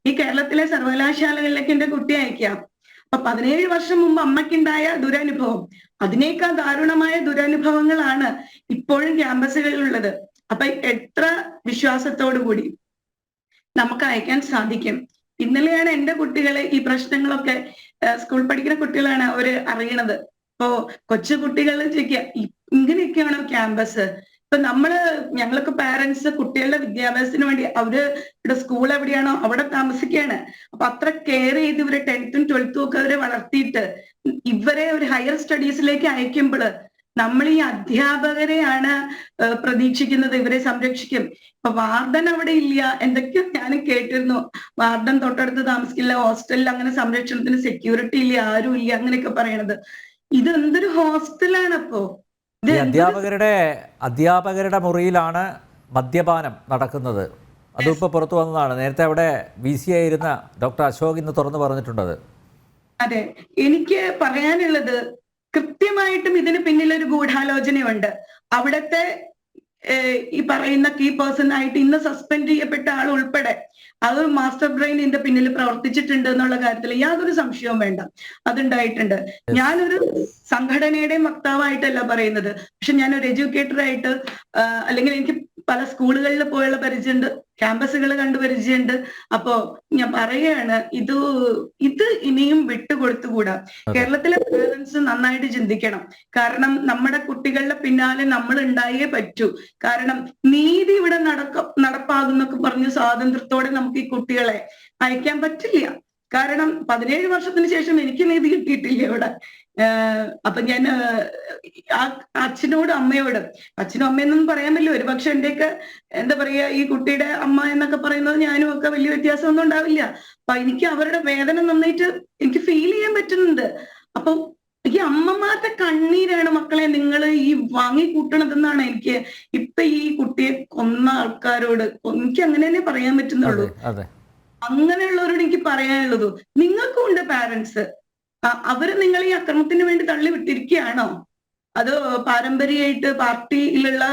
ഈ കേരളത്തിലെ സർവകലാശാലകളിലേക്ക് എന്റെ കുട്ടിയെ അയക്കാം? അപ്പൊ 17 വർഷം മുമ്പ് അമ്മയ്ക്കുണ്ടായ ദുരനുഭവം, അതിനേക്കാൾ ദാരുണമായ ദുരനുഭവങ്ങളാണ് ഇപ്പോഴും ക്യാമ്പസുകളിലുള്ളത്. അപ്പൊ എത്ര വിശ്വാസത്തോടു കൂടി നമുക്ക് അയക്കാൻ സാധിക്കും? ഇന്നലെയാണ് എന്റെ കുട്ടികളെ ഈ പ്രശ്നങ്ങളൊക്കെ, സ്കൂൾ പഠിക്കുന്ന കുട്ടികളാണ് അവര് അറിയണത്. ഇപ്പോ കൊച്ചു കുട്ടികൾ ചോദിക്കുക, ഇങ്ങനെയൊക്കെയാണോ ക്യാമ്പസ്? ഇപ്പൊ ഞങ്ങളൊക്കെ പാരന്റ്സ് കുട്ടികളുടെ വിദ്യാഭ്യാസത്തിന് വേണ്ടി അവരുടെ സ്കൂൾ എവിടെയാണോ അവിടെ താമസിക്കുകയാണ്. അപ്പൊ അത്ര കെയർ ചെയ്ത് ഇവരെ 10th 12th ഒക്കെ അവരെ വളർത്തിയിട്ട് ഇവരെ ഒരു ഹയർ സ്റ്റഡീസിലേക്ക് അയക്കുമ്പോൾ നമ്മൾ ഈ അധ്യാപകരെയാണ് പ്രതീക്ഷിക്കുന്നത് ഇവരെ സംരക്ഷിക്കും. ഇപ്പൊ വാർഡൻ അവിടെ ഇല്ല, എന്തൊക്കെയോ ഞാൻ കേട്ടിരുന്നു. വാർഡൻ തൊട്ടടുത്ത് താമസിക്കില്ല, ഹോസ്റ്റലിൽ അങ്ങനെ സംരക്ഷണത്തിന് സെക്യൂരിറ്റി ഇല്ല, ആരും ഇല്ല, അങ്ങനെയൊക്കെ പറയണത്. ഇത് എന്തൊരു ഹോസ്റ്റലാണ്? അപ്പോ അധ്യാപകരുടെ മുറിയിലാണ് മദ്യപാനം നടക്കുന്നത്. അതിപ്പോ പുറത്തു വന്നതാണ്. നേരത്തെ അവിടെ VC ആയിരുന്ന ഡോക്ടർ അശോക് ഇന്ന് തുറന്നു പറഞ്ഞിട്ടുണ്ടത്. അതെ, എനിക്ക് പറയാനുള്ളത് കൃത്യമായിട്ടും ഇതിന് പിന്നിൽ ഒരു ഗൂഢാലോചനയുണ്ട്. അവിടുത്തെ ഈ പറയുന്ന കീ പേഴ്സൺ ആയിട്ട് ഇന്ന് സസ്പെൻഡ് ചെയ്യപ്പെട്ട ആൾ ഉൾപ്പെടെ അത് മാസ്റ്റർ ബ്രെയിൻ ഇതിന്റെ പിന്നിൽ പ്രവർത്തിച്ചിട്ടുണ്ട് എന്നുള്ള കാര്യത്തിൽ യാതൊരു സംശയവും വേണ്ട, അതുണ്ടായിട്ടുണ്ട്. ഞാനൊരു സംഘടനയുടെ വക്താവായിട്ടല്ല പറയുന്നത്, പക്ഷെ ഞാനൊരു എഡ്യൂക്കേറ്റർ ആയിട്ട് അല്ലെങ്കിൽ എനിക്ക് പല സ്കൂളുകളിൽ പോയുള്ള പരിചയമുണ്ട്. ക്യാമ്പസുകൾ കണ്ടുപരിചയമുണ്ട്. അപ്പോ ഞാൻ പറയുകയാണ്, ഇത് ഇനിയും വിട്ടുകൊടുത്തുകൂടാ. കേരളത്തിലെ പേരൻസ് നന്നായിട്ട് ചിന്തിക്കണം. കാരണം നമ്മുടെ കുട്ടികളുടെ പിന്നാലെ നമ്മൾ ഉണ്ടായേ പറ്റൂ. കാരണം നീതി ഇവിടെ നടപ്പാകുന്നൊക്കെ പറഞ്ഞ് സ്വാതന്ത്ര്യത്തോടെ നമുക്ക് ഈ കുട്ടികളെ അയക്കാൻ പറ്റില്ല. കാരണം 17 വർഷത്തിന് ശേഷം എനിക്ക് നീതി കിട്ടിയിട്ടില്ല ഇവിടെ. അപ്പൊ ഞാൻ അച്ഛനും അമ്മയെന്നൊന്നും പറയാൻ പറ്റില്ല. ഒരുപക്ഷെ എന്റെയൊക്കെ എന്താ പറയാ, ഈ കുട്ടിയുടെ അമ്മ എന്നൊക്കെ പറയുന്നത് ഞാനും ഒക്കെ വലിയ വ്യത്യാസമൊന്നും ഉണ്ടാവില്ല. അപ്പൊ എനിക്ക് അവരുടെ വേദന നന്നായിട്ട് എനിക്ക് ഫീൽ ചെയ്യാൻ പറ്റുന്നുണ്ട്. അപ്പൊ ഈ അമ്മമാരുടെ കണ്ണീരാണ് മക്കളെ നിങ്ങൾ ഈ വാങ്ങിക്കൂട്ടണതെന്നാണ് എനിക്ക് ഇപ്പൊ ഈ കുട്ടിയെ കൊന്ന ആൾക്കാരോട് എനിക്ക് അങ്ങനെ തന്നെ പറയാൻ പറ്റുന്നുള്ളൂ. അങ്ങനെയുള്ളവരോട് എനിക്ക് പറയാനുള്ളത്, നിങ്ങൾക്കും ഉണ്ട് പാരന്റ്സ്. അവര് നിങ്ങൾ ഈ അക്രമത്തിന് വേണ്ടി തള്ളി വിട്ടിരിക്കുകയാണോ? അത് പാരമ്പര്യമായിട്ട് പാർട്ടിയിലുള്ള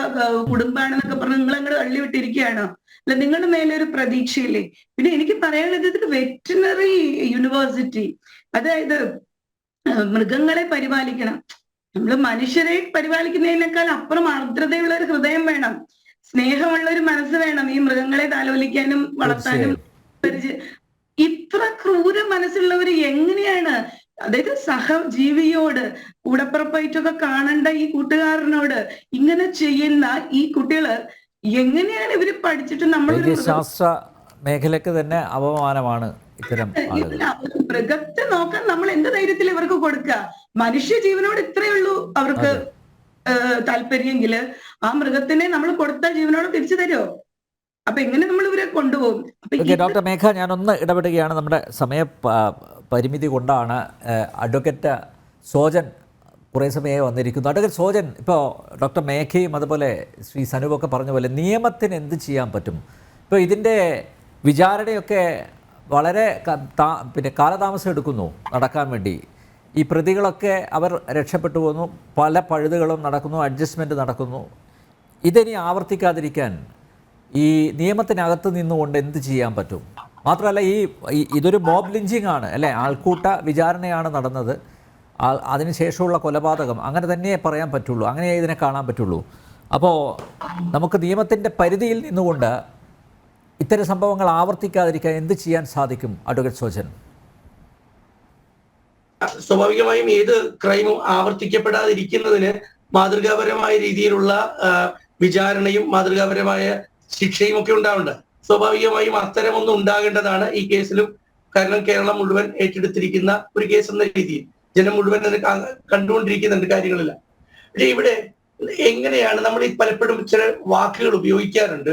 കുടുംബാണെന്നൊക്കെ പറഞ്ഞ് നിങ്ങൾ അങ്ങോട്ട് തള്ളി വിട്ടിരിക്കുകയാണോ? അല്ല, നിങ്ങളുടെ മേലെ ഒരു പ്രതീക്ഷയില്ലേ? പിന്നെ എനിക്ക് പറയാനുള്ളത്, ഇത് വെറ്റിനറി യൂണിവേഴ്സിറ്റി, അതായത് മൃഗങ്ങളെ പരിപാലിക്കണം. നമ്മൾ മനുഷ്യരെ പരിപാലിക്കുന്നതിനേക്കാൾ അപ്പുറം ആർദ്രതയുള്ള ഒരു ഹൃദയം വേണം, സ്നേഹമുള്ള ഒരു മനസ്സ് വേണം ഈ മൃഗങ്ങളെ താലോലിക്കാനും വളർത്താനും. ഇത്ര ക്രൂര മനസ്സുള്ളവര് എങ്ങനെയാണ്, അതായത് സഹജീവിയോട് കൂടപ്പുറപ്പായിട്ടൊക്കെ കാണേണ്ട ഈ കൂട്ടുകാരനോട് ഇങ്ങനെ ചെയ്യുന്ന ഈ കുട്ടികള് എങ്ങനെയാണ് ഇവര് പഠിച്ചിട്ട് നമ്മൾ ശാസ്ത്ര മേഖലക്ക് തന്നെ അപമാനമാണ് ഇത്തരം മൃഗത്തെ നോക്കാൻ നമ്മൾ എന്ത് ധൈര്യത്തിൽ ഇവർക്ക് കൊടുക്കുക? മനുഷ്യ ജീവനോട് ഇത്രയേ ഉള്ളൂ അവർക്ക് താല്പര്യമെങ്കില് ആ മൃഗത്തിനെ നമ്മൾ കൊടുത്ത ജീവനോട് തിരിച്ചു തരുമോ? അപ്പൊ എങ്ങനെ നമ്മൾ ഇവരെ കൊണ്ടുപോകും? ഡോക്ടർ മേഘ, ഞാനൊന്ന് ഇടപെടുകയാണ്. നമ്മുടെ സമയ പരിമിതി കൊണ്ടാണ്. അഡ്വക്കേറ്റ് സോജൻ കുറേ സമയമായി വന്നിരിക്കുന്നു. അഡ്വക്കേറ്റ് സോജൻ, ഇപ്പോൾ ഡോക്ടർ മേഘയും അതുപോലെ ശ്രീ സനൂപൊക്കെ പറഞ്ഞ പോലെ നിയമത്തിന് എന്ത് ചെയ്യാൻ പറ്റും? ഇപ്പോൾ ഇതിൻ്റെ വിചാരണയൊക്കെ വളരെ കാലതാമസം എടുക്കുന്നു നടക്കാൻ വേണ്ടി. ഈ പ്രതികളൊക്കെ അവർ രക്ഷപ്പെട്ടു പോകുന്നു, പല പഴുതുകളും നടക്കുന്നു, അഡ്ജസ്റ്റ്മെൻറ്റ് നടക്കുന്നു. ഇതിനി ആവർത്തിക്കാതിരിക്കാൻ ഈ നിയമത്തിനകത്ത് നിന്നുകൊണ്ട് എന്ത് ചെയ്യാൻ പറ്റും? മാത്രമല്ല, ഇതൊരു മോബ് ലിഞ്ചിങ് ആണ് അല്ലേ? ആൾക്കൂട്ട വിചാരണയാണ് നടന്നത്. അതിനുശേഷമുള്ള കൊലപാതകം, അങ്ങനെ തന്നെ പറയാൻ പറ്റുള്ളൂ, അങ്ങനെ ഇതിനെ കാണാൻ പറ്റുള്ളൂ. അപ്പോൾ നമുക്ക് നിയമത്തിൻ്റെ പരിധിയിൽ നിന്നുകൊണ്ട് ഇത്തരം സംഭവങ്ങൾ ആവർത്തിക്കാതിരിക്കാൻ എന്ത് ചെയ്യാൻ സാധിക്കും അഡ്വക്കേറ്റ് സോജൻ? സ്വാഭാവികമായും ഏത് ക്രൈമും ആവർത്തിക്കപ്പെടാതിരിക്കുന്നതിന് മാതൃകാപരമായ രീതിയിലുള്ള വിചാരണയും മാതൃകാപരമായ ശിക്ഷയും ഒക്കെ ഉണ്ടാവേണ്ട. സ്വാഭാവികമായും അത്തരമൊന്നും ഉണ്ടാകേണ്ടതാണ് ഈ കേസിലും. കാരണം കേരളം മുഴുവൻ ഏറ്റെടുത്തിരിക്കുന്ന ഒരു കേസ് എന്ന രീതിയിൽ ജനം മുഴുവൻ കണ്ടുകൊണ്ടിരിക്കുന്നുണ്ട് കാര്യങ്ങളില്ല. പക്ഷെ ഇവിടെ എങ്ങനെയാണ് നമ്മൾ ഈ പലപ്പോഴും ചില വാക്കുകൾ ഉപയോഗിക്കാറുണ്ട്,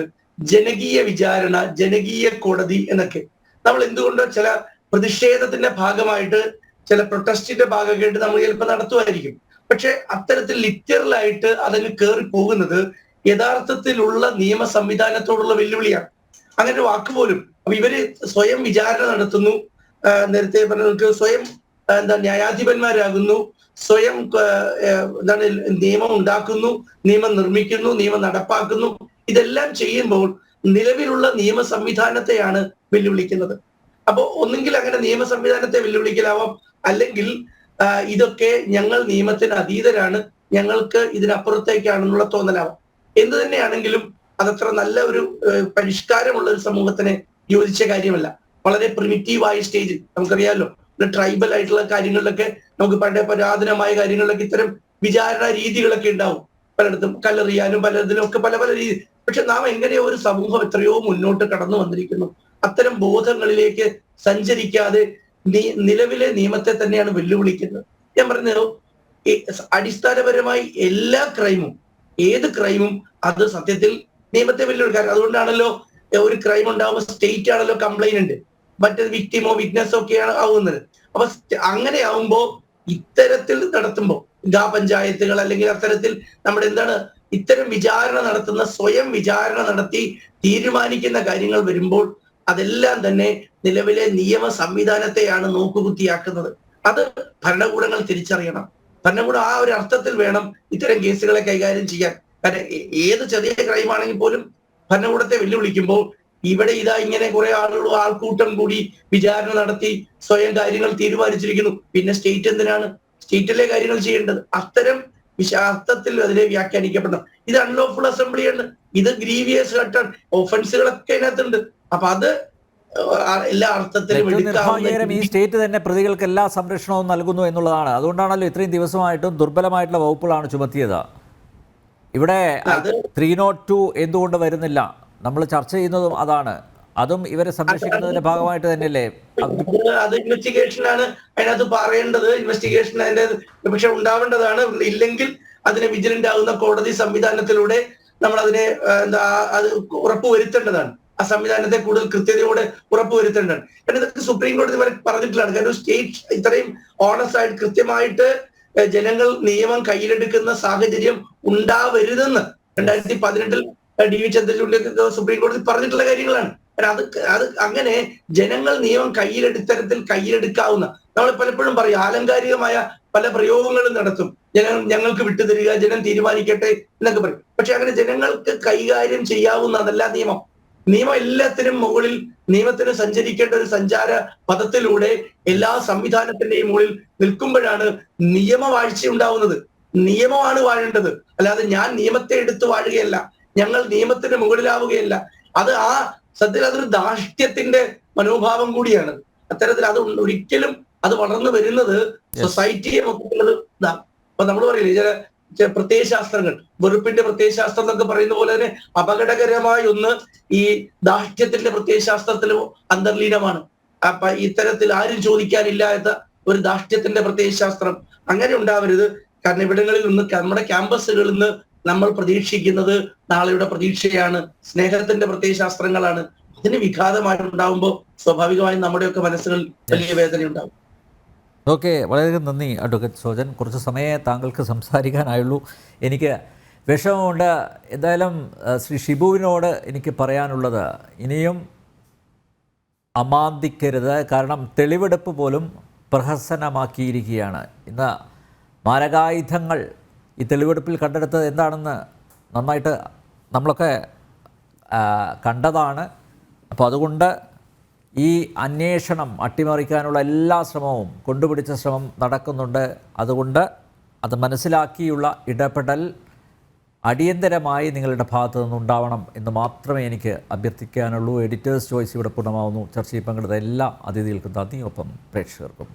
ജനകീയ വിചാരണ, ജനകീയ കോടതി എന്നൊക്കെ. നമ്മൾ എന്തുകൊണ്ടോ ചില പ്രതിഷേധത്തിന്റെ ഭാഗമായിട്ട്, ചില പ്രൊട്ടസ്റ്റിന്റെ ഭാഗമായിട്ട് നമ്മൾ ചിലപ്പോൾ നടത്തുമായിരിക്കും. പക്ഷെ അത്തരത്തിൽ ലിറ്ററലായിട്ട് അതിന് കയറി പോകുന്നത് യഥാർത്ഥത്തിലുള്ള നിയമ സംവിധാനത്തോടുള്ള വെല്ലുവിളിയാണ്. അങ്ങനെ ഒരു വാക്ക് പോലും. അപ്പൊ ഇവര് സ്വയം വിചാരണ നടത്തുന്നു, നേരത്തെ പറഞ്ഞ സ്വയം ന്യായാധിപന്മാരാകുന്നു, സ്വയം നിയമം ഉണ്ടാക്കുന്നു, നിയമം നിർമ്മിക്കുന്നു, നിയമം നടപ്പാക്കുന്നു. ഇതെല്ലാം ചെയ്യുമ്പോൾ നിലവിലുള്ള നിയമ സംവിധാനത്തെയാണ് വെല്ലുവിളിക്കുന്നത്. അപ്പോ ഒന്നുകിൽ അങ്ങനെ നിയമ സംവിധാനത്തെ വെല്ലുവിളിക്കലാവാം, അല്ലെങ്കിൽ ഇതൊക്കെ ഞങ്ങൾ നിയമത്തിന് അതീതരാണ്, ഞങ്ങൾക്ക് ഇതിനപ്പുറത്തേക്കാണെന്നുള്ള തോന്നലാവാം. എന്ത് തന്നെയാണെങ്കിലും അതത്ര നല്ല ഒരു പരിഷ്കാരമുള്ള ഒരു സമൂഹത്തിന് യോജിച്ച കാര്യമല്ല. വളരെ പ്രിമിറ്റീവായ സ്റ്റേജിൽ നമുക്കറിയാമല്ലോ, ട്രൈബൽ ആയിട്ടുള്ള കാര്യങ്ങളിലൊക്കെ നമുക്ക് പണ്ടേ പുരാതനമായ കാര്യങ്ങളിലൊക്കെ ഇത്തരം വിചാരണ രീതികളൊക്കെ ഉണ്ടാവും. പലയിടത്തും കല്ലെറിയാനും പലതിലും ഒക്കെ പല പല രീതി. പക്ഷെ നാം എങ്ങനെയോ ഒരു സമൂഹം എത്രയോ മുന്നോട്ട് കടന്നു വന്നിരിക്കുന്നു. അത്തരം ബോധങ്ങളിലേക്ക് സഞ്ചരിക്കാതെ നിലവിലെ നിയമത്തെ തന്നെയാണ് വെല്ലുവിളിക്കുന്നത്. ഞാൻ പറഞ്ഞത് അടിസ്ഥാനപരമായി എല്ലാ ക്രൈമും, ഏത് ക്രൈമും അത് സത്യത്തിൽ നിയമത്തെ വെല്ലുവിളിക്കാൻ. അതുകൊണ്ടാണല്ലോ ഒരു ക്രൈം ഉണ്ടാവുമ്പോൾ സ്റ്റേറ്റ് ആണല്ലോ കംപ്ലൈനന്റ്, മറ്റേ വിക്ടിമോ വിറ്റ്നസോ ഒക്കെയാണ് ആവുന്നത്. അപ്പൊ അങ്ങനെ ആവുമ്പോ ഇത്തരത്തിൽ നടത്തുമ്പോൾ പഞ്ചായത്തുകൾ അല്ലെങ്കിൽ അത്തരത്തിൽ നമ്മുടെ ഇത്തരം വിചാരണ നടത്തുന്ന, സ്വയം വിചാരണ നടത്തി തീരുമാനിക്കുന്ന കാര്യങ്ങൾ വരുമ്പോൾ അതെല്ലാം തന്നെ നിലവിലെ നിയമ സംവിധാനത്തെയാണ് നോക്കുകുത്തിയാക്കുന്നത്. അത് ഭരണകൂടങ്ങൾ തിരിച്ചറിയണം. ഭരണകൂടം ആ ഒരു അർത്ഥത്തിൽ വേണം ഇത്തരം കേസുകളെ കൈകാര്യം ചെയ്യാൻ. കാരണം ഏത് ചെറിയ ക്രൈം ആണെങ്കിൽ പോലും ഭരണകൂടത്തെ വെല്ലുവിളിക്കുമ്പോൾ ഇവിടെ ഇങ്ങനെ കുറെ ആൾക്കൂട്ടം കൂടി വിചാരണ നടത്തി സ്വയം കാര്യങ്ങൾ തീരുമാനിച്ചിരിക്കുന്നു. പിന്നെ സ്റ്റേറ്റ് എന്തിനാണ്? സ്റ്റേറ്റിലെ കാര്യങ്ങൾ ചെയ്യേണ്ടത്. അത്തരം അർത്ഥത്തിൽ അതിനെ വ്യാഖ്യാനിക്കപ്പെടണം. ഇത് അൺലോഫുൾ അസംബ്ലിയാണ്. ഇത് ഗ്രീവിയസ് ആയിട്ട് ഒഫൻസുകളൊക്കെ അതിനകത്തുണ്ട്. അപ്പൊ അത് എല്ലാ അർത്ഥത്തിലും നിർഭാഗ്യകരം ഈ സ്റ്റേറ്റ് തന്നെ പ്രതികൾക്ക് എല്ലാ സംരക്ഷണവും നൽകുന്നു എന്നുള്ളതാണ്. അതുകൊണ്ടാണല്ലോ ഇത്രയും ദിവസമായിട്ടും ദുർബലമായിട്ടുള്ള വകുപ്പുകളാണ് ചുമത്തിയത്. ഇവിടെ 302 എന്തുകൊണ്ട് വരുന്നില്ല? നമ്മൾ ചർച്ച ചെയ്യുന്നതും അതാണ്. അതും ഇവരെ സംരക്ഷിക്കുന്നതിന്റെ ഭാഗമായിട്ട് തന്നെയല്ലേ? അത് ഇൻവെസ്റ്റിഗേഷനാണ് അതിനകത്ത് പറയേണ്ടത്. ഇൻവെസ്റ്റിഗേഷൻ അതിന്റെ പക്ഷെ ഉണ്ടാവേണ്ടതാണ്. ഇല്ലെങ്കിൽ അതിനെ വിജിലന്റ് ആകുന്ന കോടതി സംവിധാനത്തിലൂടെ നമ്മൾ അതിനെ അത് ഉറപ്പുവരുത്തേണ്ടതാണ്. ആ സംവിധാനത്തെ കൂടുതൽ കൃത്യതയോടെ ഉറപ്പുവരുത്തേണ്ടതാണ്. കാരണം ഇതൊക്കെ സുപ്രീം കോടതി വരെ പറഞ്ഞിട്ടുള്ളതാണ്. കാരണം സ്റ്റേറ്റ് ഇത്രയും ഓണസ്റ്റ് ആയിട്ട് കൃത്യമായിട്ട് ജനങ്ങൾ നിയമം കയ്യിലെടുക്കുന്ന സാഹചര്യം ഉണ്ടാവരുതെന്ന് 2018 DV ചന്ദ്രചൂഡ് സുപ്രീം കോടതി പറഞ്ഞിട്ടുള്ള കാര്യങ്ങളാണ്. അത് അങ്ങനെ ജനങ്ങൾ നിയമം കയ്യിലെടുക്കാവുന്ന, നമ്മൾ പലപ്പോഴും പറയും ആലങ്കാരികമായ പല പ്രയോഗങ്ങളും നടത്തും. ഞങ്ങൾക്ക് വിട്ടുതരിക, ജനം തീരുമാനിക്കട്ടെ എന്നൊക്കെ പറയും. പക്ഷെ അങ്ങനെ ജനങ്ങൾക്ക് കൈകാര്യം ചെയ്യാവുന്നതല്ല നിയമം. നിയമം എല്ലാത്തിനും മുകളിൽ, നിയമത്തിന് സഞ്ചരിക്കേണ്ട ഒരു സഞ്ചാര പദത്തിലൂടെ എല്ലാ സംവിധാനത്തിന്റെയും മുകളിൽ നിൽക്കുമ്പോഴാണ് നിയമവാഴ്ച ഉണ്ടാവുന്നത്. നിയമമാണ് വാഴേണ്ടത്, അല്ലാതെ ഞാൻ നിയമത്തെ എടുത്ത് വാഴുകയല്ല, ഞങ്ങൾ നിയമത്തിന് മുകളിലാവുകയല്ല. അത് സത്യത്തിൽ അതൊരു ധാർഷ്ട്യത്തിന്റെ മനോഭാവം കൂടിയാണ്. അത്തരത്തിൽ അത് ഒരിക്കലും അത് വളർന്നു വരുന്നത് സൊസൈറ്റിയെ മൊത്തത്തിലുള്ളത് ഇതാണ്. അപ്പൊ നമ്മൾ പറയില്ലേ ചില പ്രത്യയശാസ്ത്രങ്ങൾ, വെറുപ്പിന്റെ പ്രത്യയശാസ്ത്രം എന്നൊക്കെ പറയുന്ന പോലെ തന്നെ അപകടകരമായ ഒന്ന് ഈ ധാർഷ്ട്യത്തിന്റെ പ്രത്യയശാസ്ത്രത്തിലും അന്തർലീനമാണ്. അപ്പൊ ഇത്തരത്തിൽ ആരും ചോദിക്കാനില്ലാത്ത ഒരു ധാർഷ്ട്യത്തിന്റെ പ്രത്യയശാസ്ത്രം അങ്ങനെ ഉണ്ടാവരുത്. കാരണം ഇവിടങ്ങളിൽ നിന്ന്, നമ്മുടെ ക്യാമ്പസുകളിൽ നിന്ന് നമ്മൾ പ്രതീക്ഷിക്കുന്നത് നാളെയുടെ പ്രതീക്ഷയാണ്, സ്നേഹത്തിന്റെ പ്രത്യയശാസ്ത്രങ്ങളാണ്. അതിന് വിഘാതമായിട്ടുണ്ടാവുമ്പോൾ സ്വാഭാവികമായും നമ്മുടെയൊക്കെ മനസ്സുകളിൽ വലിയ വേദന ഉണ്ടാവും. ഓക്കെ, വളരെയധികം നന്ദി അഡ്വക്കേറ്റ് സോജൻ. കുറച്ച് സമയമേ താങ്കൾക്ക് സംസാരിക്കാനായുള്ളൂ. എനിക്ക് വിഷമമുണ്ട്. എന്തായാലും ശ്രീ ഷിബുവിനോട് എനിക്ക് പറയാനുള്ളത്, ഇനിയും അമാന്തിക്കരുത്. കാരണം തെളിവെടുപ്പ് പോലും പ്രഹസനമാക്കിയിരിക്കുകയാണ്. ഇന്ന് മാരകായുധങ്ങൾ ഈ തെളിവെടുപ്പിൽ കണ്ടെടുത്തത് എന്താണെന്ന് നന്നായിട്ട് നമ്മളൊക്കെ കണ്ടതാണ്. അപ്പോൾ അതുകൊണ്ട് ഈ അന്വേഷണം അട്ടിമറിക്കാനുള്ള എല്ലാ ശ്രമവും, കൊണ്ടുപിടിച്ച ശ്രമം നടക്കുന്നുണ്ട്. അതുകൊണ്ട് അത് മനസ്സിലാക്കിയുള്ള ഇടപെടൽ അടിയന്തരമായി നിങ്ങളുടെ ഭാഗത്തു നിന്നുണ്ടാവണം എന്ന് മാത്രമേ എനിക്ക് അഭ്യർത്ഥിക്കാനുള്ളൂ. എഡിറ്റേഴ്സ് ചോയ്സ് ഇവിടെ പൂർണ്ണമാവുന്നു. ചർച്ചയിൽ പങ്കെടുത്ത എല്ലാ അതിഥികൾക്കും നന്ദി, ഒപ്പം പ്രേക്ഷകർക്കും.